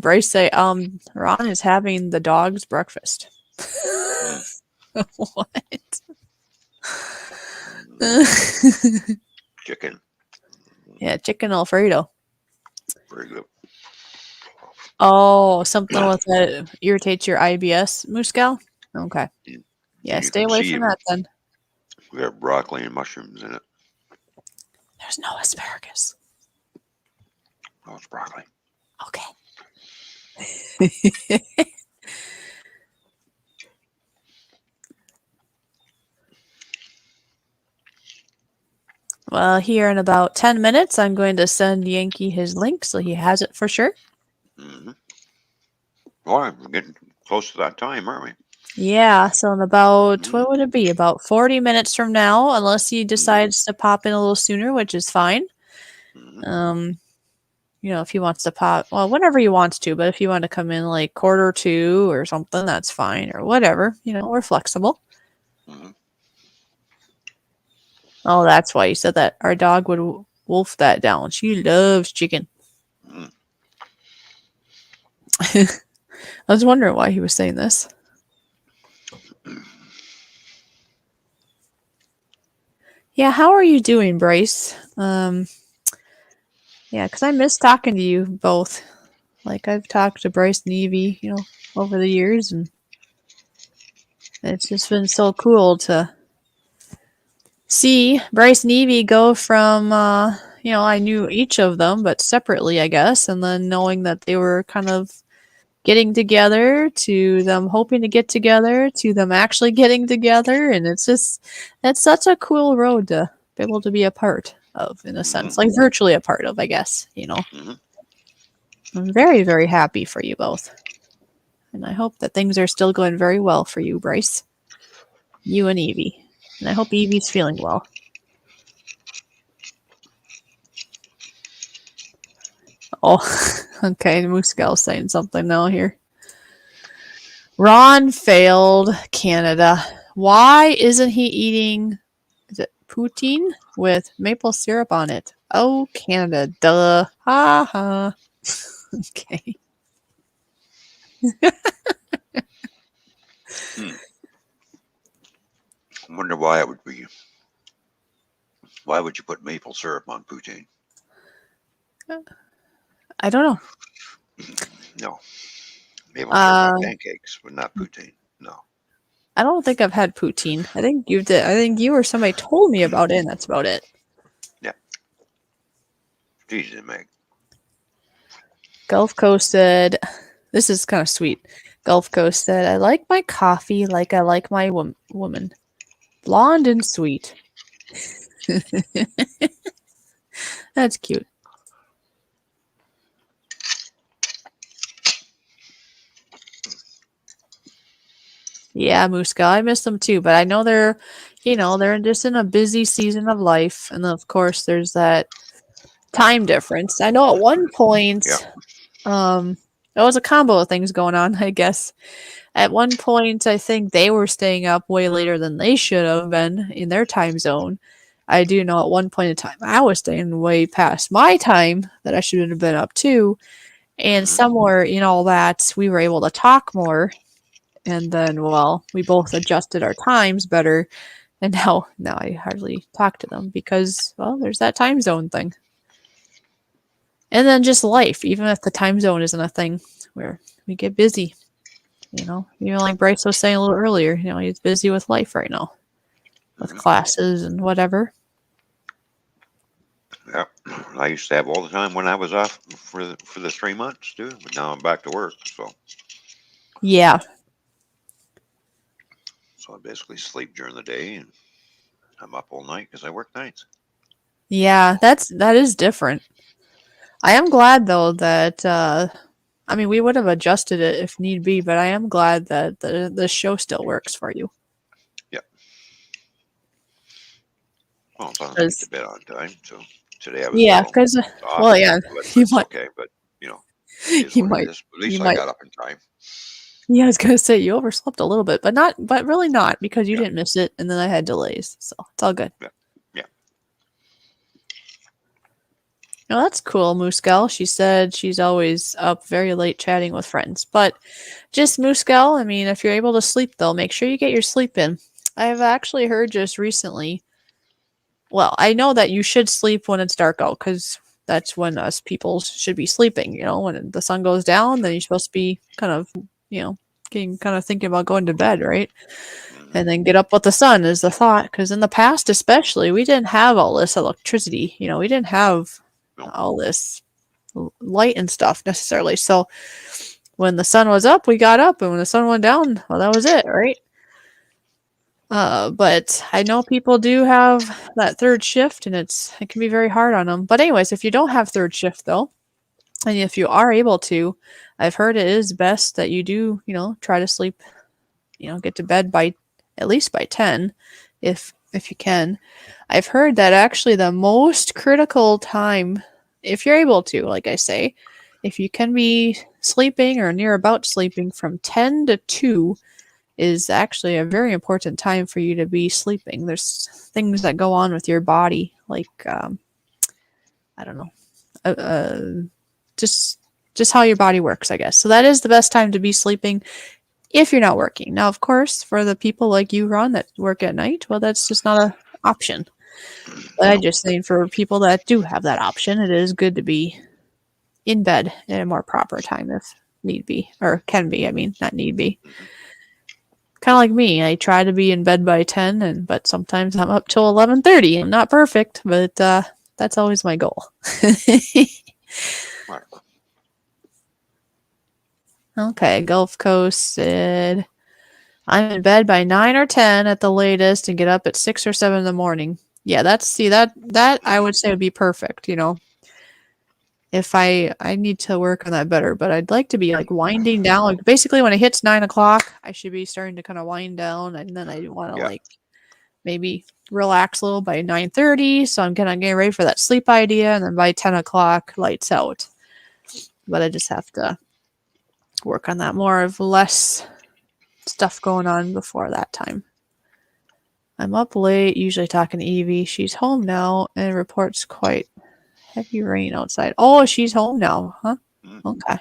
Bryce say Ron is having the dog's breakfast? Mm. What? Chicken. Yeah, chicken Alfredo. Very good. Oh, something with that irritates your IBS, Muscal? Okay. Yeah, And you stay can away see from that then. we got broccoli and mushrooms in it. There's no asparagus. Oh, it's broccoli. Okay. Well, here in about 10 minutes, I'm going to send Yankee his link so he has it for sure. Mm-hmm. Boy, we're getting close to that time, aren't we? Yeah, so in about, Mm-hmm. what would it be? About 40 minutes from now, unless he decides to pop in a little sooner, which is fine. Mm-hmm. Um, if he wants to pop, well, whenever he wants to, but if you want to come in like quarter two or something, that's fine, or whatever. We're flexible. Mm-hmm. Oh, that's why you said that. Our dog would wolf that down. She loves chicken. Mm-hmm. I was wondering why he was saying this. Yeah, how are you doing, Bryce? Yeah, because I miss talking to you both. Like, I've talked to Bryce and Evie, over the years, and it's just been so cool to see Bryce and Evie go from, I knew each of them, but separately, I guess, and then knowing that they were kind of getting together to them hoping to get together to them actually getting together. And that's such a cool road to be able to be a part of, in a sense, like virtually a part of, I guess. Mm-hmm. I'm very, very happy for you both. And I hope that things are still going very well for you, Bryce. You and Evie. And I hope Evie's feeling well. Oh, okay. Moose Gal's saying something now here. Ron failed Canada. Why isn't he eating, is it poutine with maple syrup on it? Oh, Canada. Duh. Ha ha. Okay. Hmm. Wonder why it would be. Why would you put maple syrup on poutine? I don't know. No, Maple syrup Uh, on pancakes, but not poutine. No. I don't think I've had poutine. I think you did. I think you or somebody told me about it, and that's about it. Yeah. It's easy to make. Gulf Coast said, "This is kind of sweet." Gulf Coast said, "I like my coffee like I like my woman, blonde and sweet." That's cute. Yeah, Muska, I miss them too, but I know they're just in a busy season of life, and of course, there's that time difference. I know at one Yeah. point, there was a combo of things going on, I guess. At one point, I think they were staying up way later than they should have been in their time zone. I do know at one point in time I was staying way past my time that I should have been up too. And Hmm. somewhere in all that, we were able to talk more. And then, well, we both adjusted our times better. And now I hardly talk to them because, well, there's that time zone thing. And then just life, even if the time zone isn't a thing, where we get busy. Even like Bryce was saying a little earlier, he's busy with life right now, with Hmm. classes and whatever. Yeah. I used to have all the time when I was off for the 3 months too, but now I'm back to work. Yeah, So I basically sleep during the day and I'm up all night because I work nights. yeah, that is different. I am glad though that I mean we would have adjusted it if need be, but I am glad that the show still works for you. Yeah. Well, as long as I get to 'Cause- bed on time. So today I was a yeah, little because off, well, yeah, but you it's might, okay. But you know, it is you what it might, is. At you least I might. got up in time. Yeah, I was gonna say you overslept a little bit, but really not because you Yeah. didn't miss it, and then I had delays, so it's all good. Yeah. Yeah. Oh, that's cool, Muskel. She said she's always up very late chatting with friends. But just Muskel, I mean, if you're able to sleep, though, make sure you get your sleep in. I've actually heard just recently, well, I know that you should sleep when it's dark out because that's when us people should be sleeping. When the sun goes down, then you're supposed to be kind of, you know, getting kind of thinking about going to bed, right? Hmm. And then get up with the sun is the thought. Because in the past, especially, we didn't have all this electricity. We didn't have No. all this light and stuff necessarily. So when the sun was up, we got up, and when the sun went down, well, that was it, right? But I know people do have that third shift, and it can be very hard on them. But anyways, if you don't have third shift though, and if you are able to, I've heard it is best that you do, try to sleep, get to bed by at least by 10, if you can. I've heard that actually the most critical time, if you're able to, like I say, if you can be sleeping or near about sleeping from 10 to 2 is actually a very important time for you to be sleeping. There's things that go on with your body, like I don't know, uh, uh, just just how your body works, I guess. So that is the best time to be sleeping if you're not working. Now, of course, for the people like you, Ron, that work at night, well, that's just not an option. But I No. just think for people that do have that option, it is good to be in bed at a more proper time if need be, or can be. I mean, not need be. Hmm. Kind of like me, I try to be in bed by 10, but sometimes I'm up till 11:30. I'm not perfect, but that's always my goal. Right. Okay, Gulf Coast said I'm in bed by 9 or 10 at the latest and get up at 6 or 7 in the morning. Yeah, that I would say would be perfect. If I need to work on that better, but I'd like to be like winding down. Like basically, when it hits 9 o'clock, I should be starting to kind of wind down, and then I want to Yeah. like maybe relax a little by 9:30. So I'm kind of getting ready for that sleep idea, and then by 10 o'clock, lights out. But I just have to work on that more of less stuff going on before that time. I'm up late, usually talking to Evie. She's home now and reports quite heavy rain outside. Oh, she's home now, huh? Mm. Okay.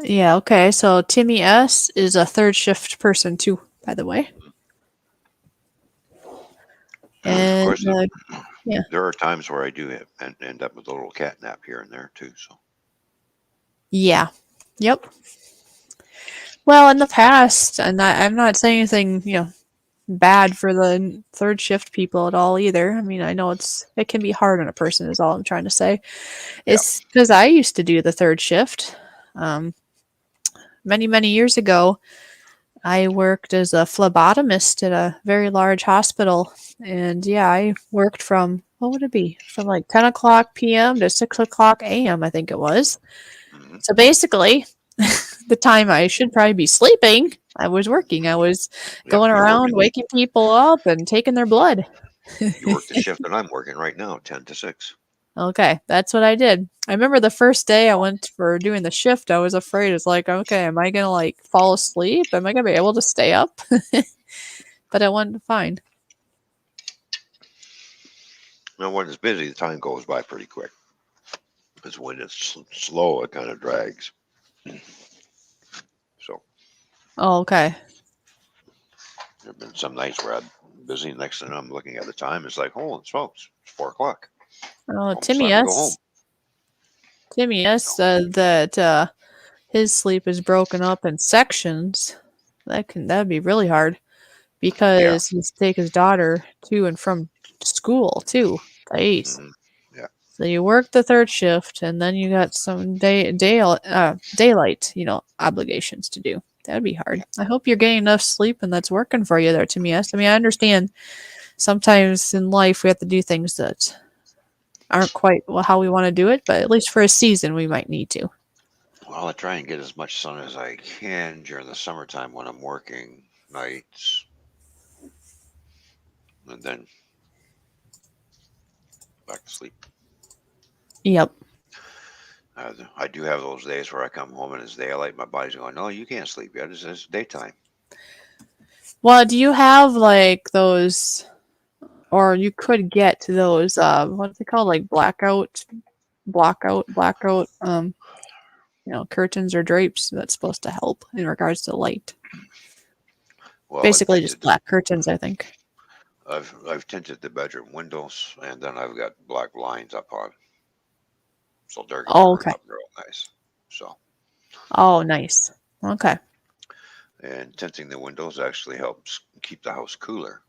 Yeah, okay. So Timmy S is a third shift person too, by the way. Of And course, Yeah. there are times where I do end up with a little cat nap here and there too. So Yeah. Yep. Well, in the past, and I'm not saying anything, bad for the third shift people at all either. I mean, I know it can be hard on a person is all I'm trying to say. yeah. It's because I used to do the third shift. Um, many years ago, I worked as a phlebotomist at a very large hospital. And yeah, I worked from, what would it be? From like 10 o'clock p.m. to 6 o'clock a.m., I think it was. Hmm. So basically, the time I should probably be sleeping, I was working. I was Yep. going You're around working. waking people up and taking their blood. You work the shift that I'm working right now, 10 to 6. Okay, that's what I did. I remember the first day I went for doing the shift, I was afraid. It's like, okay, am I gonna like fall asleep? Am I gonna be able to stay up? But I went fine. Now, when it's busy, the time goes by pretty quick. Because when it's slow, it kind of drags. So Oh, okay. there have been some nights where I'm busy. Next thing I'm looking at the time, it's like, holy smokes, it's 4 o'clock. Oh, Almost time to go home. Timmy S So, said that his sleep is broken up in sections. That'd be really hard yeah. because he's take his daughter to and from school too. Jeez. Hmm. Yeah. So you work the third shift, and then you got some daylight, obligations to do. That'd be hard. Yeah. I hope you're getting enough sleep, and that's working for you there, Timmy S. I mean, I understand sometimes in life we have to do things that aren't quite how we want to do it, but at least for a season we might need to. Well, I try and get as much sun as I can during the summertime when I'm working nights, and then back to sleep. Yep. I do have those days where I come home and it's daylight. My body's going, no, you can't sleep yet. It's daytime. Well, do you have like those, or you could get those, what's it called, like blackout, curtains or drapes that's supposed to help in regards to light. Well, Basically, just black curtains, I think. I've tinted the bedroom windows, and then I've got black blinds up on, so darken the Oh, room okay. up real nice. So, Oh, nice. Okay. and tinting the windows actually helps keep the house cooler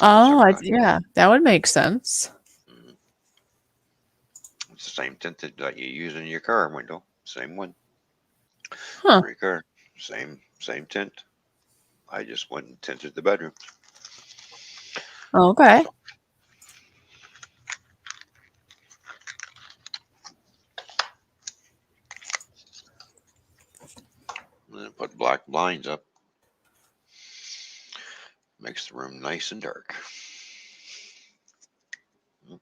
in the Oh, summertime. yeah, that would make sense. Mhm. It's the same tint that you use in your car window. Same one Huh. for your car. Same tint. I just went and tinted the bedroom. Okay. So, and then put black blinds up. Makes the room nice and dark. Mm.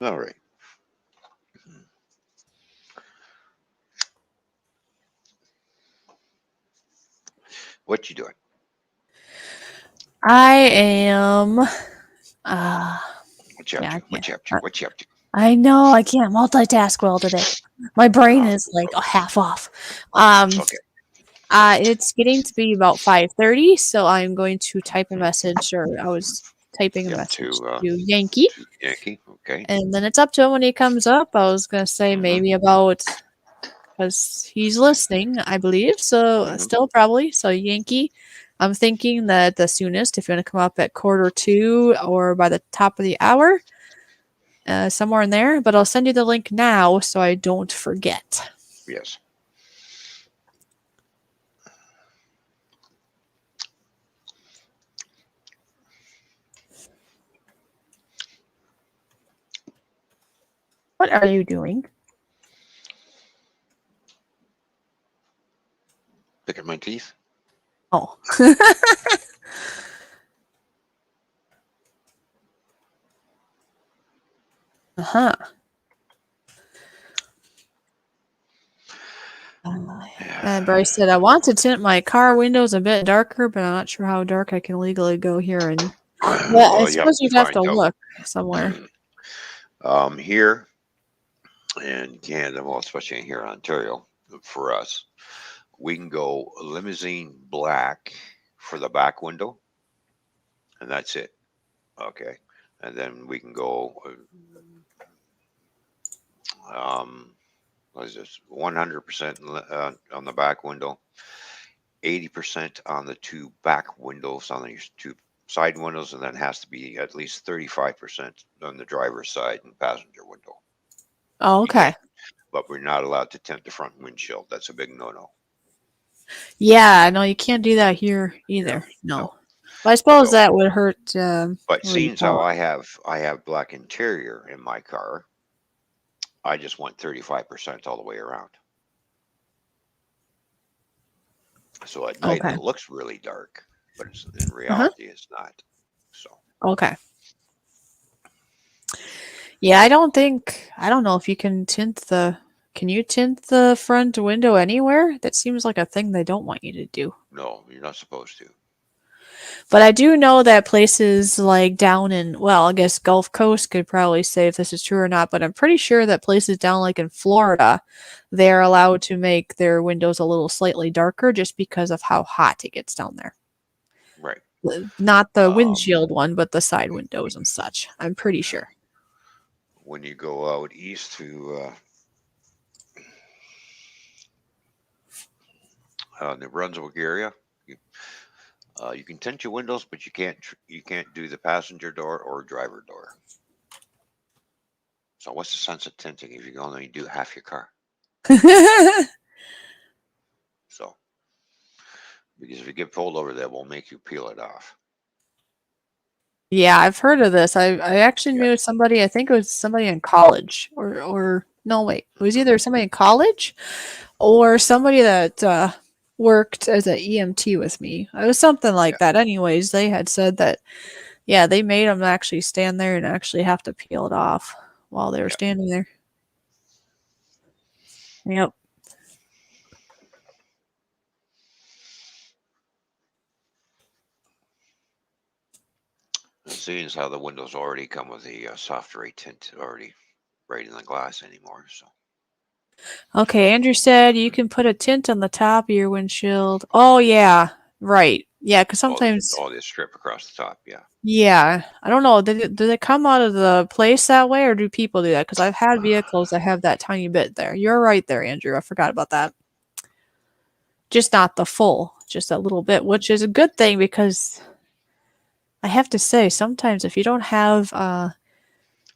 All right. What you doing? I am. Uh, What you up yeah, to? I can't. What you up to? What you up to? I know I can't multitask well today. My brain Oh, is like a half off. it's Um, okay. it's getting to be about 5:30, so I'm going to type a message, or I was typing a Yep. message to Yankee, To Yankee. Okay. and then it's up to him when he comes up. I was gonna say Mm-hmm. maybe about because he's listening, I believe. So Mm-hmm. still probably so Yankee. I'm thinking that the soonest, if you want to come up at 1:45 or by the top of the hour, somewhere in there. But I'll send you the link now so I don't forget. Yes. What are you doing? Picking my teeth. Oh. Uh-huh. And Yeah. Bryce said, I want to tint my car windows a bit darker, but I'm not sure how dark I can legally go here. And well, I Well, you have suppose to you'd have to find out. look somewhere. Here, in Canada, well, especially here in Ontario, for us, we can go limousine black for the back window, and that's it. Okay, and then we can go um, what is this? 100% on the back window, 80% on the two back windows on the two side windows, and then has to be at least 35% on the driver's side and passenger window. Oh, You okay. can't, but we're not allowed to tint the front windshield. That's a big no-no. Yeah, no, you can't do that here Yeah, either. no. No. But I suppose So, that would hurt, but what do you seeing as call how it? I have black interior in my car, I just went 35% all the way around. So at night Okay. it looks really dark, but it's, in Uh-huh. reality it's not. So Okay. Yeah, I don't know if you can can you tint the front window anywhere? That seems like a thing they don't want you to do. no, you're not supposed to. But I do know that places like down in, well, I guess Gulf Coast could probably say if this is true or not, but I'm pretty sure that places down like in Florida, they're allowed to make their windows a little slightly darker just because of how hot it gets down there. Right. Not the Um, windshield one, but the side windows and such. I'm pretty sure. when you go out east to New Brunswick area, you, you can tint your windows, but you can't do the passenger door or driver door. So what's the sense of tinting if you can only do half your car? So because if you get pulled over, that will make you peel it off. Yeah, I've heard of this. I actually Yeah. knew somebody, I think it was somebody in college or no wait, it was Hmm. either somebody in college or somebody that worked as an EMT with me. It was something like Yeah. that. Anyways, they had said that yeah, they made them actually stand there and actually have to peel it off while they were Yeah. standing there. Yep. And seeing as how the windows already come with the soft ray tint already right in the glass anymore, so Okay, Andrew said you can put a tint on the top of your windshield. Oh yeah, right. Yeah, because all this sometimes all this strip across the top, yeah. yeah, I don't know. Do they come out of the place that way, or do people do that? Because I've had vehicles that have that tiny bit there. You're right there, Andrew. I forgot about that. Just not the full, just a little bit, which is a good thing because I have to say, sometimes if you don't have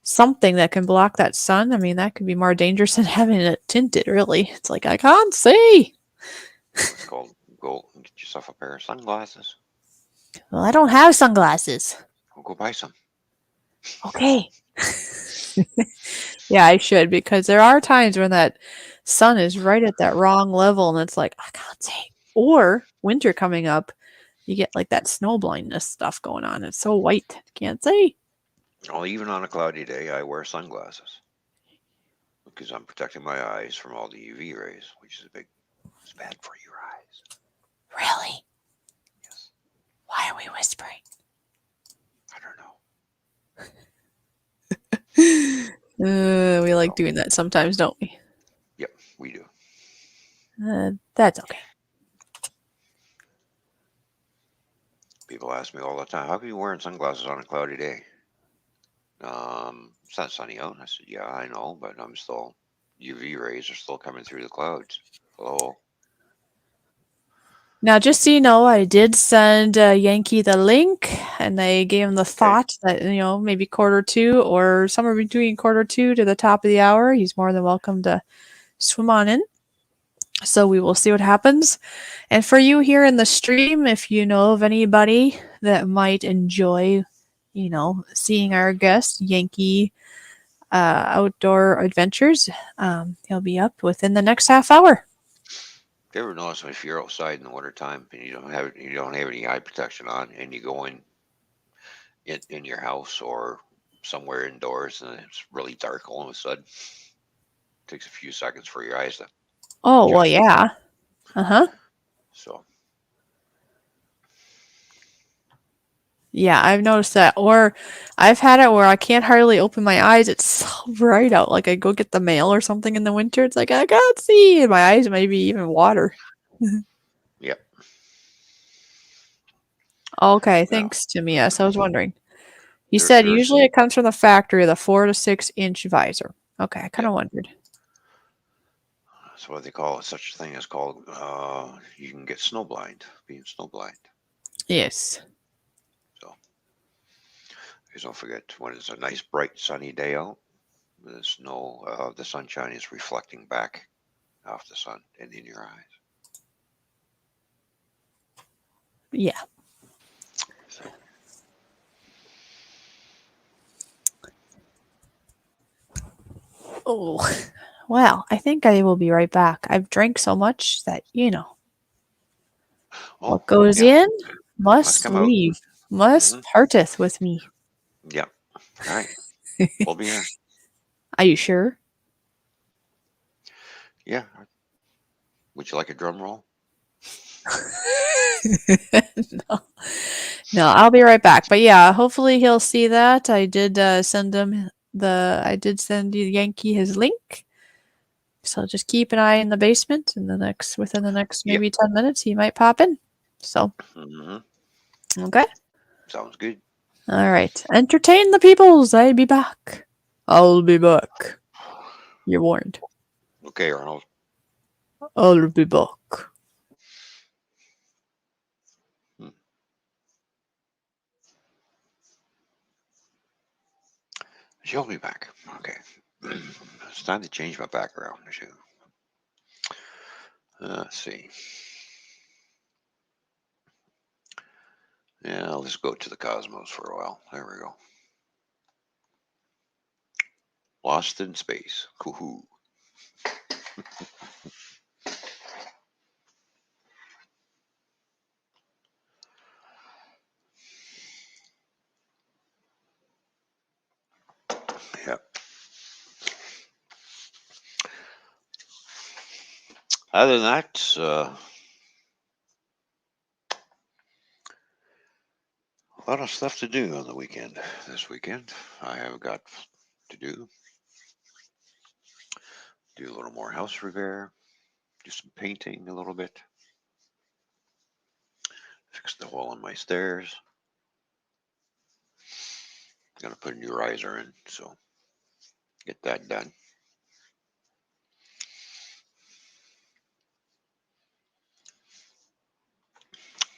something that can block that sun, I mean, that could be more dangerous than having it tinted, really. It's like, I can't see. It's called go and get yourself a pair of sunglasses. Well, I don't have sunglasses. Go buy some. Okay. Yeah, I should because there are times when that sun is right at that wrong level and it's like, I can't see. Or winter coming up, you get like that snow blindness stuff going on. It's so white. Can't see. Well, even on a cloudy day, I wear sunglasses because I'm protecting my eyes from all the UV rays, which is a big. It's bad for your eyes. Really? Yes. Why are we whispering? I don't know. We like So, doing that sometimes, don't we? yep, we do. That's okay. People ask me all the time, "How come you wearing sunglasses on a cloudy day?" It's not sunny out. I said, "Yeah, I know, but I'm still UV rays are still coming through the clouds." Hello. Now, just so you know, I did send Yankee the link, and I gave him the Okay. thought that, maybe quarter two or somewhere between quarter two to the top of the hour, he's more than welcome to swim on in. So we will see what happens. And for you here in the stream, if you know of anybody that might enjoy, seeing our guest, Yankee Outdoor Adventures, he'll be up within the next half hour. Do you ever notice if you're outside in the wintertime and you don't have any eye protection on, and you go in your house or somewhere indoors and it's really dark all of a sudden? It takes a few seconds for your eyes to Oh, well, adjust. yeah. Uh huh. So Yeah, I've noticed that. Or I've had it where I can't hardly open my eyes. It's so bright out. Like I go get the mail or something in the winter. It's like I can't see, and my eyes maybe even water. Yep. Okay, Now, thanks, Tim. Yes, I was wondering. You there, said there's, usually it comes from the factory, the 4 to 6 inch visor. Okay, I kind yep. of wondered. That's what they call it. Such a thing as called, you can get snowblind, being snowblind. Yes. So, please don't forget when it's a nice, bright, sunny day out, the snow, the sunshine is reflecting back off the sun and in your eyes. Yeah. So, Oh, well, I think I will be right back. I've drank so much that, oh, what goes yeah, in must must come out. leave, must Hmm. parteth with me. Yep. All right. We'll be here. Are you sure? Yeah. Would you like a drum roll? No. No, I'll be right back. But yeah, hopefully he'll see that. I did I did send the Yankee his link. So just keep an eye in the basement and within the next Yep. maybe 10 minutes he might pop in. So, Hmm. okay. Sounds good. All right. Entertain the peoples. I'll be back. I'll be back. You're warned. Okay, Arnold. I'll be back. Hmm. She'll be back. Okay. It's time to change my background. Let's see. Yeah, let's go to the cosmos for a while. There we go. Lost in space. Coohoo. Yep. Other than that, a lot of stuff to do on the weekend. This weekend, I have got to do a little more house repair, do some painting a little bit, fix the hole in my stairs. Gonna put a new riser in, so get that done.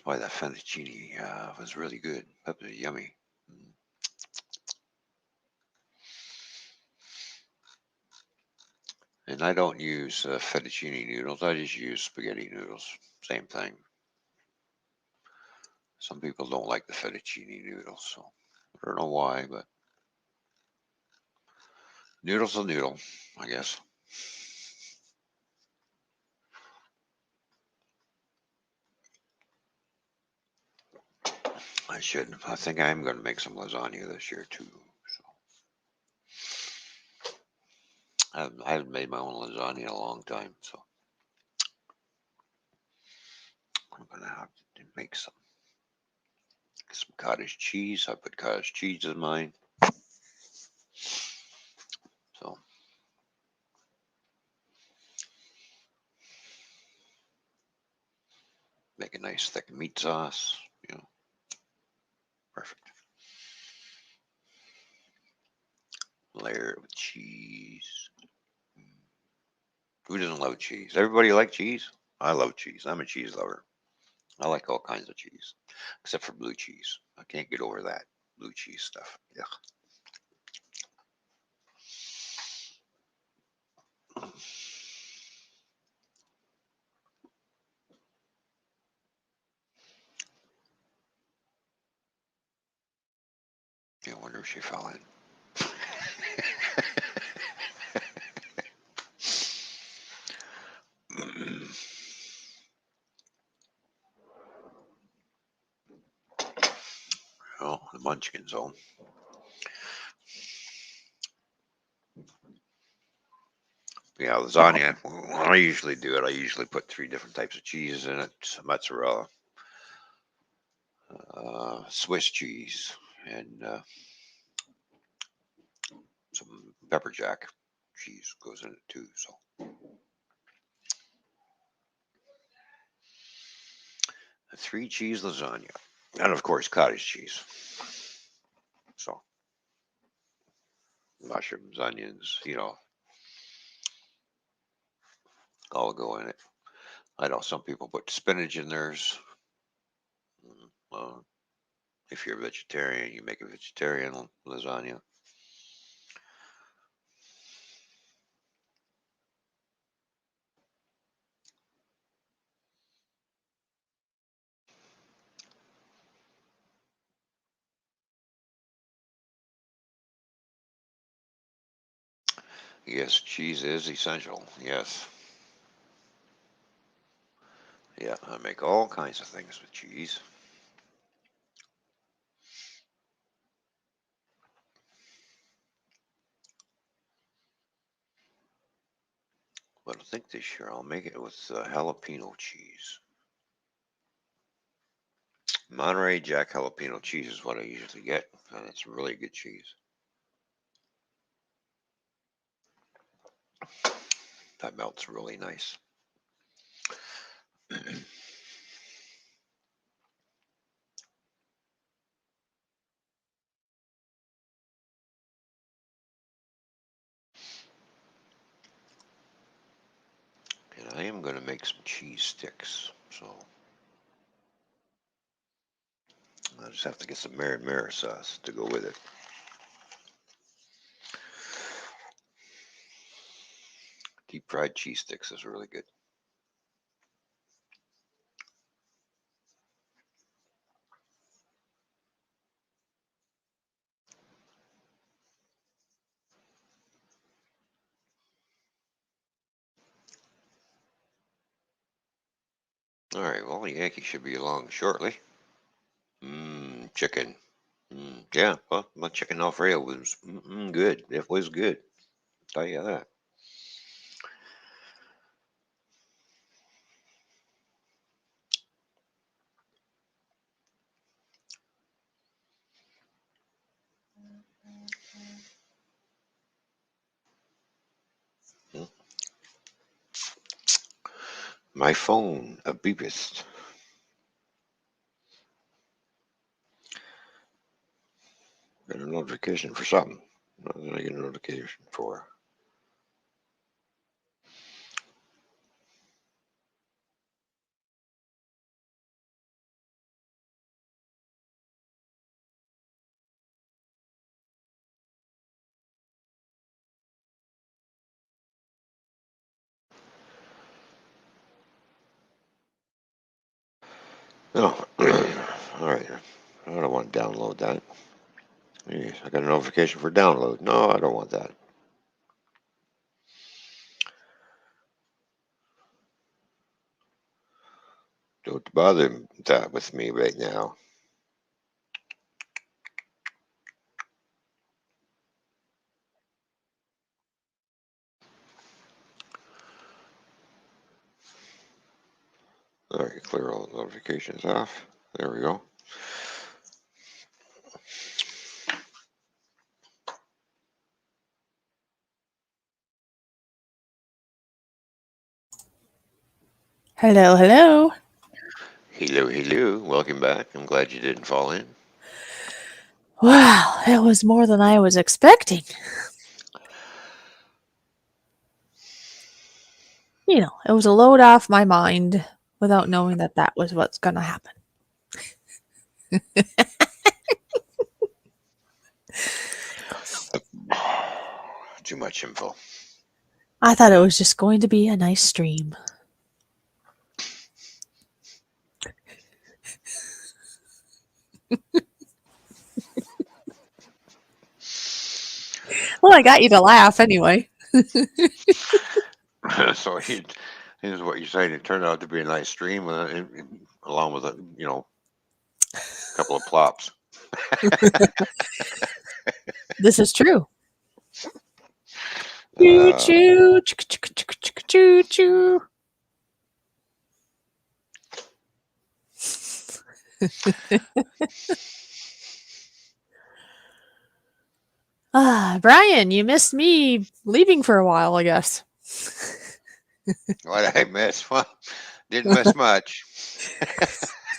Boy, that fettuccine was really good. That was yummy. Mm. And I don't use fettuccine noodles. I just use spaghetti noodles. Same thing. Some people don't like the fettuccine noodles, so I don't know why, but noodles a noodle, I guess. I should. I think I am going to make some lasagna this year too. So I haven't made my own lasagna in a long time, so I'm going to have to make some cottage cheese. I put cottage cheese in mine, so make a nice thick meat sauce. You know, perfect. Layer it with cheese. Who doesn't love cheese? Everybody like cheese? I love cheese. I'm a cheese lover. I like all kinds of cheese, except for blue cheese. I can't get over that blue cheese stuff. Yeah. I wonder if she fell in. Oh, the munchkin zone. Yeah, lasagna. When I usually do it, I usually put three different types of cheeses in it: mozzarella, Swiss cheese, and some pepper jack cheese goes in it too. So a 3 cheese lasagna, and of course cottage cheese. So mushrooms, onions, all go in it. I know some people put spinach in theirs. Well, if you're a vegetarian, you make a vegetarian lasagna. Yes, cheese is essential. Yes. Yeah, I make all kinds of things with cheese. But I think this year I'll make it with jalapeno cheese. Monterey Jack jalapeno cheese is what I usually get, and it's really good cheese. That melts really nice. And I am going to make some cheese sticks, so I just have to get some marinara sauce to go with it. Deep fried cheese sticks is really good. All right, well, the Yankees should be along shortly. Chicken. Yeah, well, my chicken Alfredo was good. It was good. I'll tell you that. Mm. My phone, a beepist. Got a notification for something. What did I get a notification for? Oh, all right. I don't want to download that. Yes, I got a notification for download. No, I don't want that. Don't bother that with me right now. All right, clear all the notifications off. There we go. Hello, hello. Hello, hello. Welcome back. I'm glad you didn't fall in. Wow, it was more than I was expecting. It was a load off my mind without knowing that that was what's going to happen. Too much info. I thought it was just going to be a nice stream. Well, I got you to laugh anyway. So here's what you're saying. It turned out to be a nice stream, along with a couple of plops. This is true. Choo Uh, choo, choo choo. Brian, you missed me leaving for a while, I guess. What I miss? Well, didn't miss much.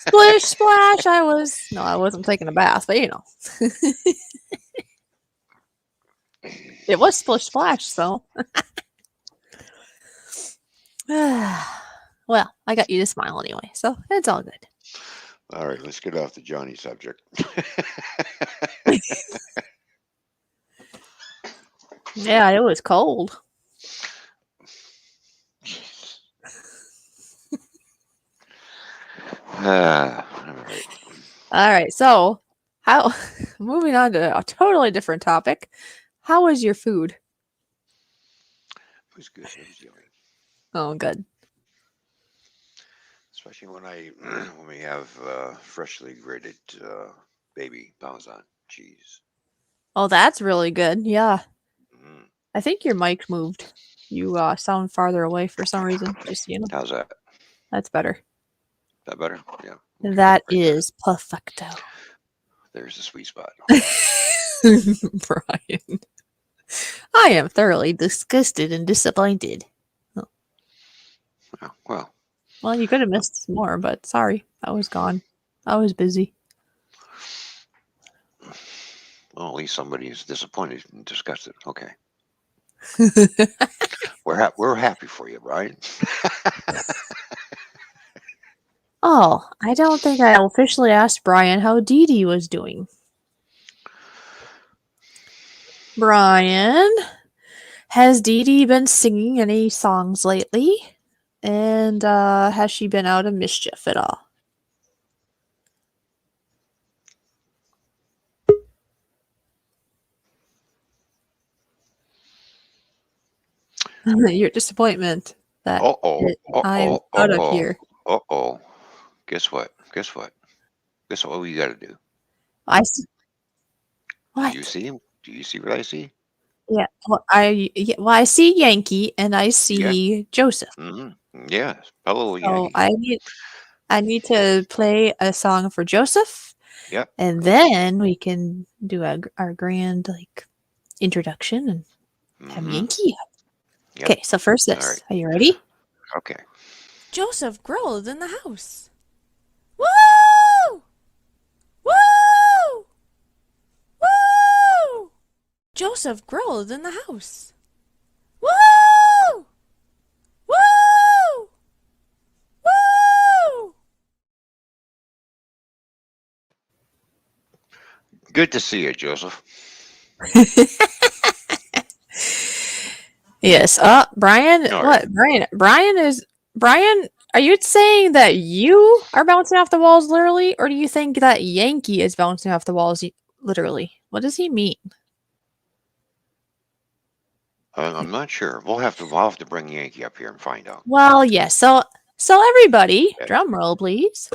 Splish splash! I wasn't taking a bath, but it was splish splash. So, well, I got you to smile anyway, so it's all good. All right, let's get off the Johnny subject. Yeah, it was cold. All right. All right, so how? Moving on to a totally different topic. How was your food? It was good. It was yummy. Oh, good. Especially when when we have freshly grated baby Parmesan cheese. Oh, that's really good. Yeah, Mm. I think your mic moved. You sound farther away for some reason. Just How's that? that's better. Is that better? Yeah. Okay. That Right is perfecto. there's the sweet spot. Brian, I am thoroughly disgusted and disappointed. Oh, well, Well, you could have missed more, but sorry, I was gone. I was busy. well, at least somebody is disappointed and disgusted. Okay. We're happy for you, right? Oh, I don't think I officially asked Brian how Dee Dee was doing. Brian, has Dee Dee been singing any songs lately? And has she been out of mischief at all? Your disappointment that Uh-oh. I'm Uh-oh. out of Uh-oh. here. Uh-oh. Guess what? Guess what? Guess what we got to do? I see. Do What? you see him? Do you see what I see? Yeah. Well, I see Yankee and I Yeah. see Joseph. Mm-hmm. Yeah. Hello, So Yankee. I need to play a song for Joseph, Yep. and then we can do our grand introduction and have Mm-hmm. Yankee. Yep. Okay, so first All this. right. Are you ready? Okay. Joseph Grill is in the house. Woo! Woo! Woo! Joseph Grill is in the house. Woo! Woo! Woo! Good to see you, Joseph. Yes. Brian. All right. What? Brian. Are you saying that you are bouncing off the walls literally, or do you think that Yankee is bouncing off the walls literally? What does he mean? I'm not sure. I'll have to bring Yankee up here and find out. Well, yes. So everybody, Okay. drum roll, please.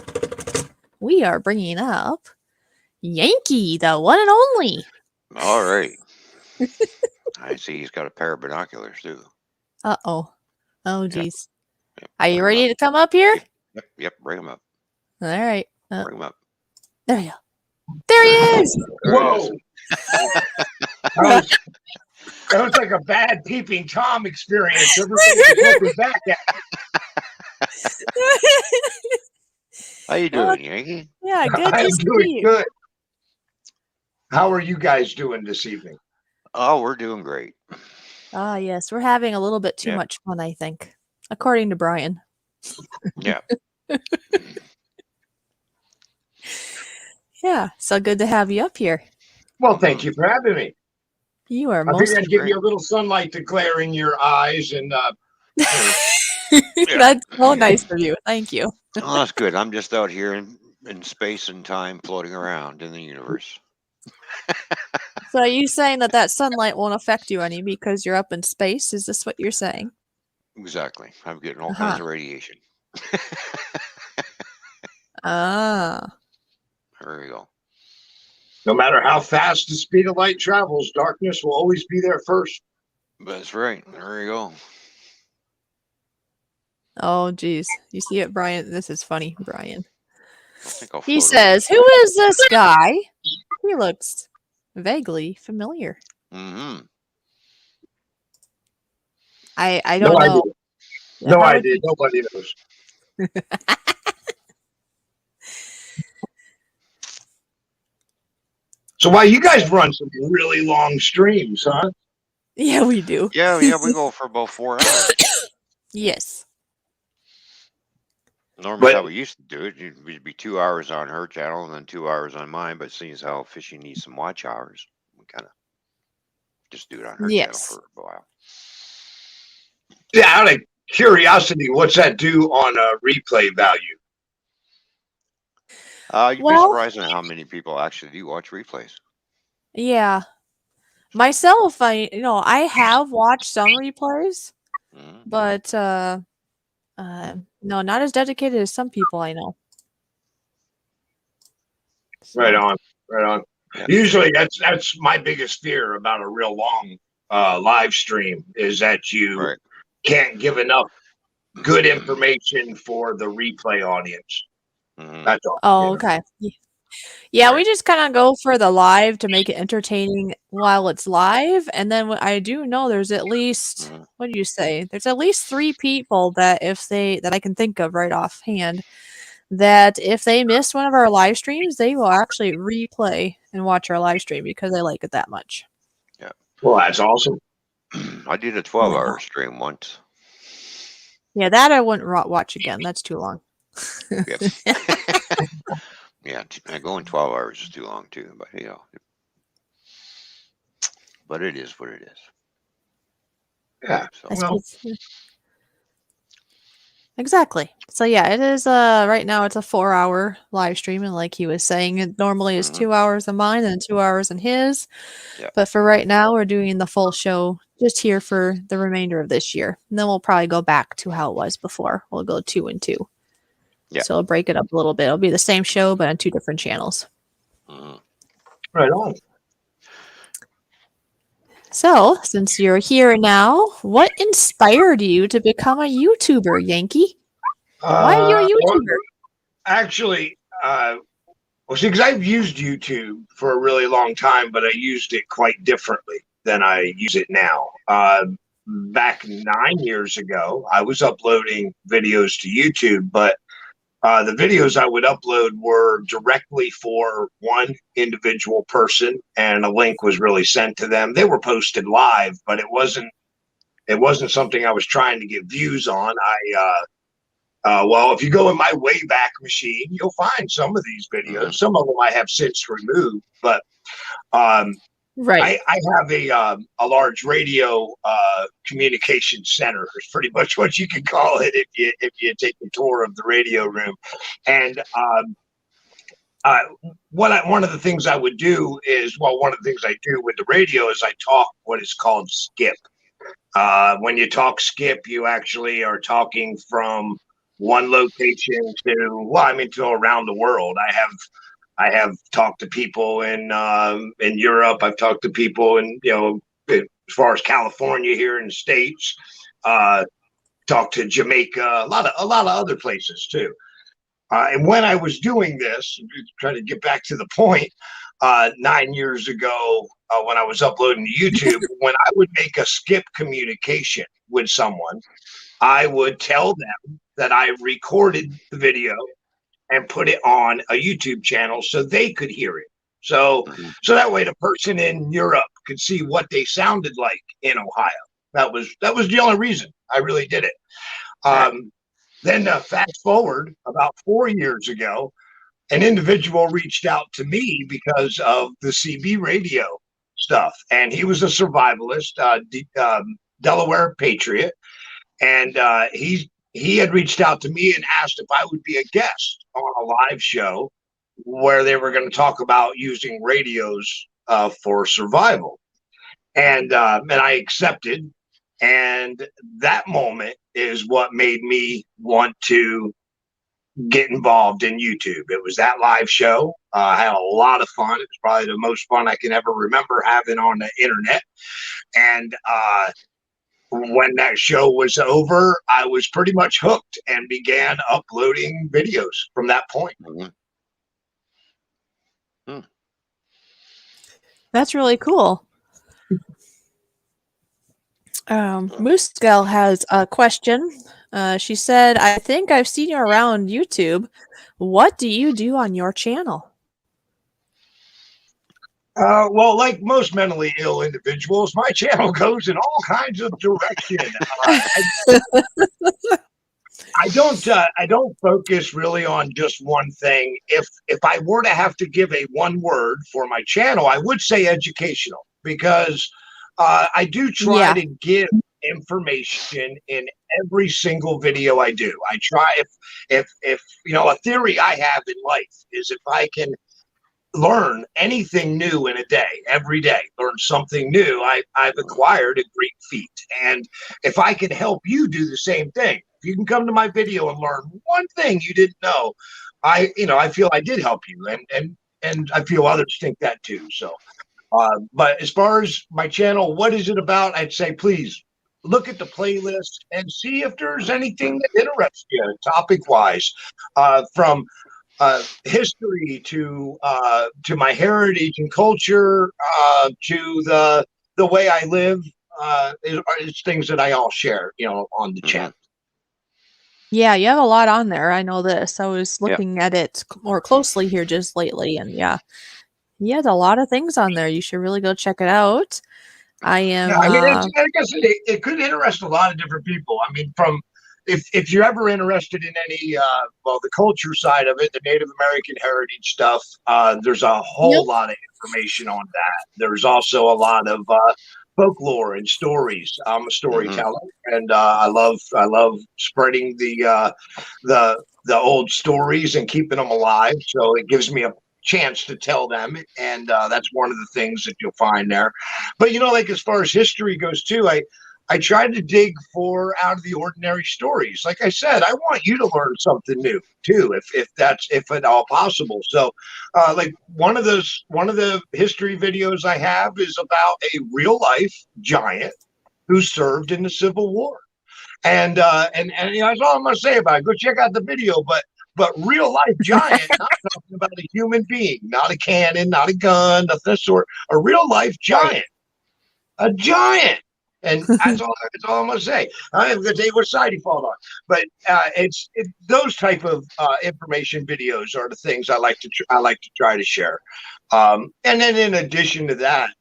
We are bringing up Yankee, the one and only. All right. I see he's got a pair of binoculars too. Oh. Oh, Yep. geez. Yep. Are you Bring 'em ready up. to come up here? Yep. Yep. Yep. Bring him up. All right. Bring him up. There you go. There he is. There he is. Whoa! That was like a bad peeping Tom experience. Everybody was looking back at How you Well, doing, Yankee? yeah, me. good I'm to see doing you. good. How are you guys doing this evening? Oh, we're doing great. Ah, yes, we're having a little bit too Yep. much fun, I think, according to Brian. Yeah. Yeah, so good to have you up here. Well, thank you for having me. You are I most. figured I'd give great. you a little sunlight to glare in your eyes and That's so nice of you. Thank you. Oh, that's good. I'm just out here in space and time floating around in the universe. So, are you saying that sunlight won't affect you any because you're up in space? Is this what you're saying? Exactly. I'm getting all Uh-huh. kinds of radiation. Ah. There you go. no matter how fast the speed of light travels, darkness will always be there first. That's right. There you go. Oh, geez. You see it, Brian? This is funny, Brian. I think I'll He float over says, this "Who is this guy? He looks vaguely familiar." Mm-hmm. I No don't idea. know. No How would idea. you? Nobody knows. So why you guys run some really long streams, huh? Yeah, we do. Yeah, we go for about 4 hours. Yes. Normally, But how we used to do it, it'd be 2 hours on her channel and then 2 hours on mine. But seeing as how Fishy needs some watch hours, we kind of just do it on her channel Yes. for a while. yeah, out of curiosity, what's that do on replay value? You'd be Well, surprised at how many people actually do watch replays. yeah. Myself, I have watched some replays, Mm-hmm. but no, not as dedicated as some people I know. Right So, on. Right on. Yeah. Usually that's my biggest fear about a real long live stream is that you Right. can't give enough good information for the replay audience. Mm-hmm. That's all. oh, okay. Yeah, we Right. just kind of go for the live to make it entertaining while it's live, and then I do know there's at least Mm-hmm. what do you say? There's at least 3 people that that I can think of right offhand that if they miss one of our live streams, they will actually replay and watch our live stream because they like it that much. Yeah. Well, that's awesome. I did a Yeah. 12-hour stream once. Yeah, that I wouldn't watch again. That's too long. Yep. Yeah, going 12 hours is too long too. But but it is what it is. Yeah. So I Well, suppose. Exactly. So yeah, it is right now it's a 4-hour live stream, and like he was saying, it normally is Mhm. 2 hours of mine and 2 hours in his. Yeah. But for right now we're doing the full show just here for the remainder of this year. And then we'll probably go back to how it was before. We'll go 2 and 2. Yeah. So I'll break it up a little bit. It'll be the same show but on 2 different channels. Mhm. right on. So, since you're here now, what inspired you to become a YouTuber, Yankee? Why are you a Well, YouTuber? actually, well, see, because I've used YouTube for a really long time, but I used it quite differently than I use it now. Back 9 years ago, I was uploading videos to YouTube, but the videos I would upload were directly for one individual person, and a link was really sent to them. They were posted live, but it wasn't something I was trying to get views on. Well, if you go in my Wayback Machine, you'll find some of these videos. Mhm. Some of them I have since removed, but um, Right. I have a large radio communication center. Is pretty much what you can call it if you take a tour of the radio room. And one of the things I would do is, well, one of the things I do with the radio is I talk what is called skip. When you talk skip, you actually are talking from one location to, well, I mean, to around the world. I have talked to people in Europe. I've talked to people in, as far as California here in the States. Talked to Jamaica, a lot of other places too. And when I was doing this, trying to get back to the point, 9 years ago, when I was uploading to YouTube, when I would make a skip communication with someone, I would tell them that I recorded the video and put it on a YouTube channel so they could hear it. So, Mhm. so that way the person in Europe could see what they sounded like in Ohio. That was the only reason I really did it. Right. Then fast forward about 4 years ago, an individual reached out to me because of the CB radio stuff, and he was a survivalist, Delaware patriot, and he had reached out to me and asked if I would be a guest on a live show where they were going to talk about using radios for survival, and I accepted. And that moment is what made me want to get involved in YouTube. It was that live show. I had a lot of fun. It was probably the most fun I can ever remember having on the internet. And when that show was over, I was pretty much hooked and began uploading videos from that point. Mhm. That's really cool. Moose Gal has a question. She said, I think I've seen you around YouTube. What do you do on your channel? Well, like most mentally ill individuals, my channel goes in all kinds of direction. I don't focus really on just one thing. If I were to have to give a one word for my channel, I would say educational, because I do try Yeah. to give information in every single video I do. I try, if you know, a theory I have in life is if I can learn anything new in a day, every day, learn something new, I've acquired a great feat. And if I can help you do the same thing, if you can come to my video and learn one thing you didn't know, I feel I did help you, and I feel others think that too. So, but as far as my channel, what is it about? I'd say please look at the playlist and see if there's anything that interests you, topic wise, from history to my heritage and culture, to the way I live. It's things that I all share, on the channel. Yeah, you have a lot on there. I know this. I was Yeah. looking at it more closely here just lately, and yeah, he has a lot of things on there. You should really go check it out. I Yeah, am, I mean, I guess it could interest a lot of different people. I mean, from if you're ever interested in any the culture side of it, the Native American heritage stuff, there's a whole Yep. lot of information on that. There's also a lot of folklore and stories. I'm a storyteller, and I love spreading the old stories and keeping them alive. So it gives me a chance to tell them, and that's one of the things that you'll find there. But like as far as history goes too, I tried to dig for out of the ordinary stories. Like I said, I want you to learn something new too, if at all possible. So, like one of the history videos I have is about a real life giant who served in the Civil War, and that's all I'm gonna say about it. Go check out the video, but real life giant, not talking about a human being, not a cannon, not a gun, nothing of the sort. A real life giant, a giant. And that's all I'm gonna say. I'm gonna tell you what side he fought on, but those type of information videos are the things I like to try to share. And then in addition to that,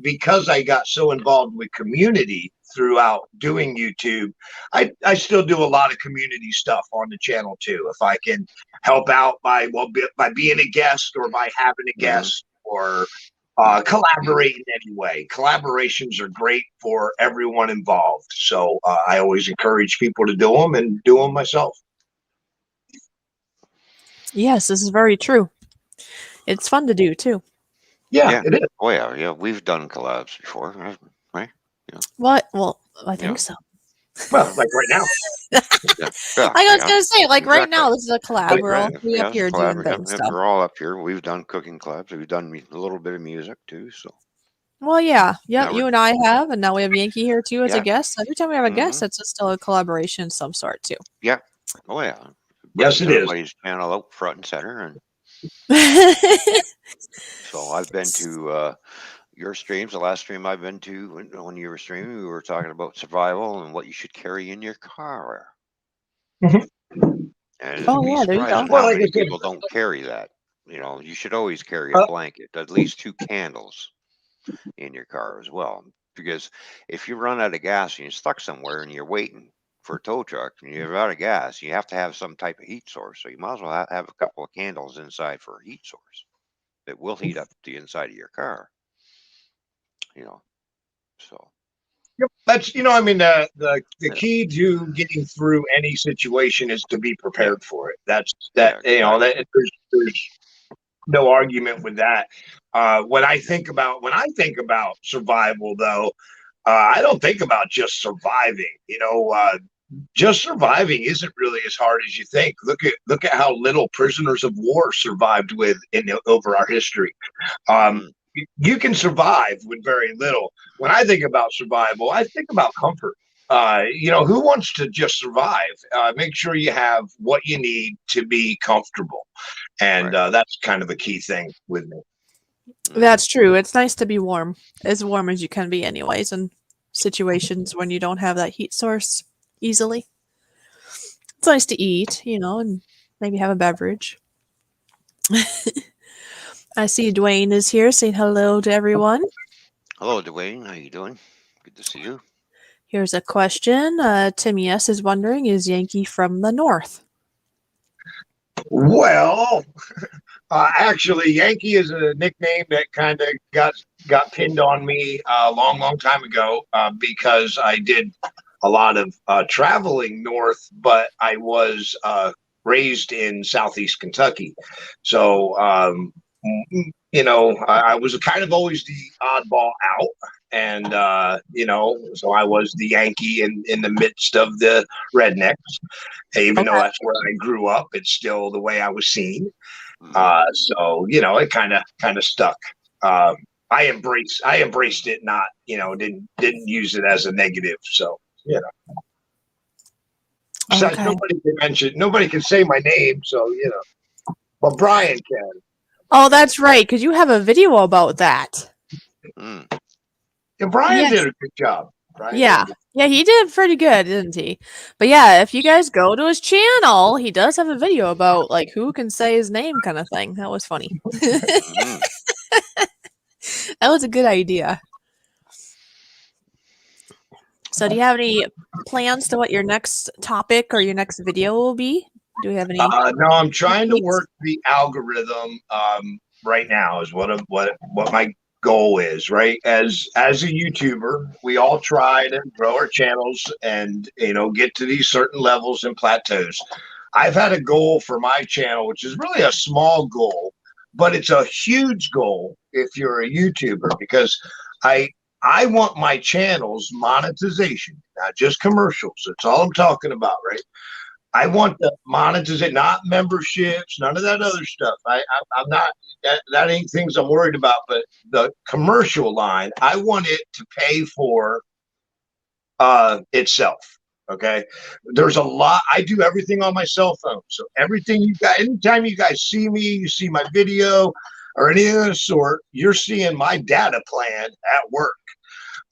because I got so involved with community throughout doing YouTube, I still do a lot of community stuff on the channel too. If I can help out by being a guest or by having a guest or collaborating anyway. Collaborations are great for everyone involved. So I always encourage people to do them and do them myself. yes, this is very true. It's fun to do too. Yeah, it is. Oh yeah. We've done collabs before, right? Yeah. What? Well, I think so. Well, like right now. I was gonna say, like right now, this is a collab. We're all three up here doing stuff. We're all up here. We've done cooking collabs. We've done a little bit of music too. So. Well, yeah, you and I have, and now we have Yankee here too as a guest. Every time we have a guest, it's still a collaboration of some sort too. Yeah. Oh yeah. Yes, it is. Everybody's channel out front and center, and so I've been to your streams. The last stream I've been to when you were streaming, we were talking about survival and what you should carry in your car. Mm-hmm. And oh yeah, there you go. How many people don't carry that? You should always carry a blanket, at least 2 candles in your car as well. Because if you run out of gas and you're stuck somewhere and you're waiting for a tow truck and you're out of gas, you have to have some type of heat source. So you might as well have a couple of candles inside for a heat source that will heat up the inside of your car. So. Yep. That's I mean the key to getting through any situation is to be prepared for it. That's that that there's no argument with that. When I think about survival though, I don't think about just surviving. Just surviving isn't really as hard as you think. Look at how little prisoners of war survived over our history. You can survive with very little. When I think about survival, I think about comfort. Who wants to just survive? Make sure you have what you need to be comfortable. And that's kind of a key thing with me. That's true. It's nice to be warm, as warm as you can be, anyways, in situations when you don't have that heat source easily. It's nice to eat, and maybe have a beverage. I see Dwayne is here saying hello to everyone. Hello, Dwayne. How you doing? Good to see you. Here's a question. Timmy S. is wondering, is Yankee from the North? Well, actually, Yankee is a nickname that kind of got pinned on me a long time ago because I did a lot of traveling north, but I was raised in southeast Kentucky. So, I was kind of always the oddball out. And, so I was the Yankee in the midst of the rednecks. Even though Okay. that's where I grew up, it's still the way I was seen. Mhm. So it kind of stuck. I embraced it, not didn't use it as a negative. So besides, Okay. nobody can say my name, so but Brian can. Oh, that's right, because you have a video about that. Mm. And Brian Yes. did a good job. Yeah. Yeah, he did pretty good, didn't he? But yeah, if you guys go to his channel, he does have a video about like who can say his name kind of thing. That was funny. Mhm. That was a good idea. So do you have any plans to what your next topic or your next video will be? Do we have any? No, I'm trying to updates? work the algorithm right now. Is what my goal is. Right, as a YouTuber, we all try to grow our channels and get to these certain levels and plateaus. I've had a goal for my channel, which is really a small goal, but it's a huge goal if you're a YouTuber because I I want my channel's monetization, not just commercials. That's all I'm talking about, right? I want the monetization, not memberships, none of that other stuff. I'm not that ain't things I'm worried about. But the commercial line, I want it to pay for itself. Okay, there's a lot. I do everything on my cell phone, so everything you guys, anytime you guys see me, you see my video or anything of the sort, you're seeing my data plan at work.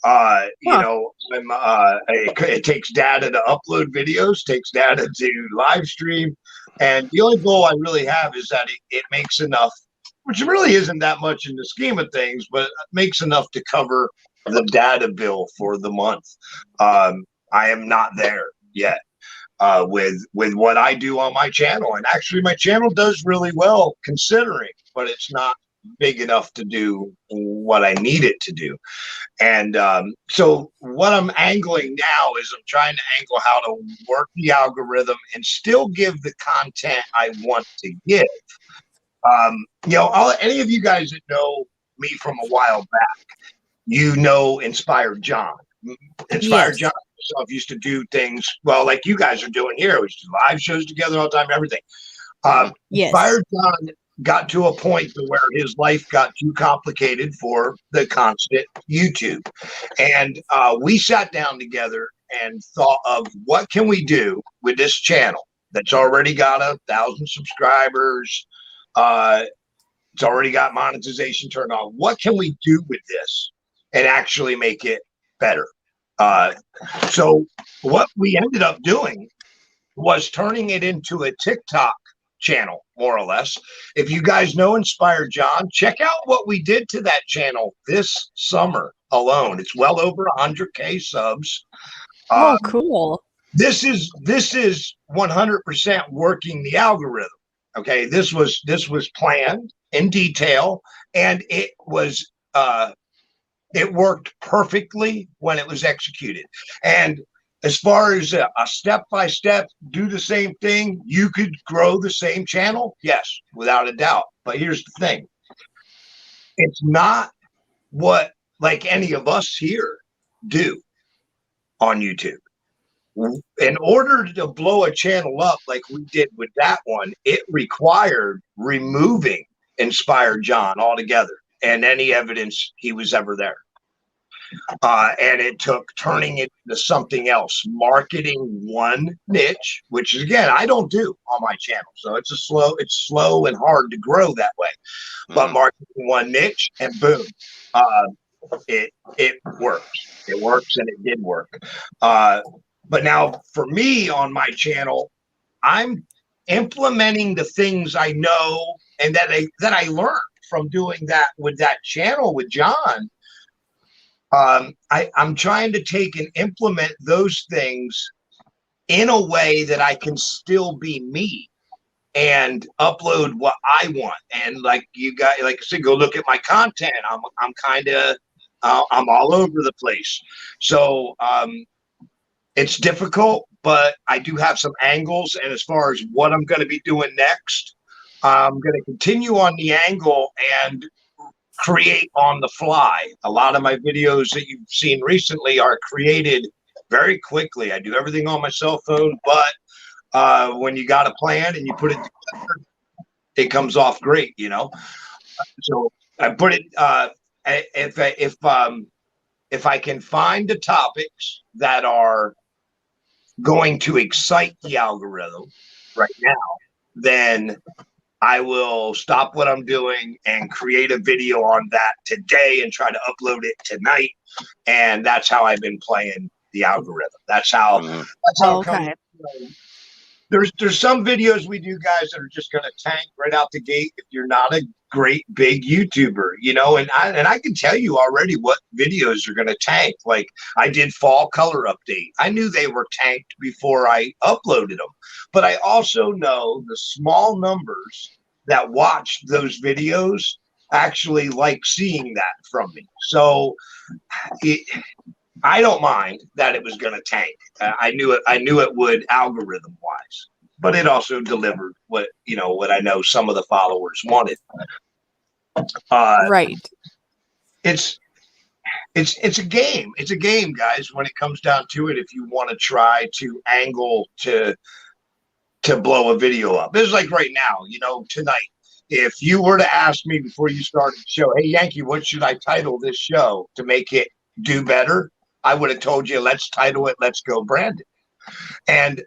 Huh. It takes data to upload videos, takes data to live stream, and the only goal I really have is that it makes enough, which really isn't that much in the scheme of things, but it makes enough to cover the data bill for the month. I am not there yet with what I do on my channel, and actually, my channel does really well considering, but it's not big enough to do what I need it to do. And so what I'm angling now is I'm trying to angle how to work the algorithm and still give the content I want to give. Any of you guys that know me from a while back, Inspired John. Inspired Yes. John himself used to do things, well, like you guys are doing here. We used to do live shows together all the time, everything. Mhm. Yes. Inspired John got to a point to where his life got too complicated for the constant YouTube. And we sat down together and thought of what can we do with this channel that's already got 1,000 subscribers. It's already got monetization turned on. What can we do with this and actually make it better? So what we ended up doing was turning it into a TikTok channel, more or less. If you guys know Inspired John, check out what we did to that channel this summer alone. It's well over 100K subs. Oh, cool. This is 100% working the algorithm. Okay, this was planned in detail, and it worked perfectly when it was executed. And as far as a step by step, do the same thing, you could grow the same channel. Yes, without a doubt. But here's the thing. It's not what like any of us here do on YouTube. In order to blow a channel up like we did with that one, it required removing Inspired John altogether and any evidence he was ever there. And it took turning it into something else, marketing one niche, which is, again, I don't do on my channel. So it's slow and hard to grow that way. But marketing one niche, and boom, it works. It works, and it did work. But now for me on my channel, I'm implementing the things I know and that I learned from doing that with that channel with John. I'm trying to take and implement those things in a way that I can still be me and upload what I want. And like you guys, like I said, go look at my content. I'm kind of I'm all over the place. So it's difficult, but I do have some angles. And as far as what I'm going to be doing next, I'm going to continue on the angle and create on the fly. A lot of my videos that you've seen recently are created very quickly. I do everything on my cell phone, but when you got a plan and you put it together, it comes off great, you know. So I put it if I can find the topics that are going to excite the algorithm right now, then I will stop what I'm doing and create a video on that today and try to upload it tonight. And that's how I've been playing the algorithm. That's how it comes. There's some videos we do, guys, that are just going to tank right out the gate if you're not a great big YouTuber, you know. And I can tell you already what videos are going to tank. Like I did fall color update. I knew they were tanked before I uploaded them, but I also know the small numbers that watch those videos actually like seeing that from me. So I don't mind that it was going to tank. I knew it would algorithm wise, but it also delivered what I know some of the followers wanted. Right. It's a game. It's a game, guys. When it comes down to it, if you want to try to angle to blow a video up, it's like right now. Tonight, if you were to ask me before you started the show, hey Yankee, what should I title this show to make it do better? I would have told you, let's title it "Let's Go Brandon." And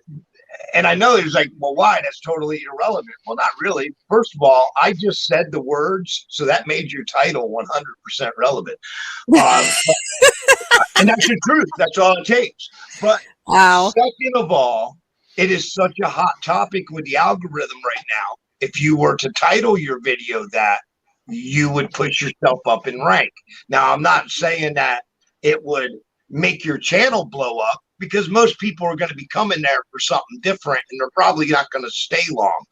I know it was like, well, why? That's totally irrelevant. Well, not really. First of all, I just said the words, so that made your title 100% relevant. And that's the truth. That's all it takes. But second of all, it is such a hot topic with the algorithm right now. If you were to title your video that, you would push yourself up in rank. Now, I'm not saying that it would make your channel blow up, because most people are going to be coming there for something different, and they're probably not going to stay long.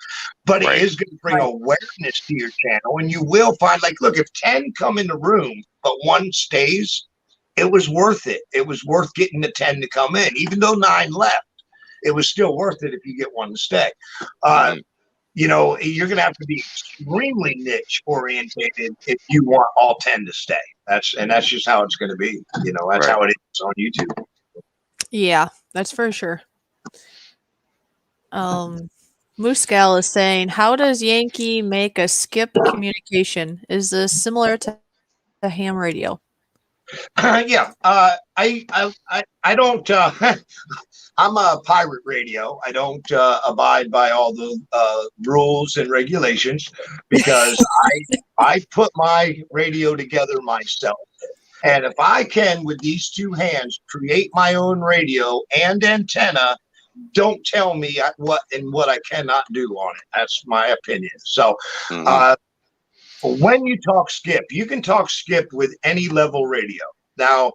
But it is going to bring awareness to your channel, and you will find, like, look, if 10 come in the room, but one stays, it was worth it. It was worth getting the 10 to come in. Even though 9 left, it was still worth it if you get one to stay. You're going to have to be extremely niche orientated if you want all 10 to stay. That's just how it's going to be. That's how it is on YouTube. Yeah, that's for sure. Moose Gal is saying, how does Yankee make a skip communication? Is this similar to the ham radio? Yeah. I don't. I'm a pirate radio. I don't abide by all the rules and regulations, because I put my radio together myself. And if I can, with these two hands, create my own radio and antenna, don't tell me what I cannot do on it. That's my opinion. So when you talk skip, you can talk skip with any level radio. Now,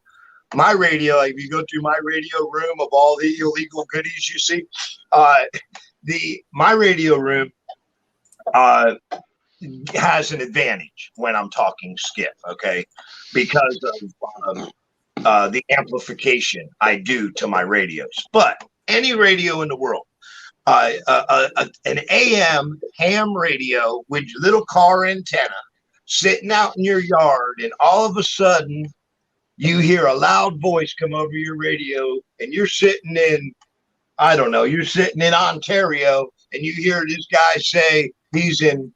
my radio, if you go through my radio room of all the illegal goodies you see, my radio room has an advantage when I'm talking skip, okay, because of the amplification I do to my radios. But any radio in the world, an AM ham radio with little car antenna sitting out in your yard, and all of a sudden you hear a loud voice come over your radio, and you're sitting in, I don't know, you're sitting in Ontario, and you hear this guy say he's in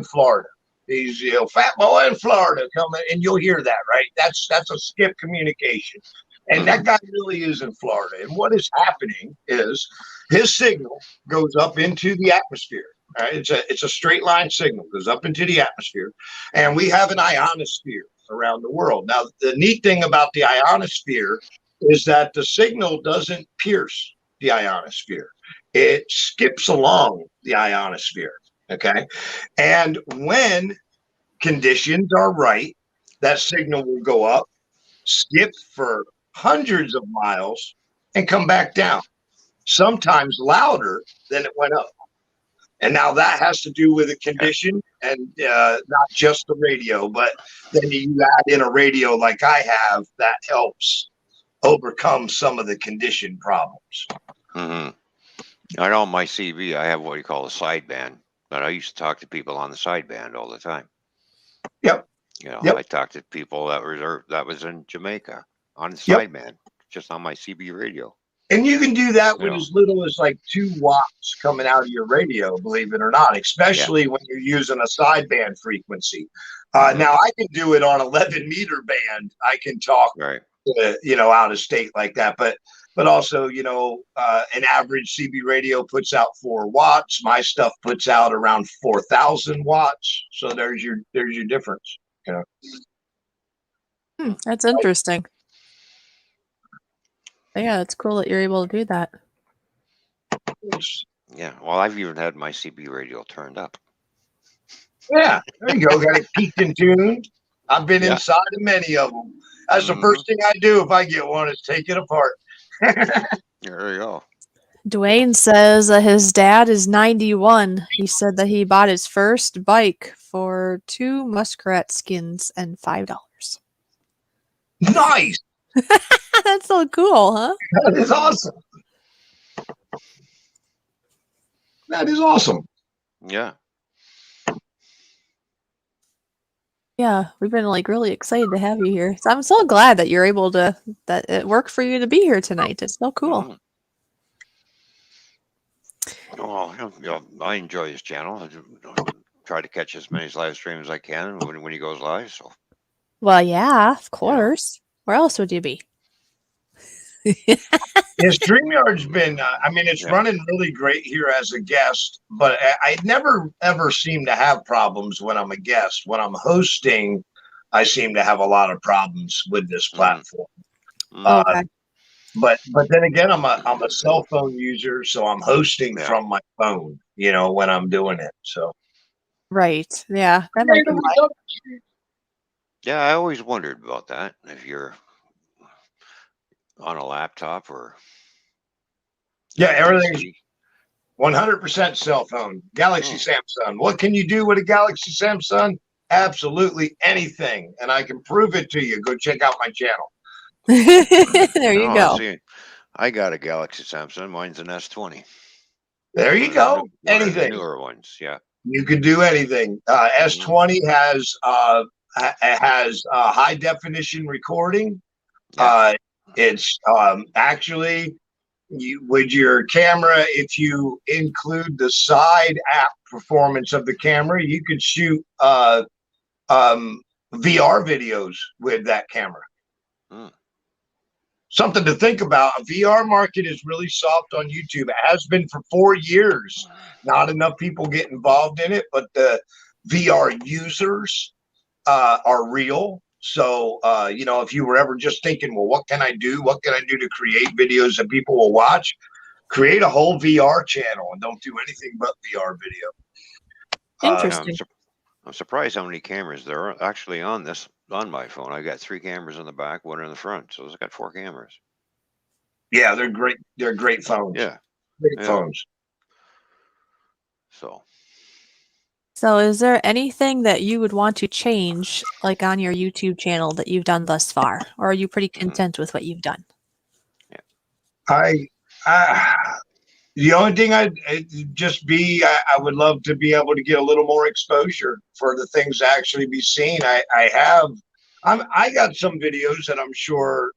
Florida. He's, fat boy in Florida coming, and you'll hear that, right? That's a skip communication. And that guy really is in Florida. And what is happening is his signal goes up into the atmosphere. Right? It's a straight line signal, goes up into the atmosphere. And we have an ionosphere around the world. Now, the neat thing about the ionosphere is that the signal doesn't pierce the ionosphere. It skips along the ionosphere. Okay. And when conditions are right, that signal will go up, skip for hundreds of miles, and come back down, sometimes louder than it went up. And now that has to do with the condition and not just the radio, but then you add in a radio like I have that helps overcome some of the condition problems. Mm-hmm. I know on my CB, I have what you call a sideband, but I used to talk to people on the sideband all the time. Yep. I talked to people that was in Jamaica on the sideband, just on my CB radio. And you can do that with as little as like 2 watts coming out of your radio, believe it or not, especially when you're using a sideband frequency. Now I can do it on 11 meter band. I can talk, out of state like that. But also, an average CB radio puts out 4 watts. My stuff puts out around 4,000 watts. So there's your difference. That's interesting. Yeah, it's cool that you're able to do that. Yeah, well, I've even had my CB radio turned up. Yeah, there you go. Got it peaked and tuned. I've been inside of many of them. That's the first thing I do if I get one is take it apart. There you go. Dwayne says his dad is 91. He said that he bought his first bike for 2 muskrat skins and $5. Nice. That's so cool, huh? That is awesome. That is awesome. Yeah. Yeah, we've been really excited to have you here. So I'm so glad that you're able to, that it worked for you to be here tonight. It's so cool. Well, I enjoy his channel. I try to catch as many live streams as I can when he goes live. So. Well, yeah, of course. Where else would you be? StreamYard's been, it's running really great here as a guest, but I never, ever seem to have problems when I'm a guest. When I'm hosting, I seem to have a lot of problems with this platform. Okay. But then again, I'm a cell phone user, so I'm hosting from my phone, when I'm doing it. So. Right. Yeah. That might be why. Yeah, I always wondered about that. If you're on a laptop or everything's 100% cell phone. Galaxy Samsung. What can you do with a Galaxy Samsung? Absolutely anything, and I can prove it to you. Go check out my channel. There you go. See, I got a Galaxy Samsung. Mine's an S20. There you go. Anything. Newer ones, yeah. You can do anything. S20 has high definition recording. It's actually with your camera, if you include the side app performance of the camera, you could shoot VR videos with that camera. Something to think about. A VR market is really soft on YouTube. It has been for 4 years. Not enough people get involved in it, but the VR users are real. So, if you were ever just thinking, well, what can I do? What can I do to create videos that people will watch? Create a whole VR channel and don't do anything but VR video. Interesting. I'm surprised how many cameras there are actually on my phone. I got 3 cameras in the back, 1 in the front. So it's got 4 cameras. Yeah, they're great. They're great phones. Yeah. Great phones. So is there anything that you would want to change, like on your YouTube channel, that you've done thus far? Or are you pretty content with what you've done? The only thing I would love to be able to get a little more exposure for the things to actually be seen. I got some videos that I'm sure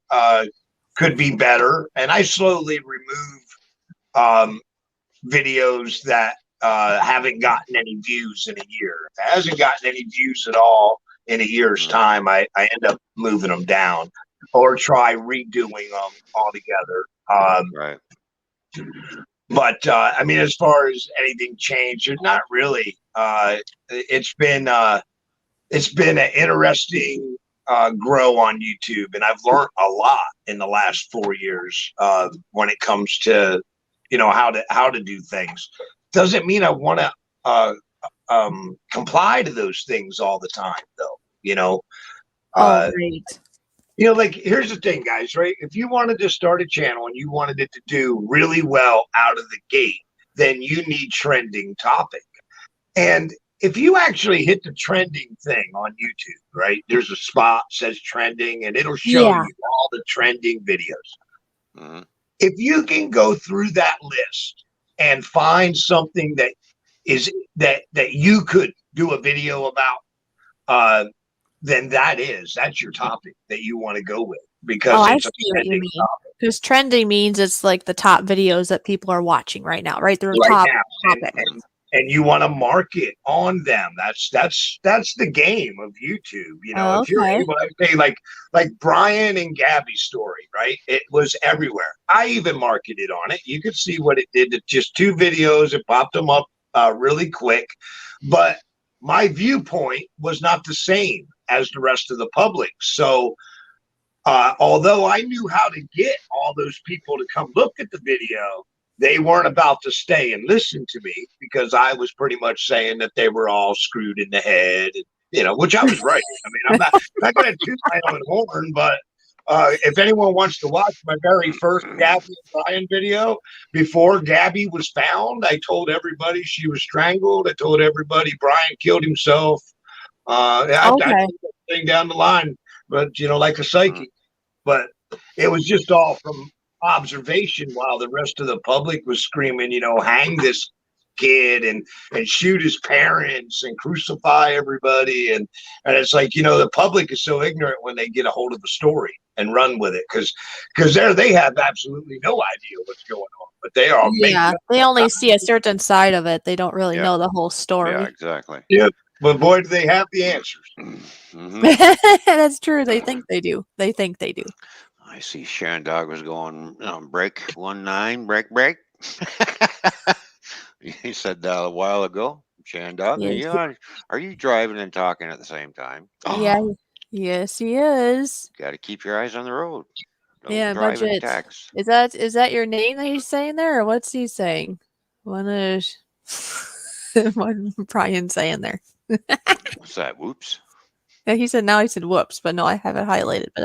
could be better, and I slowly remove videos that haven't gotten any views in a year. If it hasn't gotten any views at all in a year's time, I end up moving them down or try redoing them altogether. Right. But I mean, as far as anything changed, there's not really. It's been an interesting grow on YouTube, and I've learned a lot in the last 4 years when it comes to how to do things. Doesn't mean I want to comply to those things all the time, though. Right. Like here's the thing, guys, right? If you wanted to start a channel and you wanted it to do really well out of the gate, then you need trending topic. And if you actually hit the trending thing on YouTube, right? There's a spot says trending, and it'll show you all the trending videos. Mm-hmm. If you can go through that list and find something that is that you could do a video about, then that's your topic that you want to go with, because I it's see a what you trending mean. topic Because trending means it's like the top videos that people are watching right now, right? They're right top now. topics. And you want to market on them. That's the game of YouTube. If you're able to say like Brian and Gabby's story, right? It was everywhere. I even marketed on it. You could see what it did to just 2 videos. It popped them up really quick. But my viewpoint was not the same as the rest of the public. So although I knew how to get all those people to come look at the video, they weren't about to stay and listen to me, because I was pretty much saying that they were all screwed in the head, and, which I was right. I mean, I'm not going to toot my own horn, but if anyone wants to watch my very first Gabby and Brian video, before Gabby was found, I told everybody she was strangled. I told everybody Brian killed himself. I told everything down the line, but like a psychic. But it was just all from observation, while the rest of the public was screaming, hang this kid and shoot his parents and crucify everybody. And it's like, the public is so ignorant when they get a hold of the story and run with it, because they have absolutely no idea what's going on, but they are they only see a certain side of it. They don't really know the whole story. Yeah, exactly. Yeah, but boy, do they have the answers. Mm-hmm. That's true. They think they do. I see Sharon Dog was going break 19, break. He said that a while ago. Sharon Dog, are you driving and talking at the same time? Yeah. Yes, he is. Got to keep your eyes on the road. Don't drive Budget. and text. Is that your name that he's saying there, or what's he saying? What Brian saying there? What's that? Whoops. Yeah, he said whoops, but no, I have it highlighted, but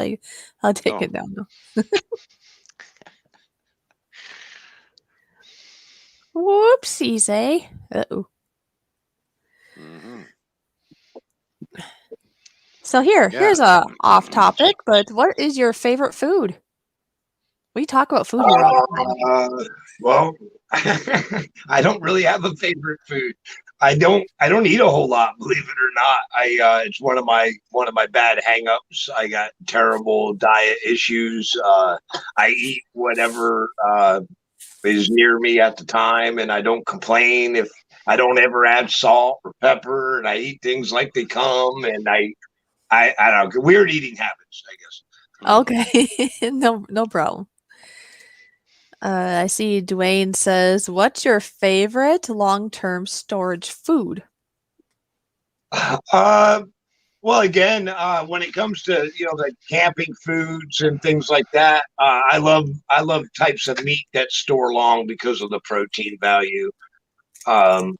I'll take it down now. Whoopsies, eh? Uh-oh. Mm-hmm. So here's a off topic, but what is your favorite food? We talk about food here all the time. Well, I don't really have a favorite food. I don't eat a whole lot, believe it or not. It's one of my bad hang-ups. I got terrible diet issues. I eat whatever is near me at the time, and I don't complain if I don't ever add salt or pepper, and I eat things like they come, and I don't know, weird eating habits, I guess. Okay, no problem. I see Dwayne says, "What's your favorite long-term storage food?" Well, again, when it comes to like camping foods and things like that, I love types of meat that store long because of the protein value. So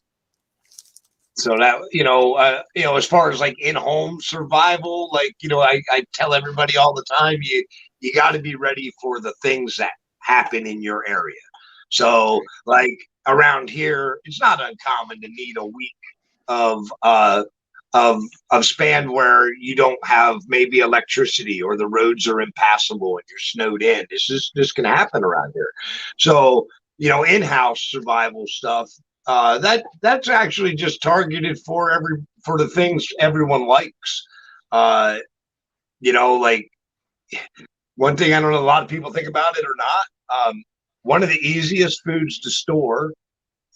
that as far as like in-home survival, like I tell everybody all the time, you got to be ready for the things that happen in your area. So like around here, it's not uncommon to need a week of span where you don't have maybe electricity, or the roads are impassable and you're snowed in. This can happen around here. So in-house survival stuff, that's actually just targeted for the things everyone likes. Like one thing, I don't know, a lot of people think about it or not. One of the easiest foods to store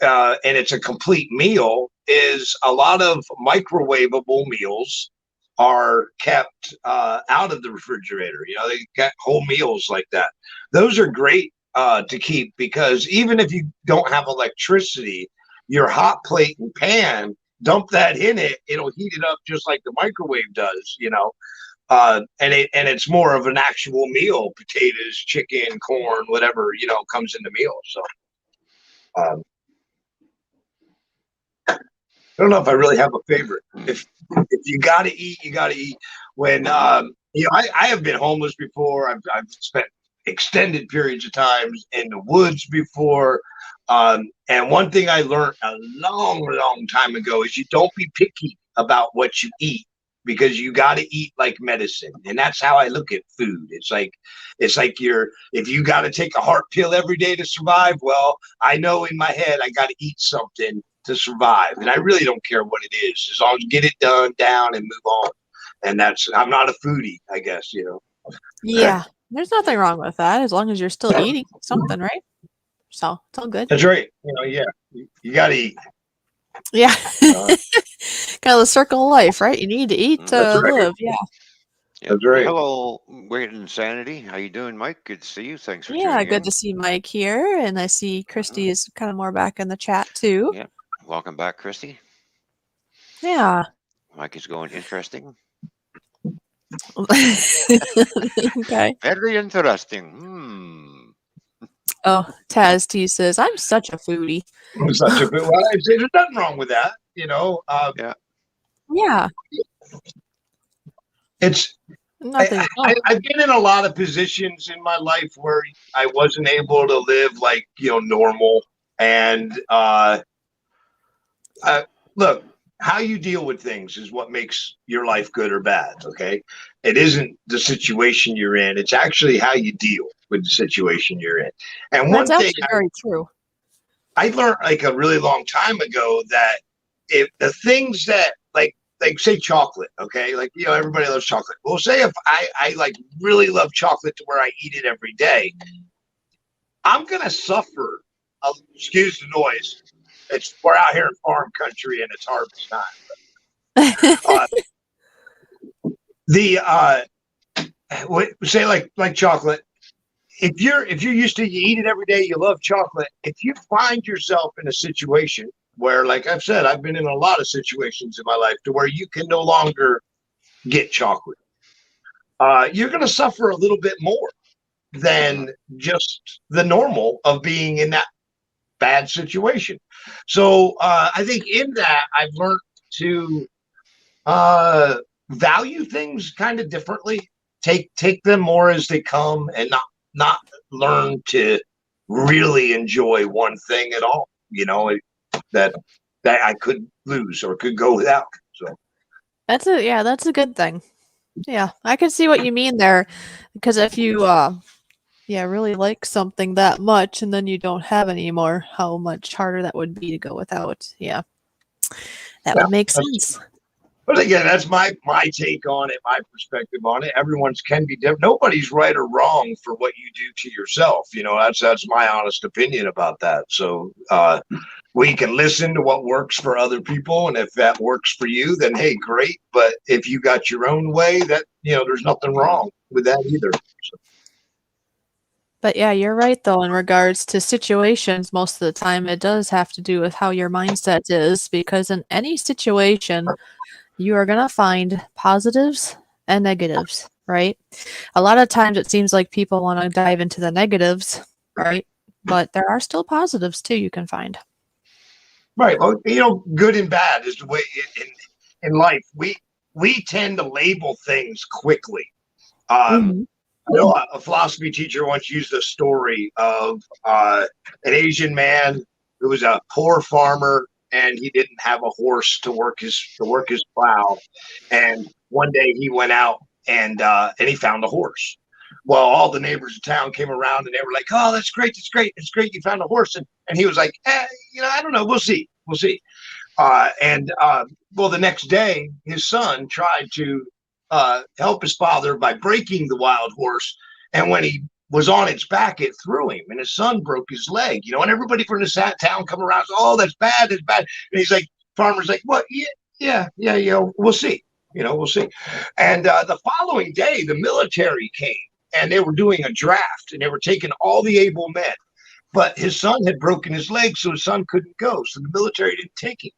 and it's a complete meal, is a lot of microwavable meals are kept out of the refrigerator. You know, they got whole meals like that. Those are great to keep, because even if you don't have electricity, your hot plate and pan, dump that in it, it'll heat it up just like the microwave does, you know. And it's more of an actual meal: potatoes, chicken, corn, whatever, you know, comes in the meal. So I don't know if I really have a favorite. If you got to eat, you got to eat. When you know, I have been homeless before. I've spent extended periods of times in the woods before. And one thing I learned a long time ago is you don't be picky about what you eat, because you got to eat like medicine. And that's how I look at food. It's like if you got to take a heart pill every day to survive, well, I know in my head I got to eat something to survive. And I really don't care what it is, as long as get it done, down, and move on. And I'm not a foodie, I guess, you know. Yeah. There's nothing wrong with that, as long as you're still eating something, right? So it's all good. That's right. You know, yeah, you got to eat. Yeah. Kind of the circle of life, right? You need to eat to live. Yeah. Yep. That's right. Hello, Great Insanity. How you doing, Mike? Good to see you. Thanks for Yeah, tuning good in. to see Mike here, and I see Christy is kind of more back in the chat too. Yeah. Welcome back, Christy. Yeah. Mike is going interesting. Okay. Very interesting. Oh, Taz T says, I'm such a foodie. Such a well, there's nothing wrong with that, you know. Yeah. Yeah. It's Nothing. I've been in a lot of positions in my life where I wasn't able to live like, you know, normal. And look, how you deal with things is what makes your life good or bad. Okay, it isn't the situation you're in; it's actually how you deal with the situation you're in. And That's one thing actually very true. I learned like a really long time ago, that if the things that like say chocolate, okay, like, you know, everybody loves chocolate. Well, say if I like really love chocolate to where I eat it every day, I'm gonna suffer. Excuse the noise. We're out here in farm country and it's harvest time. Say like chocolate. If you're used to, you eat it every day, you love chocolate. If you find yourself in a situation where, like I've said, I've been in a lot of situations in my life to where you can no longer get chocolate, you're going to suffer a little bit more than just the normal of being in that bad situation. So I think in that I've learned to value things kind of differently, take them more as they come, and not learn to really enjoy one thing at all, you know, that I could lose or could go without. So That's a good thing. Yeah, I can see what you mean there, because if you really like something that much and then you don't have anymore, how much harder that would be to go without. Yeah. That would make sense. But again, that's my take on it, my perspective on it. Everyone's can be different. Nobody's right or wrong for what you do to yourself. You know, that's my honest opinion about that. So we can listen to what works for other people, and if that works for you, then hey, great. But if you got your own way, that, you know, there's nothing wrong with that either. So. But yeah, you're right though, in regards to situations, most of the time it does have to do with how your mindset is, because in any situation, you are going to find positives and negatives, right? A lot of times it seems like people want to dive into the negatives, right? But there are still positives too you can find. Right. Well, you know, good and bad is the way in life. We tend to label things quickly. I know a philosophy teacher once used a story of an Asian man who was a poor farmer, and he didn't have a horse to work his plow. And one day he went out and he found a horse. Well, all the neighbors in town came around and they were like, "Oh, that's great! That's great! It's great! You found a horse!" And he was like, "You know, I don't know. We'll see. We'll see." Well, the next day, his son tried to help his father by breaking the wild horse. And when he was on its back, it threw him, and his son broke his leg. And everybody from the town come around, oh, that's bad, that's bad. And he's like, farmer's like, what? Yeah, we'll see. We'll see. And the following day, the military came, and they were doing a draft, and they were taking all the able men. But his son had broken his leg, so his son couldn't go. So the military didn't take him.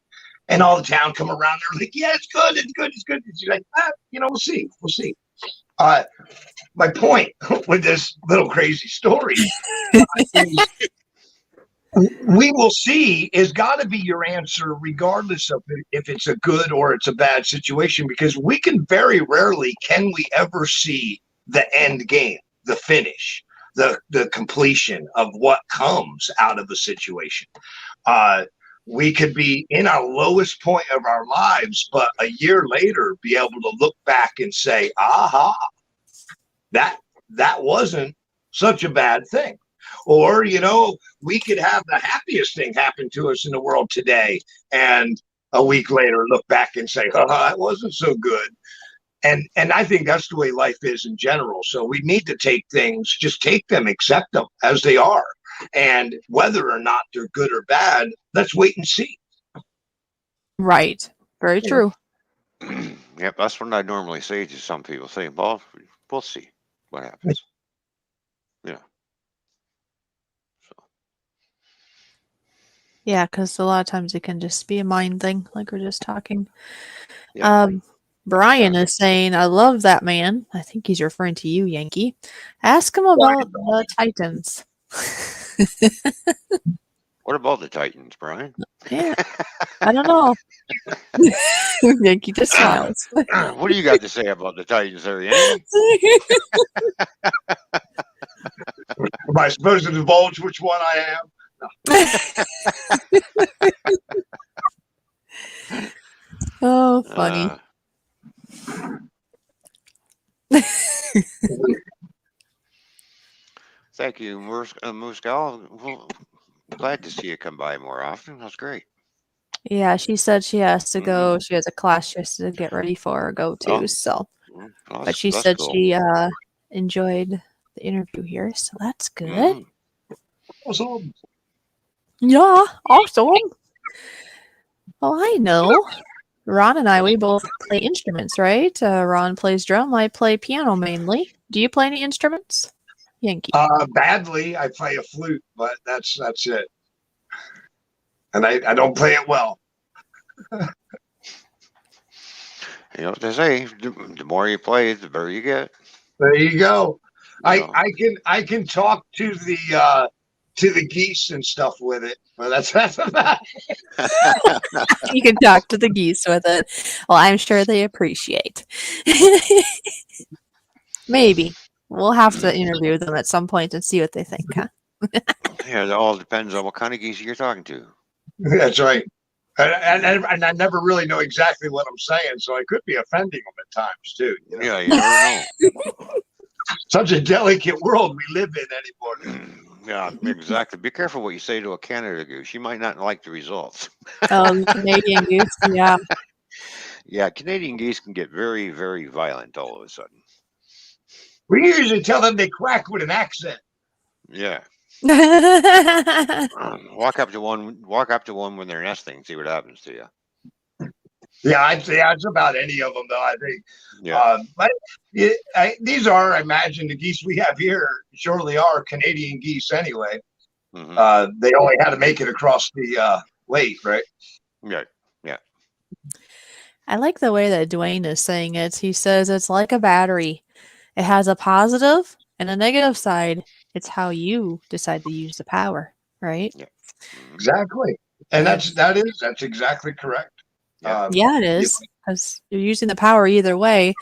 And all the town come around, they're like, yeah, it's good, it's good, it's good. And she's like, we'll see. My point with this little crazy story is we will see is got to be your answer, regardless of if it's a good or it's a bad situation, because we can very rarely can we ever see the end game, the finish, the completion of what comes out of a situation. We could be in our lowest point of our lives, but a year later be able to look back and say, aha, that wasn't such a bad thing. Or, we could have the happiest thing happen to us in the world today, and a week later look back and say, that wasn't so good. And I think that's the way life is in general. So we need to take things, just take them, accept them as they are. And whether or not they're good or bad, let's wait and see. Right. Very true. Yep, that's what I normally say to some people. Say, well, we'll see what happens. Yeah. So. Yeah, because a lot of times it can just be a mind thing, like we're just talking. Yeah. Brian is saying, I love that man. I think he's referring to you, Yankee. Ask him about the Titans. What about the Titans, Brian? Yeah, I don't know. Yankee just smiles. What do you got to say about the Titans there, Yankee? Am I supposed to divulge which one I am? Oh, funny. Thank you, Muscal. Well, glad to see you come by more often. That's great. Yeah, she said she has to go. She has a class she has to get ready for or go to. But she said cool. She enjoyed the interview here, so that's good. Awesome. Yeah, awesome. Well, I know. Ron and I, we both play instruments, right? Ron plays drum. I play piano mainly. Do you play any instruments, Yankee? Badly. I play a flute, but that's it. And I don't play it well. You know what they say: the more you play, the better you get. There you go. I can talk to the geese and stuff with it, but that's about it. You can talk to the geese with it. Well, I'm sure they appreciate. Maybe we'll have to interview them at some point and see what they think. Huh? Yeah, it all depends on what kind of geese you're talking to. That's right. And I never really know exactly what I'm saying, so I could be offending them at times too. You know? Yeah, you never know. Such a delicate world we live in anymore. Yeah, exactly. Be careful what you say to a Canada goose. You might not like the results. Canadian goose, yeah. Yeah, Canadian geese can get very, very violent all of a sudden. We usually tell them they quack with an accent. Yeah. Walk up to one when they're nesting, see what happens to you. Yeah, I'd say that's about any of them, though. I think. Yeah. But these are, I imagine, the geese we have here surely are Canadian geese anyway. Mm-hmm. They only had to make it across the lake, right? Yeah. Yeah. I like the way that Dwayne is saying it. He says it's like a battery. It has a positive and a negative side. It's how you decide to use the power, right? Yeah. Exactly. And that's exactly correct. Yeah, it is, because you're using the power either way.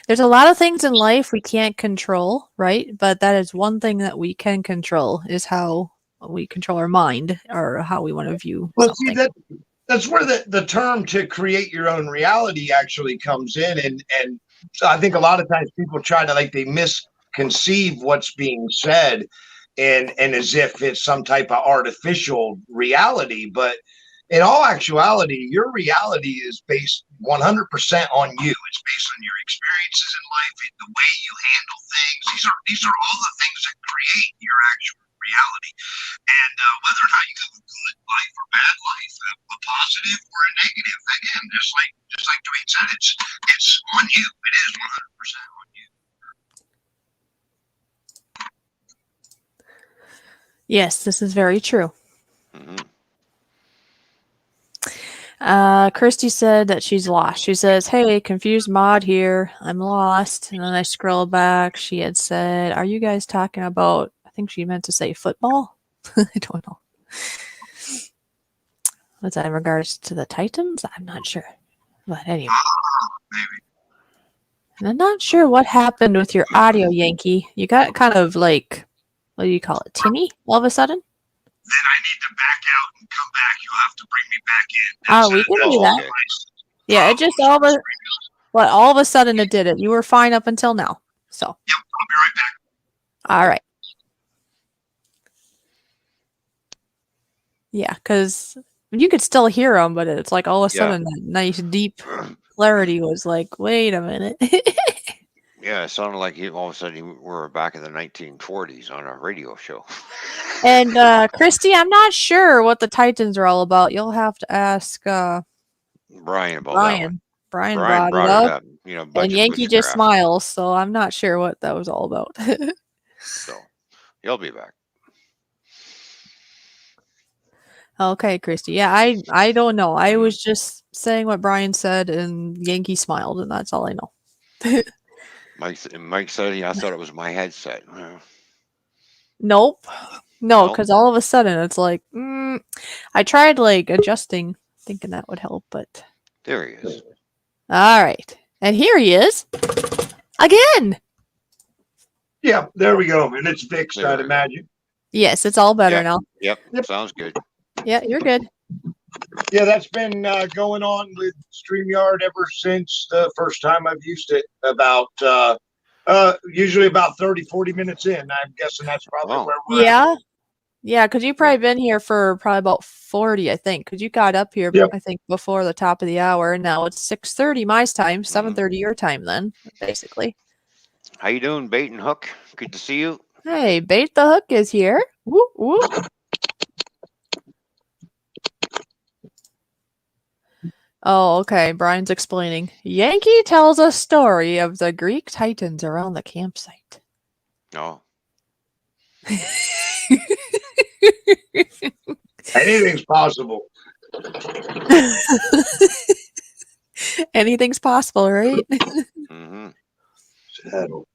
There's a lot of things in life we can't control, right? But that is one thing that we can control, is how we control our mind or how we want to view something. See, that's where the term to create your own reality actually comes in. And so I think a lot of times people try to, they misconceive what's being said and as if it's some type of artificial reality. But in all actuality, your reality is based 100% on you. It's based on your experiences in life, the way you handle things. These are all the things that create your actual reality. And whether or not you have a good life or bad life, a positive or a negative, again, just like Dwayne said, it's on you. It is 100% on you. Yes, this is very true. Mm-hmm. Kirsty said that she's lost. She says, "Hey, confused mod here. I'm lost." And then I scroll back. She had said, "Are you guys talking about?" I think she meant to say football. I don't know. Was that in regards to the Titans? I'm not sure. But anyway. And I'm not sure what happened with your audio, Yankee. You got kind of like, what do you call it, tinny all of a sudden? Then I need to back out and come back. You'll have to bring me back in. We can do that. Okay. Yeah, it just all of a sudden it did it. You were fine up until now. So. Yep, I'll be right back. All right. Yeah, because you could still hear them, but it's like all of a sudden that nice deep clarity was like, wait a minute. Yeah, it sounded like all of a sudden you were back in the 1940s on a radio show. And Christy, I'm not sure what the Titans are all about. You'll have to ask Brian about that one. Brian Brian brought it up. You know, And Yankee just smiles, so I'm not sure what that was all about. So he'll be back. Okay, Christy. Yeah, I don't know. I was just saying what Brian said, and Yankee smiled, and that's all I know. Mike said, I thought it was my headset. Nope. No, because all of a sudden it's like, I tried like adjusting, thinking that would help, but. There he is. All right. And here he is. Again. Yeah, there we go. And it's fixed, I'd imagine. Yes, it's all better now. Yep. Sounds good. Yeah, you're good. Yeah, that's been going on with StreamYard ever since the first time I've used it, about usually about 30, 40 minutes in. I'm guessing that's probably where we're at. Yeah, because you've probably been here for probably about 40, I think, because you got up here, I think, before the top of the hour, and now it's 6:30 my time, 7:30 your time then, basically. How you doing, Bait and Hook? Good to see you. Hey, Bait the Hook is here. Whoop, whoop. Oh, okay. Brian's explaining. Yankee tells a story of the Greek Titans around the campsite. Oh. Anything's possible. Anything's possible, right? Mm-hmm. Settle.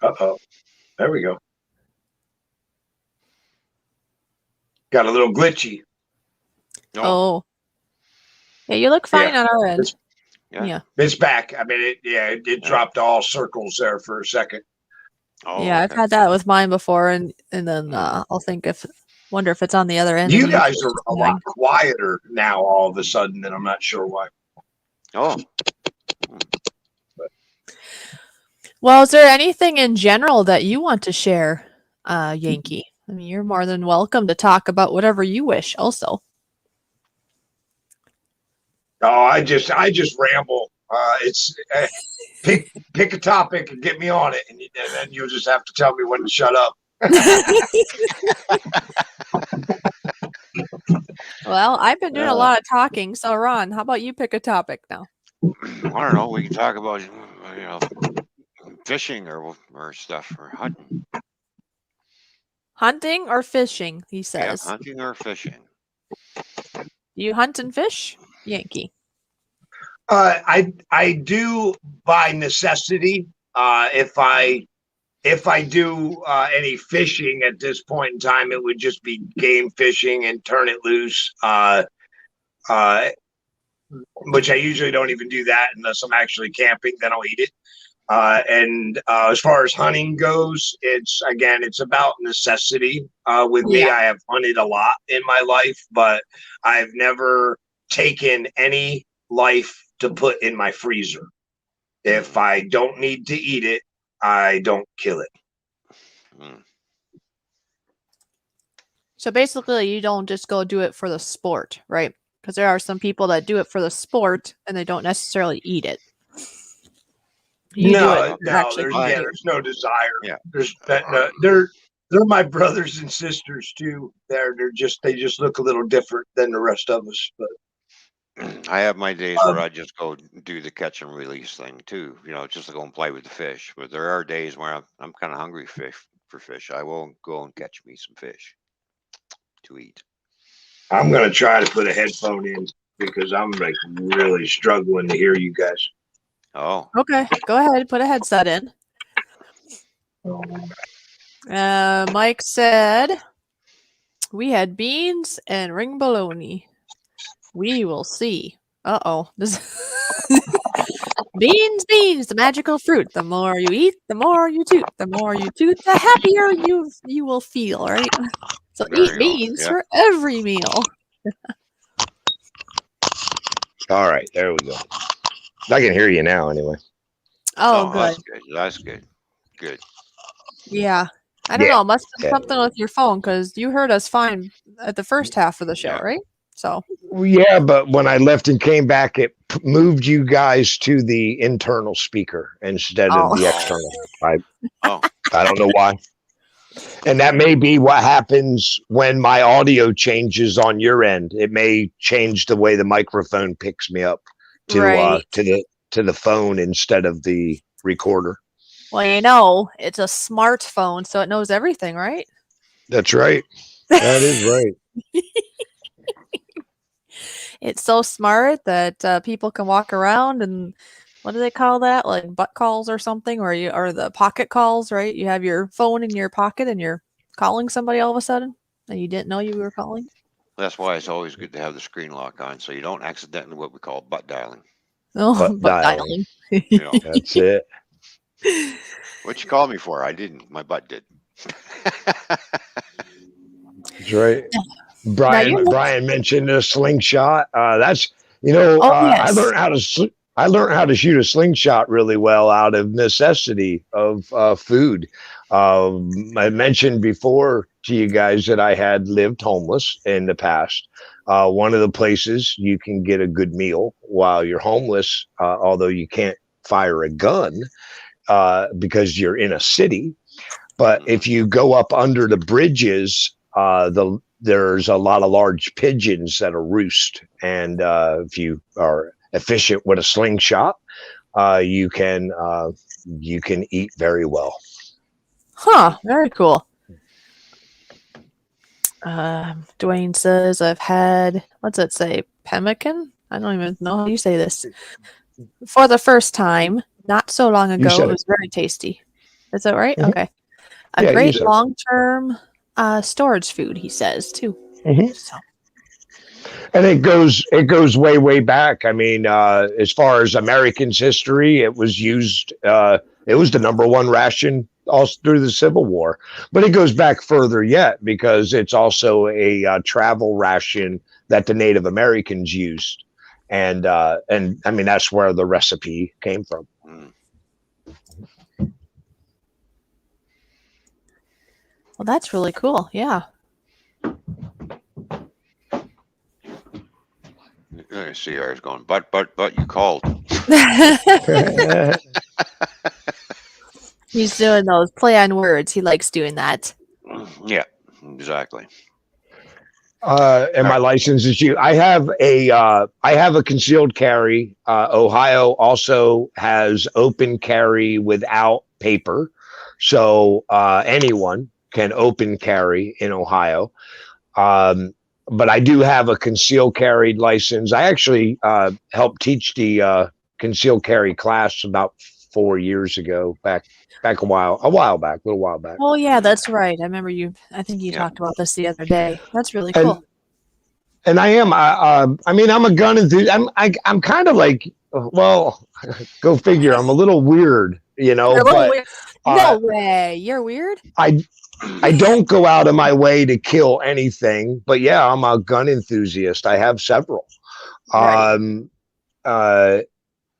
Uh-oh. There we go. Got a little glitchy. Oh. Yeah, you look fine on our end. Yeah. It's back. I mean, it dropped all circles there for a second. Oh, yeah, I've had that with mine before, and then I'll wonder if it's on the other end. You guys are a lot quieter now all of a sudden, and I'm not sure why. Oh. Well, is there anything in general that you want to share, Yankee? I mean, you're more than welcome to talk about whatever you wish also. Oh, I just ramble. It's pick a topic and get me on it, and then you'll just have to tell me when to shut up. Well, I've been doing a lot of talking, so Ron, how about you pick a topic now? I don't know. We can talk about fishing or stuff or hunting. Hunting or fishing? He says. Yeah, hunting or fishing. You hunt and fish, Yankee? I do by necessity. If I do any fishing at this point in time, it would just be game fishing and turn it loose. Which I usually don't even do that unless I'm actually camping. Then I'll eat it. And as far as hunting goes, it's about necessity. With me, I have hunted a lot in my life, but I've never taken any life to put in my freezer. If I don't need to eat it, I don't kill it. So basically, you don't just go do it for the sport, right? Because there are some people that do it for the sport and they don't necessarily eat it. You do it actually. There's no desire. Yeah. There's that. They're my brothers and sisters too. They just look a little different than the rest of us. But I have my days where I just go do the catch and release thing too. Just to go and play with the fish. But there are days where I'm kind of hungry for fish. I will go and catch me some fish to eat. I'm gonna try to put a headphone in because I'm like really struggling to hear you guys. Oh, Okay, go ahead. Put a headset in. Mike said we had beans and ring bologna. We will see. Uh-oh. Beans, the magical fruit. The more you eat, the more you toot. The more you toot, the happier you will feel, right? So there eat you go. beans Yeah. for every meal. All right, there we go. I can hear you now anyway. Oh, good. That's good. That's good. Good. Yeah. I don't know. It must have been Yeah. something with your phone because you heard us fine at the first half of the show, Yeah. right? So Well, yeah, but when I left and came back, it moved you guys to the internal speaker instead of the external. I don't know why. And that may be what happens when my audio changes on your end. It may change the way the microphone picks me up to the phone instead of the recorder. well, it's a smartphone, so it knows everything, right? That's right. That is right. It's so smart that people can walk around and what do they call that? Like butt calls or something, or the pocket calls, right? You have your phone in your pocket and you're calling somebody all of a sudden and you didn't know you were calling. That's why it's always good to have the screen lock on so you don't accidentally what we call butt dialing. Oh, Butt butt dialing. dialing. That's it. What you called me for? I didn't. My butt did. That's right. Brian mentioned a slingshot. That's Yes. I learned how to shoot a slingshot really well out of necessity of food. I mentioned before to you guys that I had lived homeless in the past. One of the places you can get a good meal while you're homeless, although you can't fire a gun because you're in a city. But if you go up under the bridges, there's a lot of large pigeons that are roost, and if you are efficient with a slingshot, you can eat very well. Huh, very cool. Dwayne says I've had, what's it say? Pemmican? I don't even know how you say this. For the first time, not so long ago, it was very tasty. Is that right? Mhm. Okay. Yeah, A you great said it. long-term storage food, he says, too. Mhm. So. And it goes way back. I mean, as far as Americans' history, it was used. It was the number one ration all through the Civil War, but it goes back further yet because it's also a travel ration that the Native Americans used, and I mean that's where the recipe came from. Well, that's really cool. Yeah. I see ours going, but you called. He's doing those play on words. He likes doing that. Yeah, exactly. And my license is you. I have a concealed carry. Ohio also has open carry without paper, so anyone can open carry in Ohio. But I do have a concealed carry license. I actually helped teach the concealed carry class about 4 years ago, back a little while back. Oh yeah, that's right. I remember you. I think you talked about this the other day. That's really cool. And I am. I mean, I'm a gun enthusiast. I'm kind of like, well, go figure. I'm a little weird, but weird. No way. You're weird. I don't go out of my way to kill anything, but yeah, I'm a gun enthusiast. I have several. Right.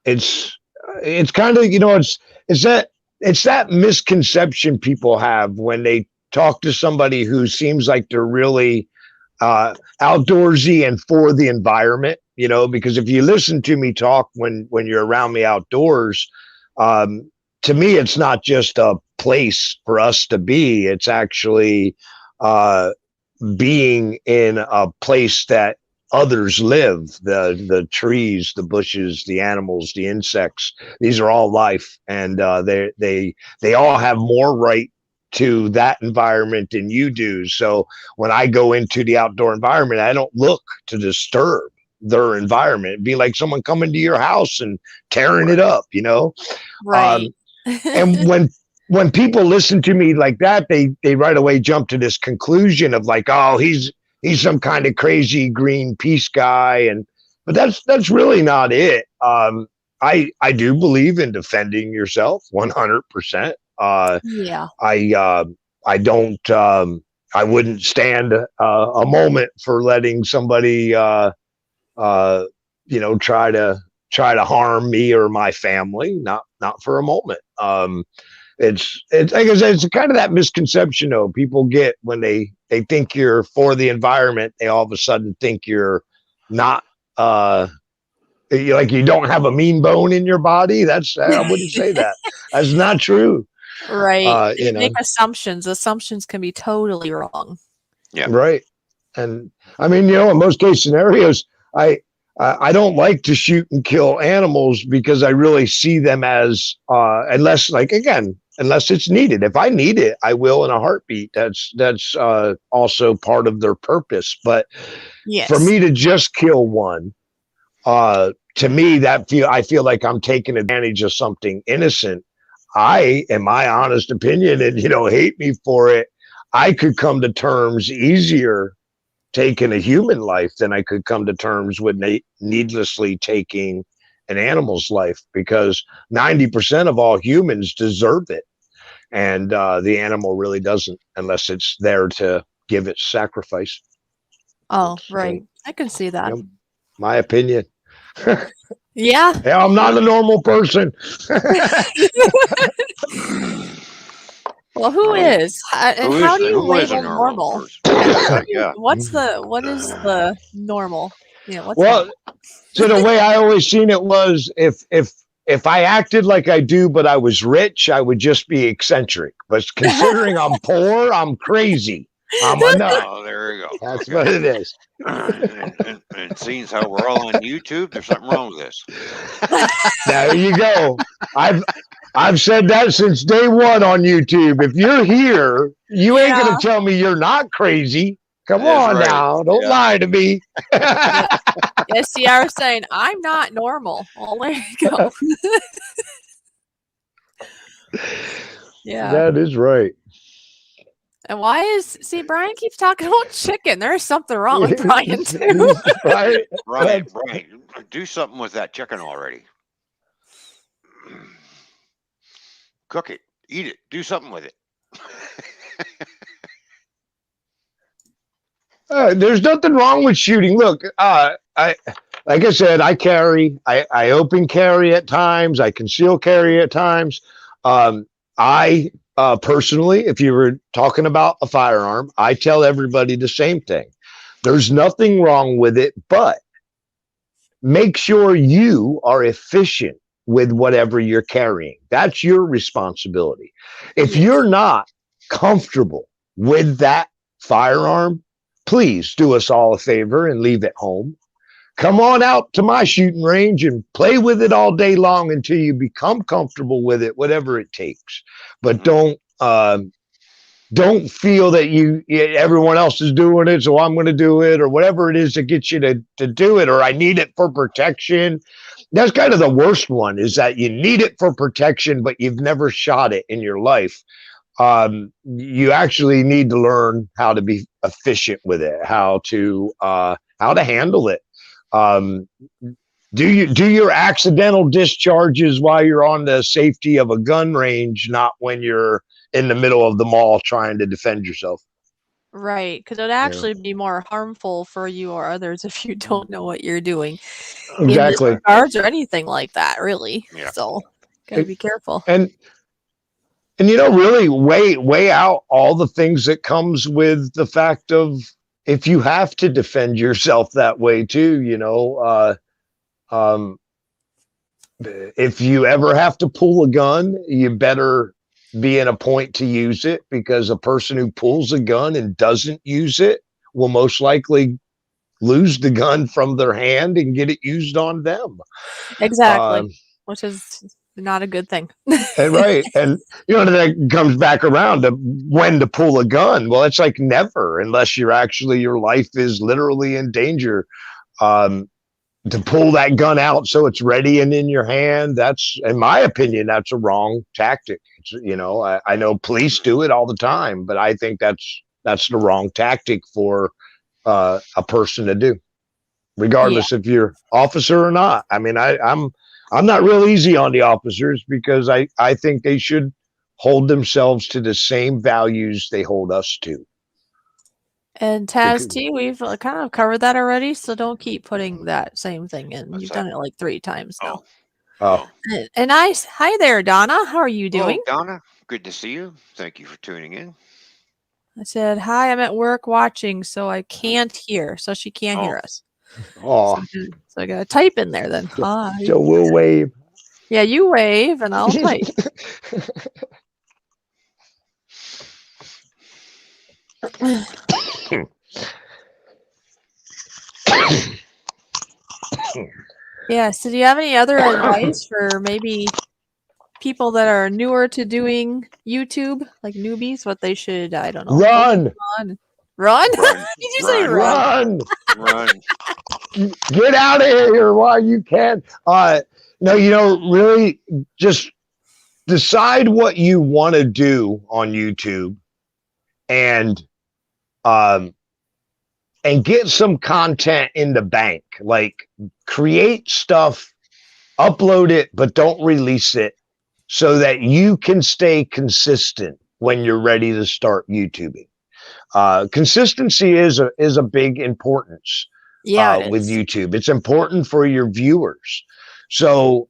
It's kind of, it's that misconception people have when they talk to somebody who seems like they're really outdoorsy and for the environment, you know, because if you listen to me talk when you're around me outdoors, to me, it's not just a place for us to be. It's actually being in a place that others live, the trees, the bushes, the animals, the insects. These are all life, and they all have more right to that environment than you do. So when I go into the outdoor environment, I don't look to disturb their environment. It'd be like someone coming to your house and tearing it up, you know? Right. And when people listen to me like that, they right away jump to this conclusion of like, oh, he's some kind of crazy Greenpeace guy, but that's really not it. I do believe in defending yourself 100%. Yeah. I don't. I wouldn't stand a moment for letting somebody, try to harm me or my family. Not for a moment. It's like I said, it's kind of that misconception though people get when they think you're for the environment. They all of a sudden think you're not. Like you don't have a mean bone in your body. I wouldn't say that. That's not true. Right. You make assumptions. Assumptions can be totally wrong. Yeah. Right. And I mean, in most case scenarios, I don't like to shoot and kill animals because I really see them as unless it's needed. If I need it, I will in a heartbeat. That's also part of their purpose. But yes, for me to just kill one, to me, I feel like I'm taking advantage of something innocent. In my honest opinion, and hate me for it, I could come to terms easier taking a human life than I could come to terms with needlessly taking an animal's life, because 90% of all humans deserve it. And the animal really doesn't, unless it's there to give its sacrifice. Oh, right. I can see that. My opinion. Yeah. I'm not a normal person. Well, who is? And how do you label normal? What is the normal? Normal? So the way I always seen it was if I acted like I do, but I was rich, I would just be eccentric. But considering I'm poor, I'm crazy. I'm a nut. Oh, there you go. That's what it is. And seeing how we're all on YouTube, there's something wrong with this. There you go. I've said that since day one on YouTube. If you're here, you ain't going to tell me you're not crazy. Come on now. Don't lie to me. Yes, see, I was saying, I'm not normal. Well, there you go. Yeah. That is right. And Brian keeps talking about chicken. There's something wrong with Brian, too. Brian, do something with that chicken already. Cook it, eat it, do something with it. There's nothing wrong with shooting. Look, like I said, I carry. I open carry at times. I conceal carry at times. I personally, if you were talking about a firearm, I tell everybody the same thing. There's nothing wrong with it, but make sure you are efficient with whatever you're carrying. That's your responsibility. If you're not comfortable with that firearm, please do us all a favor and leave it home. Come on out to my shooting range and play with it all day long until you become comfortable with it, whatever it takes. But don't feel that everyone else is doing it, so I'm going to do it, or whatever it is that gets you to do it, or I need it for protection. That's kind of the worst one, is that you need it for protection, but you've never shot it in your life. You actually need to learn how to be efficient with it, how to handle it. Do your accidental discharges while you're on the safety of a gun range, not when you're in the middle of the mall trying to defend yourself. Right, because it would actually be more harmful for you or others if you don't know what you're doing. Exactly. In regards or anything like that, really. Yeah. So, gotta be careful. And And really weigh out all the things that comes with the fact of if you have to defend yourself that way too, if you ever have to pull a gun, you better be in a point to use it, because a person who pulls a gun and doesn't use it will most likely lose the gun from their hand and get it used on them. Exactly. Which is not a good thing. And right. And that comes back around to when to pull a gun. Well, it's like never, unless your life is literally in danger. To pull that gun out so it's ready and in your hand, that's, in my opinion, that's a wrong tactic. It's, I know police do it all the time, but I think that's the wrong tactic for a person to do, regardless if you're officer or not. I mean, I'm not real easy on the officers, because I think they should hold themselves to the same values they hold us to. And Taz T, we've kind of covered that already, so don't keep putting that same thing in. You've done it like 3 times now. Oh. And hi there, Donna. How are you doing? Oh, Donna, good to see you. Thank you for tuning in. I said, hi, I'm at work watching, so I can't hear. So she can't hear us. Oh. So I got to type in there then. Hi. So we'll wave. Yeah, you wave and I'll type. Yeah, so do you have any other advice for maybe people that are newer to doing YouTube, like newbies, what they should, I don't know. Run! Run? Did you say run? Run! Get out of here while you can. No, really just decide what you want to do on YouTube, and get some content in the bank. Like, create stuff, upload it, but don't release it, so that you can stay consistent when you're ready to start YouTubing. Consistency is a big importance with YouTube. It's important for your viewers. So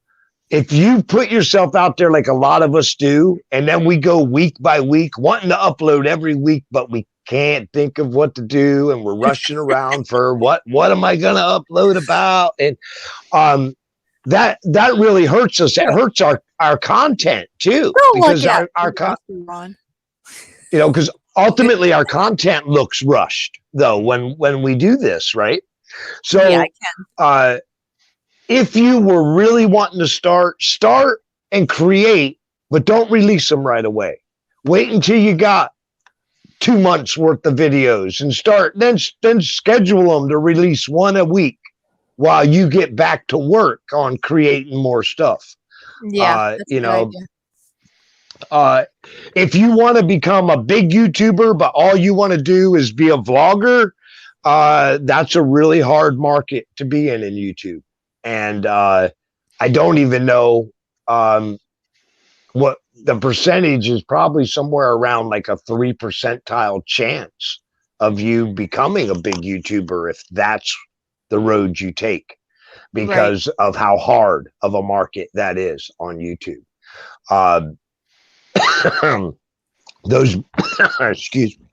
if you put yourself out there like a lot of us do, and then we go week by week wanting to upload every week, but we can't think of what to do, and we're rushing around for what am I going to upload about? And that really hurts us. It hurts our content too, because because ultimately our content looks rushed though when we do this, right? So if you were really wanting to start and create, but don't release them right away. Wait until you got 2 months worth of videos and then schedule them to release 1 a week while you get back to work on creating more stuff. Yeah, that's a good idea. If you want to become a big YouTuber, but all you want to do is be a vlogger, that's a really hard market to be in YouTube. And I don't even know what the percentage is. Probably somewhere around like a 3 percentile chance of you becoming a big YouTuber if that's the road you take, because of how hard of a market that is on YouTube. Those excuse me.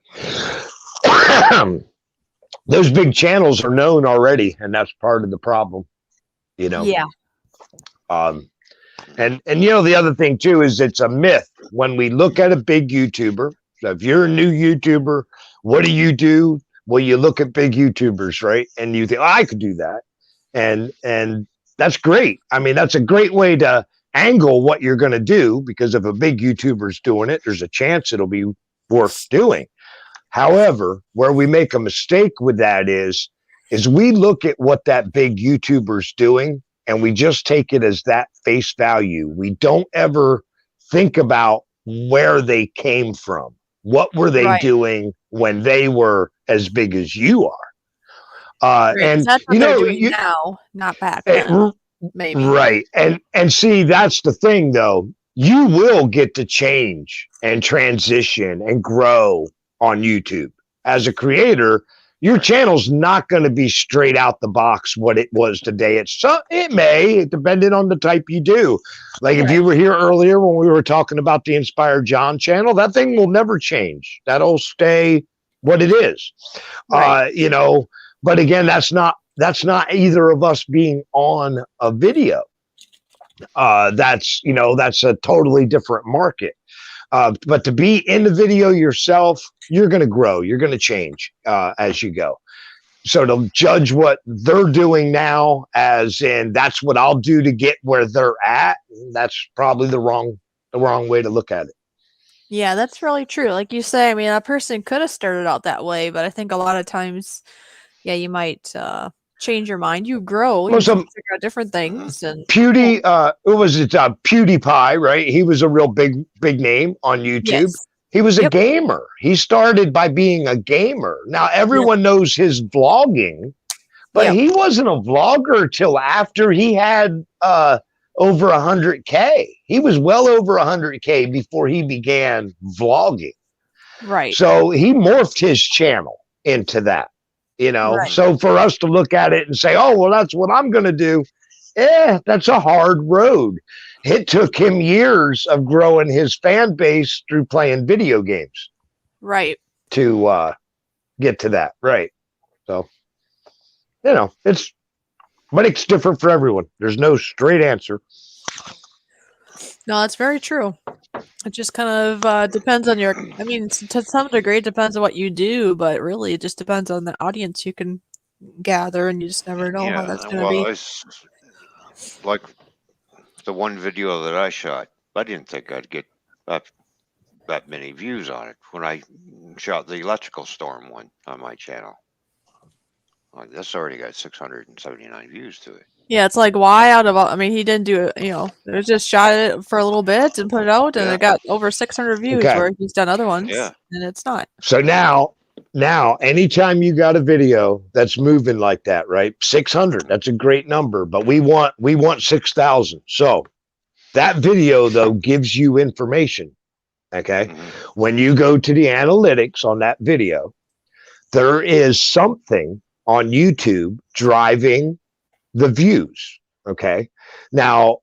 Those big channels are known already, and that's part of the problem. Yeah. And the other thing too is it's a myth when we look at a big YouTuber. So if you're a new YouTuber, what do? Well, you look at big YouTubers, right? And you think, oh, I could do that. And that's great. I mean, that's a great way to angle what you're going to do, because if a big YouTuber's doing it, there's a chance it'll be worth doing. However, where we make a mistake with that is we look at what that big YouTuber's doing and we just take it as that face value. We don't ever think about where they came from. What were they doing when they were as big as you are? And that's what they're doing now, not back then. Maybe. Right. And see, that's the thing though. You will get to change and transition and grow on YouTube. As a creator, Your channel's not going to be straight out the box what it was today. It may, depending on the type you do. Like if you were here earlier when we were talking about the Inspired John channel, that thing will never change. That'll stay what it is. Right. You know, but again, that's not either of us being on a video. That's a totally different market. But to be in the video yourself, you're going to grow. You're going to change as you go. So to judge what they're doing now as in that's what I'll do to get where they're at, that's probably the wrong way to look at it. Yeah, that's really true. Like you say, I mean, a person could have started out that way, but I think a lot of times, yeah, you might change your mind. You grow, you figure out different things. And PewDiePie, right? He was a real big name on YouTube. Yes. He was a gamer. He started by being a gamer. Now everyone knows his vlogging, but he wasn't a vlogger till after he had over 100K. He was well over 100K before he began vlogging. Right. So he morphed his channel into that. So for us to look at it and say, oh, well, that's what I'm going to do. That's a hard road. It took him years of growing his fan base through playing video games. Right. To get to that. Right. So, but it's different for everyone. There's no straight answer. No, that's very true. It just kind of depends on to some degree, it depends on what you do, but really it just depends on the audience you can gather, and you just never know how that's going to be. It's like the one video that I shot, I didn't think I'd get that many views on it when I shot the electrical storm one on my channel. That's already got 679 views to it. Yeah, it's like, why out of all, he didn't do it, it just shot it for a little bit and put it out, and it got over 600 views where he's done other ones, and it's not. So now, anytime you got a video that's moving like that, right? 600, that's a great number, but we want 6,000. So that video, though, gives you information, okay? Mm-hmm. When you go to the analytics on that video, there is something on YouTube driving the views. Okay. Now,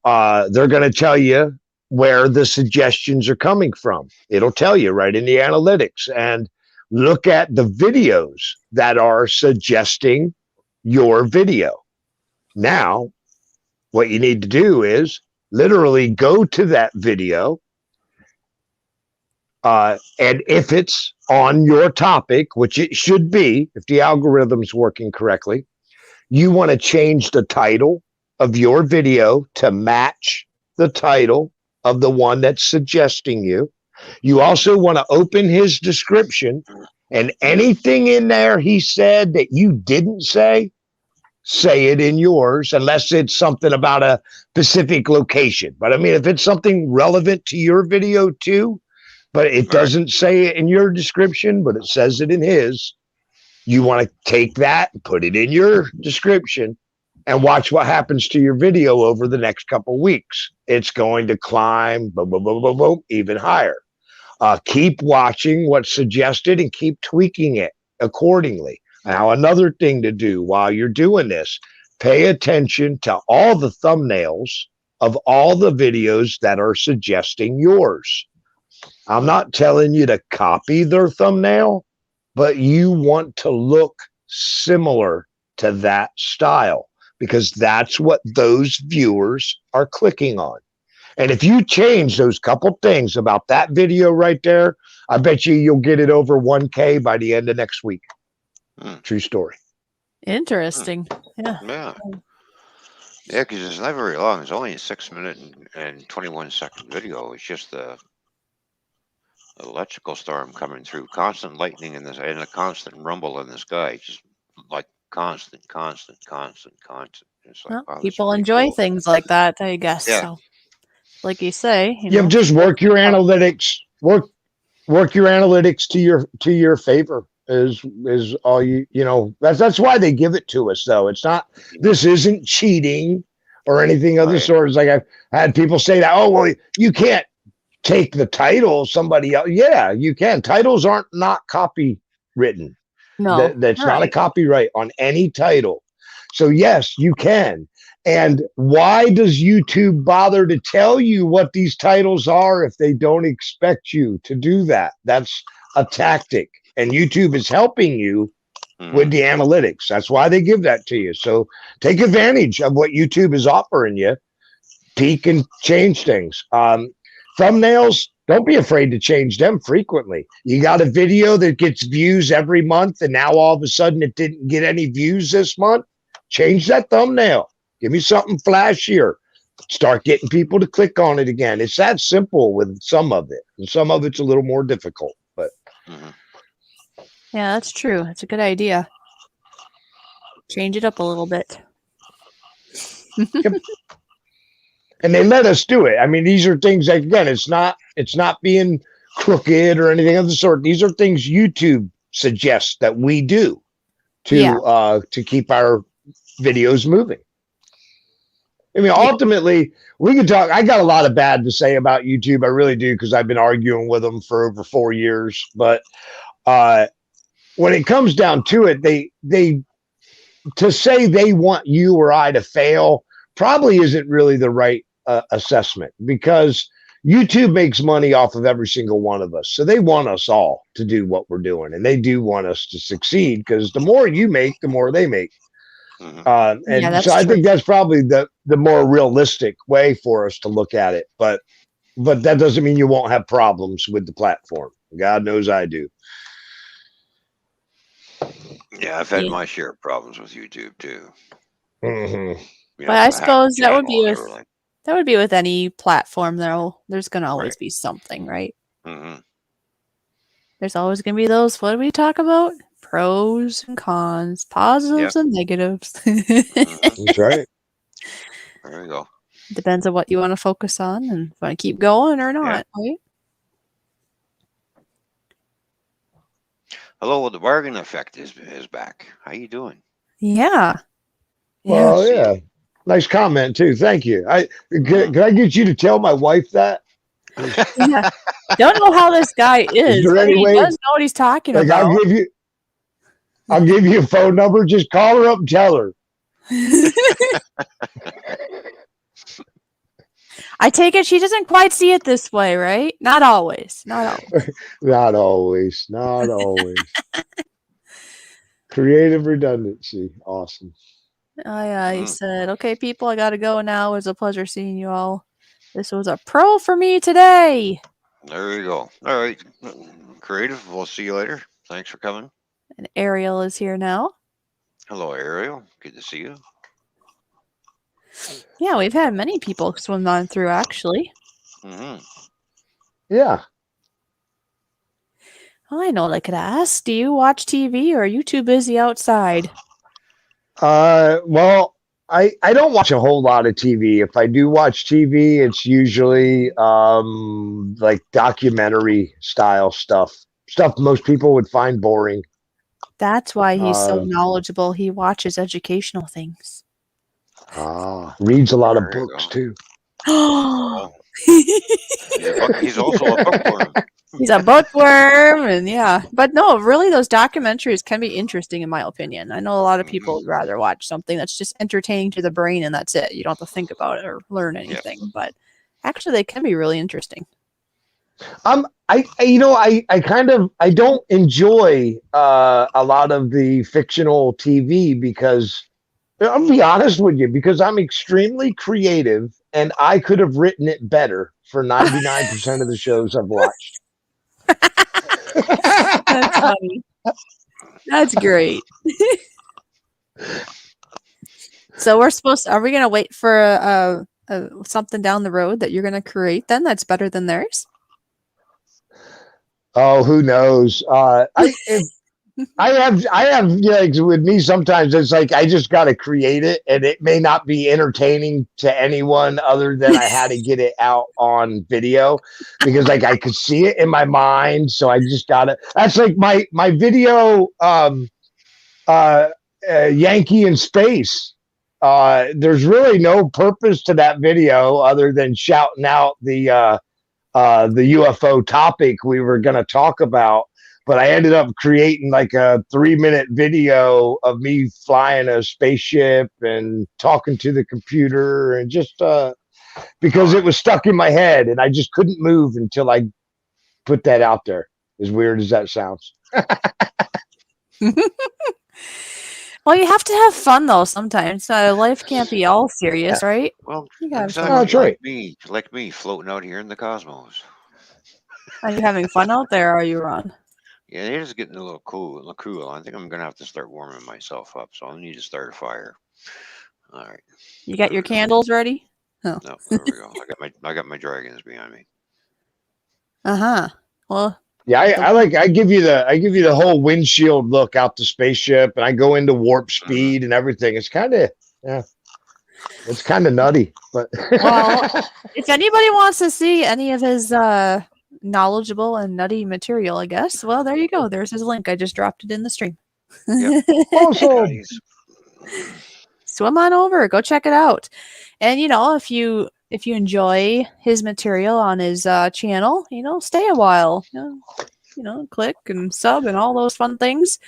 they're going to tell you where the suggestions are coming from. It'll tell you right in the analytics, and look at the videos that are suggesting your video. Now, what you need to do is literally go to that video. And if it's on your topic, which it should be, if the algorithm's working correctly, you want to change the title of your video to match the title of the one that's suggesting you. You also want to open his description, and anything in there he said that you didn't say it in yours, unless it's something about a specific location. But if it's something relevant to your video too, but it doesn't say it in your description, but it says it in his, you want to take that, put it in your description, and watch what happens to your video over the next couple weeks. It's going to climb boom, boom, boom, boom, boom, even higher. Keep watching what's suggested and keep tweaking it accordingly. Now, another thing to do while you're doing this, pay attention to all the thumbnails of all the videos that are suggesting yours. I'm not telling you to copy their thumbnail, but you want to look similar to that style, because that's what those viewers are clicking on. And if you change those couple things about that video right there, I bet you'll get it over 1K by the end of next week. True story. Interesting. Yeah. Yeah. Yeah, because it's not very long. It's only a 6-minute and 21-second video. It's just the electrical storm coming through, constant lightning and a constant rumble in the sky, just like constant. It's like, wow, people enjoy things like that, I guess. Yeah. So, like you say, just work your analytics. Work your analytics to your favor is all you know. That's why they give it to us, though. It's not. This isn't cheating or anything of the sort. It's like I've had people say that. Oh well, you can't take the title of somebody else. Yeah, you can. Titles aren't not copywritten. No, That's you're not a right. copyright on any title. So yes, you can. And why does YouTube bother to tell you what these titles are if they don't expect you to do that? That's a tactic. And YouTube is helping you with the analytics. That's why they give that to you. So take advantage of what YouTube is offering you. Peek and change things. Thumbnails, don't be afraid to change them frequently. You got a video that gets views every month, and now all of a sudden it didn't get any views this month. Change that thumbnail. Give me something flashier. Start getting people to click on it again. It's that simple with some of it, and some of it's a little more difficult. But Yeah, that's true. That's a good idea. Change it up a little bit. and they let us do it. I mean, these are things that, again, it's not being crooked or anything of the sort. These are things YouTube suggests that we do to keep our videos moving. I mean, ultimately, we can talk. I got a lot of bad to say about YouTube. I really do, because I've been arguing with them for over 4 years. But when it comes down to it, they to say they want you or I to fail probably isn't really the right assessment, because YouTube makes money off of every single one of us. So they want us all to do what we're doing, and they do want us to succeed, because the more you make, the more they make. And so I think that's probably the more realistic way for us to look at it. But that doesn't mean you won't have problems with the platform. God knows I do. Yeah, I've had my share of problems with YouTube too. But I suppose that would be with any platform, though. There's going to always be something, right? There's always going to be those. What do we talk about? Pros and cons, positives and negatives. That's right. There you go. Depends on what you want to focus on and want to keep going or not, right? Hello, the bargain effect is back. How you doing? Yeah. Well, yeah. Nice comment too. Thank you. Can I get you to tell my wife that? Yeah. Don't know how this guy is. There any way, he does know what he's talking about. I'll give you a phone number. Just call her up and tell her. I take it she doesn't quite see it this way, right? Not always. Not always. Not always. Creative redundancy. Awesome. Oh, yeah. He said, okay, people, I got to go now. It was a pleasure seeing you all. This was a pro for me today. There you go. All right. Creative, we'll see you later. Thanks for coming. And Ariel is here now. Hello, Ariel. Good to see you. Yeah, we've had many people swim on through, actually. Yeah. Oh, I know what I could ask. Do you watch TV, or are you too busy outside? Well, I don't watch a whole lot of TV. If I do watch TV, it's usually like documentary style stuff most people would find boring. That's why he's so knowledgeable. He watches educational things. Reads a lot of books too. He's also a bookworm. He's a bookworm, and but no, really, those documentaries can be interesting, in my opinion. I know a lot of people would rather watch something that's just entertaining to the brain, and that's it. You don't have to think about it or learn anything, but actually, they can be really interesting. I don't enjoy a lot of the fictional TV, because I'll be honest with you, because I'm extremely creative and I could have written it better for 99% of the shows I've watched. That's funny. That's great. So are we going to wait for something down the road that you're going to create then that's better than theirs? Oh, who knows? I have with me sometimes it's like I just got to create it, and it may not be entertaining to anyone other than I had to get it out on video, because like I could see it in my mind, so I just got to. That's like my video, Yankee in Space. There's really no purpose to that video other than shouting out the UFO topic we were going to talk about. but I ended up creating like a 3-minute video of me flying a spaceship and talking to the computer and just because it was stuck in my head and I just couldn't move until I put that out there. As weird as that sounds. Well, you have to have fun though sometimes. Life can't be all serious, right? Well, You gotta have exactly. fun. Oh, that's right. Like me, floating out here in the cosmos. Are you having fun out there, or are you, Ron? Yeah, it is getting a little cool. I think I'm gonna have to start warming myself up, so I need to start a fire. All right. You got your candles ready? Oh. No, there we go. I got my dragons behind me. Well, yeah, I give you the whole windshield look out the spaceship, and I go into warp speed and everything. It's kind of it's kind of nutty, but well, if anybody wants to see any of his knowledgeable and nutty material, I guess. Well, there you go. There's his link. I just dropped it in the stream. Yep. awesome. Swim on over, go check it out. And if you enjoy his material on his channel, stay a while. Click and sub and all those fun things.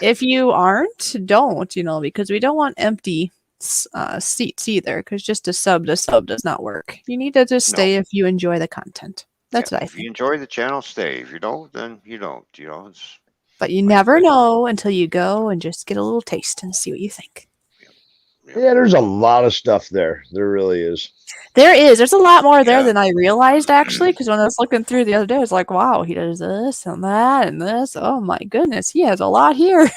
If you aren't, don't, because we don't want empty seats either, because just a sub does not work. You need to just stay if you enjoy the content. That's what I think. If you enjoy the channel, stay. If you don't, then you don't. But you never know until you go and just get a little taste and see what you think. Yeah, there's a lot of stuff there. There really is. There's a lot more there than I realized, actually, because when I was looking through the other day, I was like, wow, he does this and that and this. Oh my goodness, he has a lot here.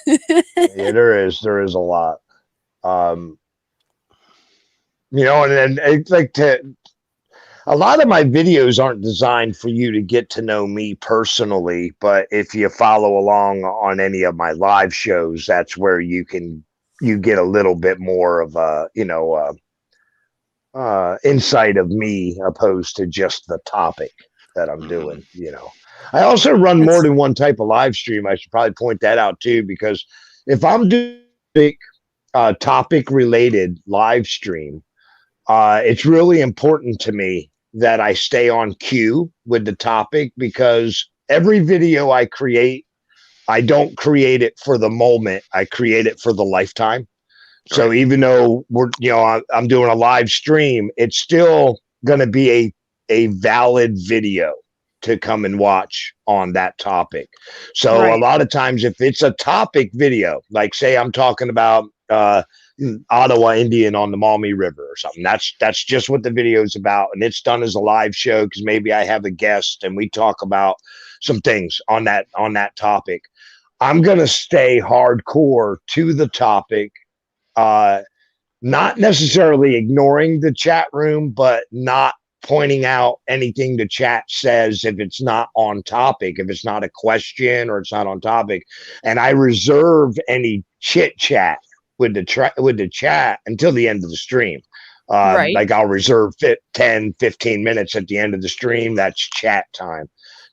Yeah, there is a lot. And it's like a lot of my videos aren't designed for you to get to know me personally, but if you follow along on any of my live shows, that's where you get a little bit more of a insight of me opposed to just the topic that I'm doing. I also run more than one type of live stream. I should probably point that out too, because if I'm doing topic related live stream, it's really important to me that I stay on cue with the topic, because every video I create, I don't create it for the moment. I create it for the lifetime. So even though I'm doing a live stream, it's still going to be a valid video to come and watch on that topic. So a lot of times, if it's a topic video, like say I'm talking about Ottawa Indian on the Maumee River or something, that's just what the video is about, and it's done as a live show because maybe I have a guest and we talk about some things on that topic. I'm going to stay hardcore to the topic, not necessarily ignoring the chat room, but not pointing out anything the chat says if it's not on topic, if it's not a question or it's not on topic. And I reserve any chit chat with the chat until the end of the stream. Like I'll reserve 10, 15 minutes at the end of the stream. That's chat time.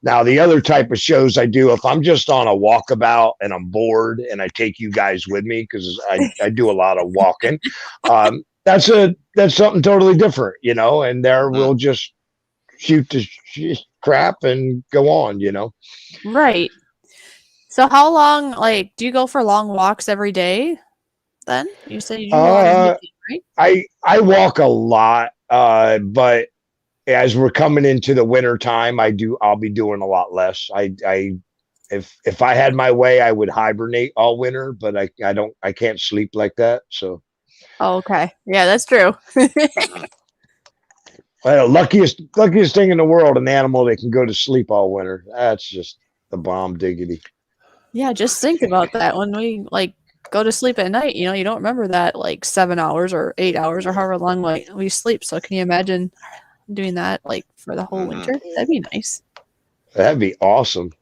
Now, the other type of shows I do, if I'm just on a walkabout and I'm bored and I take you guys with me, because I do a lot of walking, that's something totally different, and there we'll just shoot the crap and go on, Right. So how long, do you go for long walks every day then? You said you do a lot of hiking, right? I walk a lot, but as we're coming into the winter time, I'll be doing a lot less. If I had my way, I would hibernate all winter, but I can't sleep like that. So. Oh, okay. Yeah, that's true. Well, luckiest thing in the world, an animal that can go to sleep all winter. That's just the bomb diggity. Yeah, just think about that. When we go to sleep at night, you don't remember that 7 hours or 8 hours or however long we sleep. So can you imagine doing that for the whole winter? That'd be nice. That'd be awesome.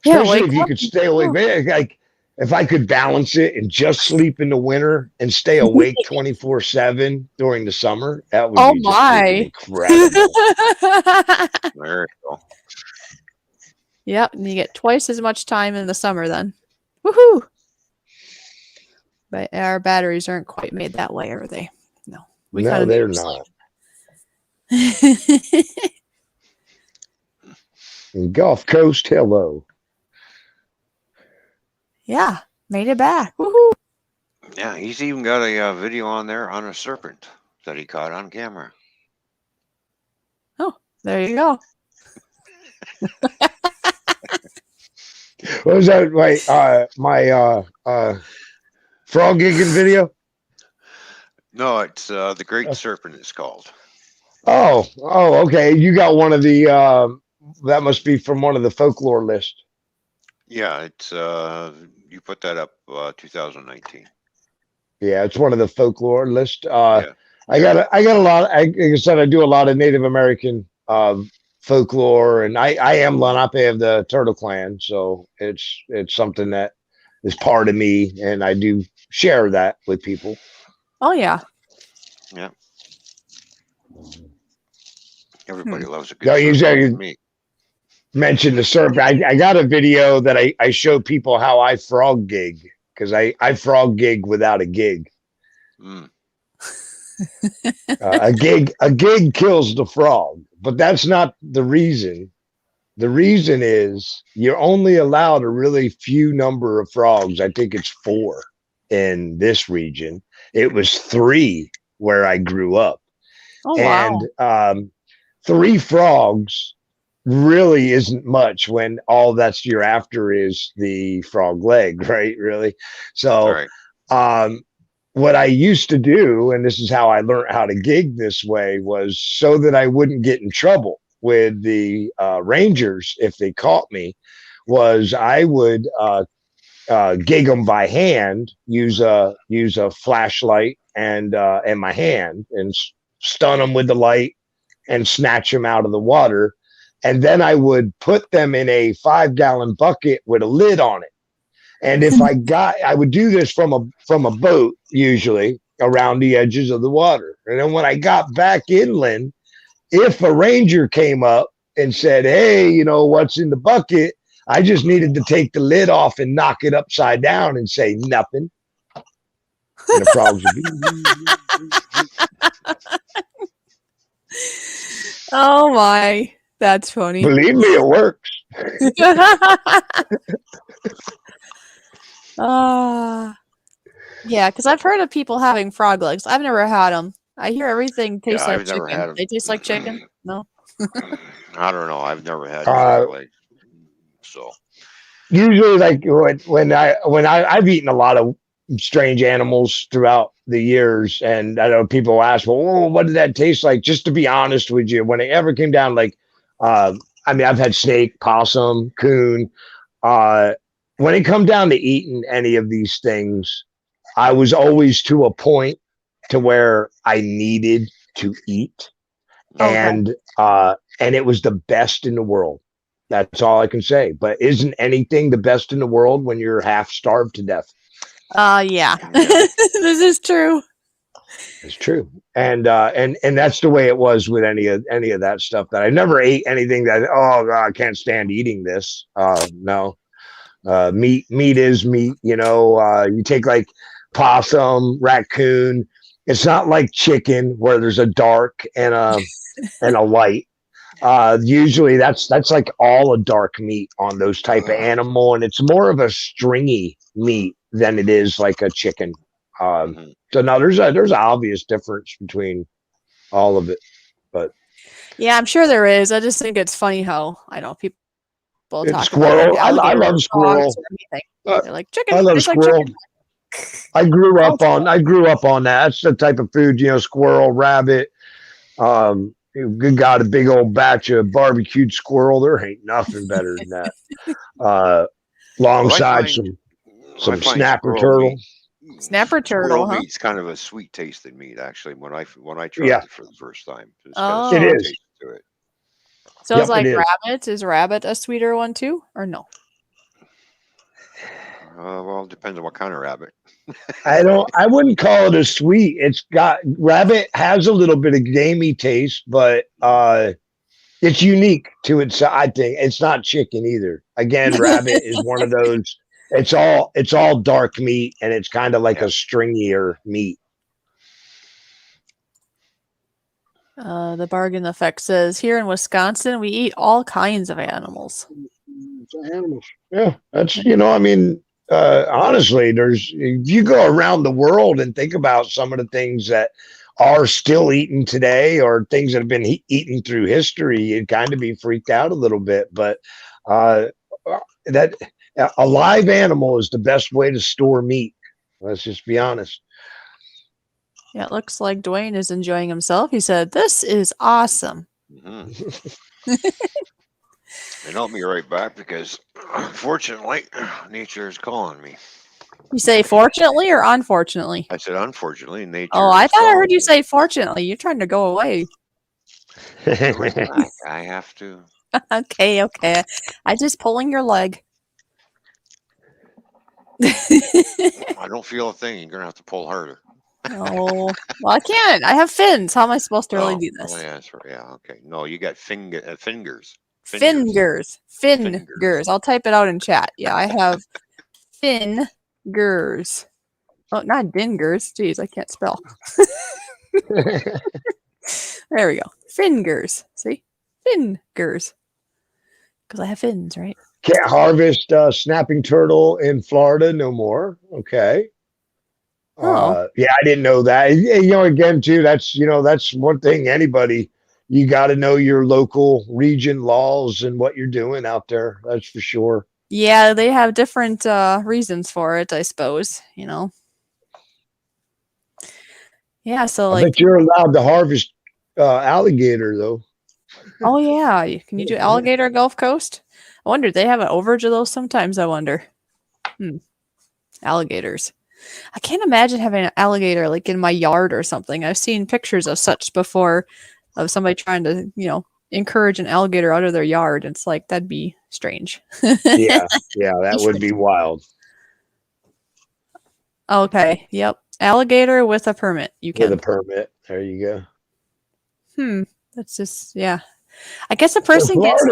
Yeah, especially if you could stay awake. Like if I could balance it and just sleep in the winter and stay awake 24/7 during the summer, that would be just incredible. There you go. Yep, and you get twice as much time in the summer then. Woohoo! But our batteries aren't quite made that way, are they? No, they're not. Gulf Coast, hello. Yeah, made it back. Woohoo! Yeah, he's even got a video on there on a serpent that he caught on camera. Oh, there you go. What was that? My frog gigging video? No, it's the Great Serpent. It's called. Oh, okay. You got one of the that must be from one of the folklore lists. Yeah, it's you put that up 2019. Yeah, it's one of the folklore list. Yeah. I got a lot. Like I said, I do a lot of Native American folklore, and I am Lenape of the Turtle Clan, so it's something that is part of me, and I do share that with people. Oh yeah. Yeah. Everybody loves a good No, you serpent. Me. mentioned the serpent. I got a video that I show people how I frog gig, because I frog gig without a gig. Mm. A gig kills the frog, but that's not the reason. The reason is you're only allowed a really few number of frogs. I think it's 4 in this region. It was 3 where I grew up. Oh wow. And 3 frogs really isn't much when all that's you're after is the frog leg, right? Really. So Right. what I used to do, and this is how I learned how to gig this way, was so that I wouldn't get in trouble with the rangers if they caught me, was I would gig them by hand, use a flashlight and my hand, and stun them with the light and snatch them out of the water. And then I would put them in a 5-gallon bucket with a lid on it. And if I would do this from a boat, usually around the edges of the water. And then when I got back inland, if a ranger came up and said, "Hey, you know what's in the bucket?" I just needed to take the lid off and knock it upside down and say nothing. And the frogs would be. Oh my, that's funny. Believe me, it works. Yeah, because I've heard of people having frog legs. I've never had them. I hear everything tastes like I've never chicken. had 'em. They taste like chicken? No? I don't know. I've never had frog legs. So Usually, like I've eaten a lot of strange animals throughout the years, and I know people ask, "Well, what did that taste like?" Just to be honest with you, when it ever came down, like, I mean, I've had snake, possum, coon. When it come down to eating any of these things, I was always to a point to where I needed to eat, Okay. and it was the best in the world. That's all I can say. But isn't anything the best in the world when you're half starved to death? Yeah. This is true. It's true, and that's the way it was with any of that stuff. That I never ate anything that I can't stand eating this. No, meat is meat. You know, you take like possum, raccoon. It's not like chicken where there's a dark and a light. Usually that's like all a dark meat on those type of animal, and it's more of a stringy meat than it is like a chicken. So no, there's an obvious difference between all of it, but yeah, I'm sure there is. I just think it's funny how I know people talk squirrel. about like I love squirrel. or anything. They're like chicken. I love Tastes squirrel. like chicken. I grew up on that. That's the type of food, squirrel, rabbit. Good God, a big old batch of barbecued squirrel. There ain't nothing better than that. Alongside some snapper turtle. Snapper turtle, huh? Meat's kind of a sweet tasted meat, actually. When I tried it for the first time, it's got a it sweet is. taste to it. So it's like rabbit. Is rabbit a sweeter one too, or no? Well, it depends on what kind of rabbit. I wouldn't call it a sweet. It's got rabbit has a little bit of gamey taste, but it's unique to its. I think it's not chicken either. Again, rabbit is one of those. It's all dark meat, and it's kind of like a stringier meat. The bargain effect says here in Wisconsin we eat all kinds of animals. Animals. Yeah, that's I mean, honestly, if you go around the world and think about some of the things that are still eaten today or things that have been eaten through history, you'd kind of be freaked out a little bit. But uh, that a live animal is the best way to store meat. Let's just be honest. Yeah, it looks like Dwayne is enjoying himself. He said, "This is awesome." Mm-hmm. And help me right back because, unfortunately, nature is calling me. You say fortunately or unfortunately? I said, unfortunately, nature Oh, I is thought I calling heard you me. say fortunately. You're trying to go away. I have to. Okay. I just pulling your leg. I don't feel a thing. You're gonna have to pull harder. Oh, well, I can't. I have fins. How am I supposed to really do Oh this? yeah, that's right. Yeah, okay. No, you got fingers. Fingers. Fingers. Fingers. I'll type it out in chat. Yeah, I have fingers. Oh, not dingers. Jeez, I can't spell. There we go. Fingers. See? Fingers. Because I have fins, right? Can't harvest snapping turtle in Florida no more. Okay. Oh. Yeah, I didn't know that. Again, too, that's one thing you got to know your local region laws and what you're doing out there. That's for sure. Yeah, they have different reasons for it, I suppose, Yeah, so I bet you're allowed to harvest alligator, though. oh yeah, can you do alligator Gulf Coast? I wonder, they have an overage of those sometimes, I wonder. Alligators. I can't imagine having an alligator like in my yard or something. I've seen pictures of such before of somebody trying to, encourage an alligator out of their yard. It's like that'd be strange. Yeah, that would be wild. Okay, yep. Alligator with a permit. You can. With a permit. There you go. That's just I guess a person gets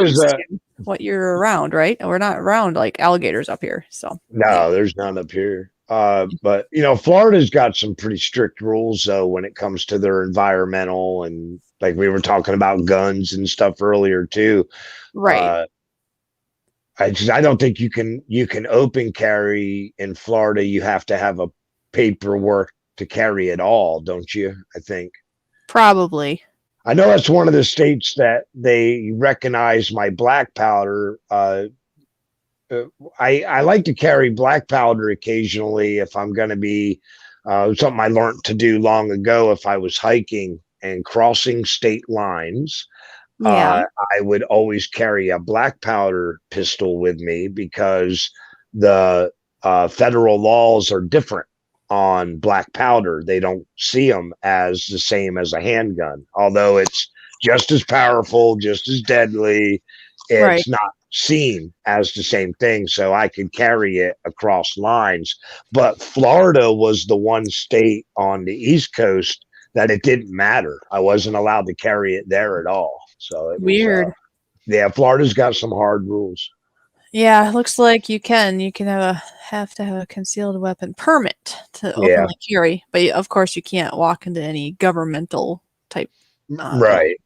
what you're around, right? We're not around like alligators up here. So no, there's none up here. But Florida's got some pretty strict rules though when it comes to their environmental and like we were talking about guns and stuff earlier too. Right. I don't think you can open carry in Florida. You have to have a paperwork to carry it all, don't you? I think. Probably. I know that's one of the states that they recognize my black powder. I like to carry black powder occasionally if I'm going to be something I learned to do long ago. If I was hiking and crossing state lines, I would always carry a black powder pistol with me because the federal laws are different on black powder. They don't see them as the same as a handgun, although it's just as powerful, just as deadly. It's not seen as the same thing, so I could carry it across lines. But Florida was the one state on the East Coast that it didn't matter. I wasn't allowed to carry it there at all. So it was weird. Florida's got some hard rules. Yeah, it looks like you can have to have a concealed weapon permit to openly carry, but of course you can't walk into any governmental type. Right.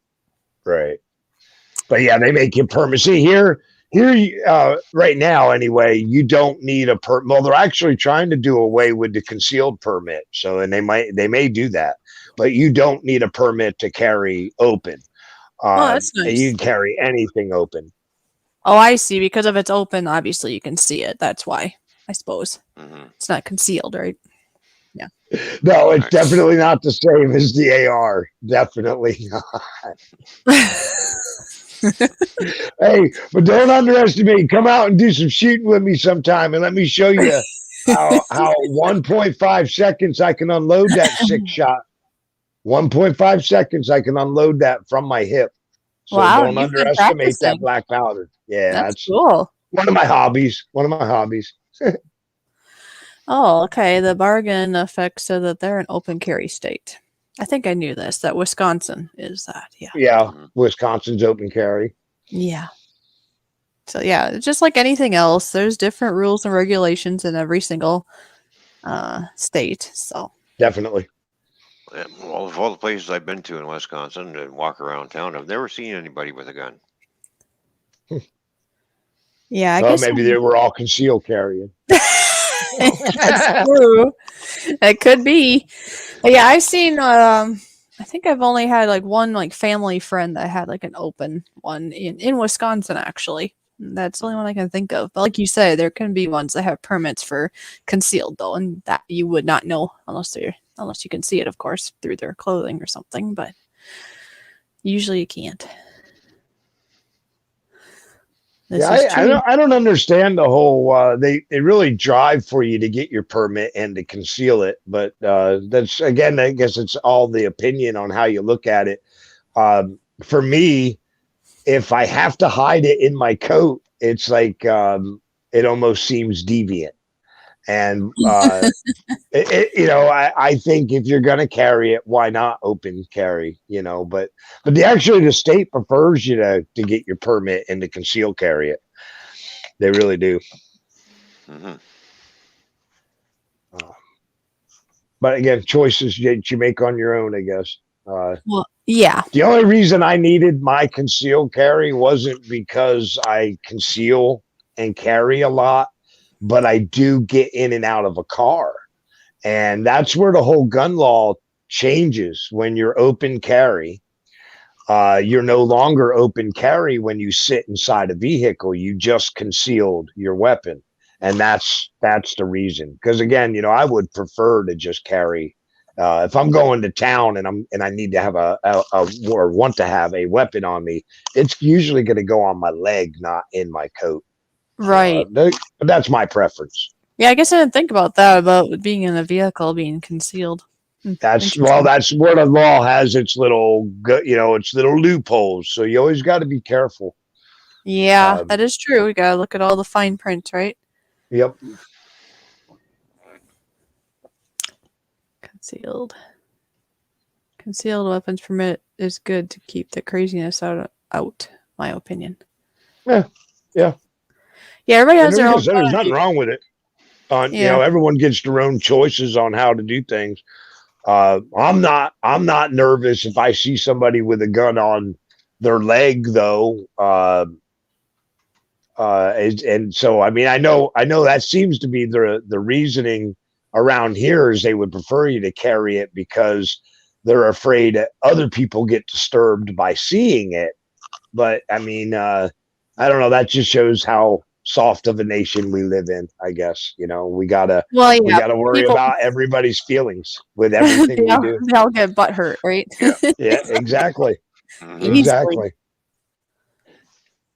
But yeah, they make you permit. See here, right now anyway, you don't need a permit. Well, they're actually trying to do away with the concealed permit. So, and they may do that, but you don't need a permit to carry open. That's nice. You can carry anything open. Oh, I see. Because if it's open, obviously you can see it. That's why, I suppose. It's not concealed, right? Yeah. No, it's definitely not the same as the AR. Definitely not. Hey, but don't underestimate. Come out and do some shooting with me sometime, and let me show you how 1.5 seconds I can unload that 6-shot. 1.5 seconds I can unload that from my hip. So don't underestimate that black powder. Yeah, that's cool. One of my hobbies. Oh, okay. The bargain effect said that they're an open carry state. I think I knew this, that Wisconsin is that. Yeah. Yeah, Wisconsin's open carry. Yeah. So yeah, just like anything else, there's different rules and regulations in every single state. So Well, definitely. of all the places I've been to in Wisconsin and walk around town, I've never seen anybody with a gun. Yeah, I guess maybe they were all concealed carrying. That's true. It could be. But yeah, I've seen. I think I've only had like one like family friend that had like an open one in Wisconsin actually. That's the only one I can think of. But like you said, there can be ones that have permits for concealed though, and that you would not know unless you can see it, of course, through their clothing or something. But usually you can't. This is true. I don't understand the whole. They really drive for you to get your permit and to conceal it, but that's again, I guess it's all the opinion on how you look at it. For me, if I have to hide it in my coat, it's like it almost seems deviant. And I think if you're going to carry it, why not open carry? But the state prefers you to get your permit and to conceal carry it. They really do. Mm-hmm. But again, choices that you make on your own, I guess. Well, yeah. The only reason I needed my concealed carry wasn't because I conceal and carry a lot, but I do get in and out of a car. And that's where the whole gun law changes. When you're open carry, you're no longer open carry when you sit inside a vehicle. You just concealed your weapon. And that's the reason. Because again, I would prefer to just carry. If I'm going to town and I need to have or want to have a weapon on me, it's usually going to go on my leg, not in my coat. Right. That's my preference. Yeah, I guess I didn't think about that, about being in a vehicle being concealed. That's where the law has its little loopholes. So you always got to be careful. Yeah, that is true. We got to look at all the fine print, right? Yep. Concealed weapons permit is good to keep the craziness out, my opinion. Yeah. Yeah, everybody has their own. There's nothing wrong with it. Everyone gets their own choices on how to do things. I'm not nervous if I see somebody with a gun on their leg, though. And so, I mean, I know that seems to be the reasoning around here is they would prefer you to carry it because they're afraid that other people get disturbed by seeing it. But I mean, I don't know. That just shows how soft of a nation we live in, I guess. We gotta worry about everybody's feelings with everything we do. They all get butthurt, right? Yeah, exactly. Exactly.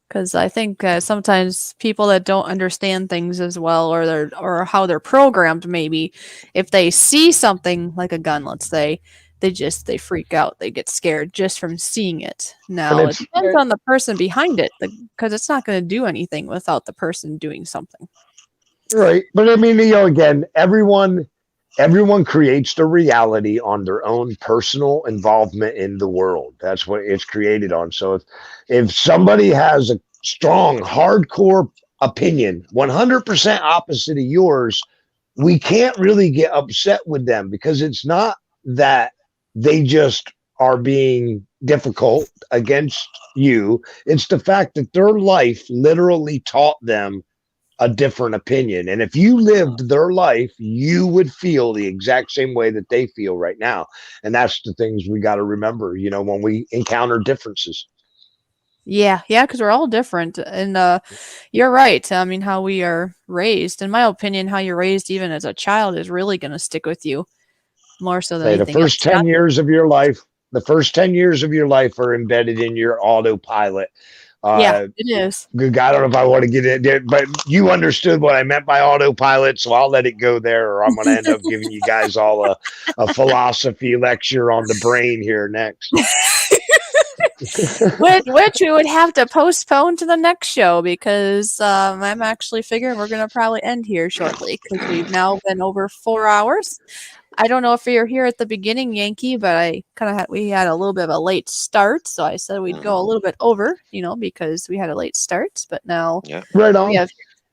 Because I think sometimes people that don't understand things as well, or how they're programmed, maybe if they see something like a gun, let's say, they freak out. They get scared just from seeing it. Now it depends on the person behind it, because it's not going to do anything without the person doing something. Right, but I mean, again, everyone creates their reality on their own personal involvement in the world. That's what it's created on. So if somebody has a strong, hardcore opinion, 100% opposite of yours, we can't really get upset with them because it's not that they just are being difficult against you. It's the fact that their life literally taught them a different opinion. And if you lived their life, you would feel the exact same way that they feel right now. And that's the things we got to remember, when we encounter differences. Yeah, because we're all different. And you're right. I mean, how we are raised, in my opinion, how you're raised even as a child is really going to stick with you more so than anything. The first 10 years of your life are embedded in your autopilot. Yeah, it is. Good God, I don't know if I want to get in there, but you understood what I meant by autopilot, so I'll let it go there, or I'm going to end up giving you guys all a philosophy lecture on the brain here next. which we would have to postpone to the next show because I'm actually figuring we're going to probably end here shortly because we've now been over 4 hours. I don't know if you're here at the beginning, Yankee, but we had a little bit of a late start, so I said we'd go a little bit over, because we had a late start. But now right on. We have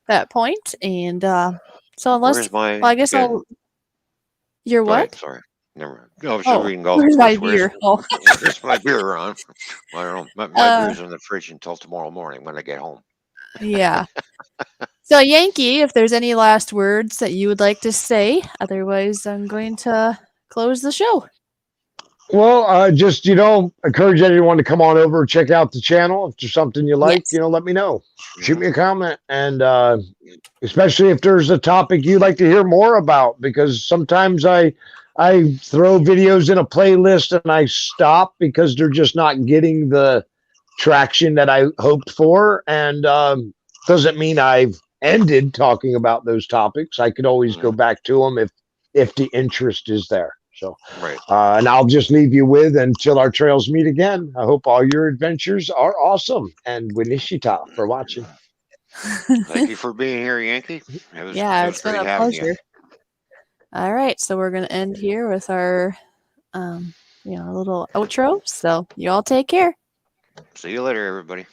that point, and so unless I guess I'll. Your what? Ahead, sorry, never mind. No, I was just reading golf. Where's my beer? Where's my beer on? I don't know. My beer's in the fridge until tomorrow morning when I get home. Yeah. So, Yankee, if there's any last words that you would like to say, otherwise, I'm going to close the show. Well, just, encourage everyone to come on over, check out the channel. If there's something you like, Yes. let me know. Shoot me a comment. And especially if there's a topic you'd like to hear more about, because sometimes I throw videos in a playlist and I stop because they're just not getting the traction that I hoped for. And doesn't mean I've ended talking about those topics. I could always go back to them if the interest is there. So, Right. and I'll just leave you with until our trails meet again. I hope all your adventures are awesome. And Winishita for watching. Thank you for being here, Yankee. It was It's been great a having pleasure. All right, so we're going to end here with our, little outro. So you all take care. you. See you later, everybody.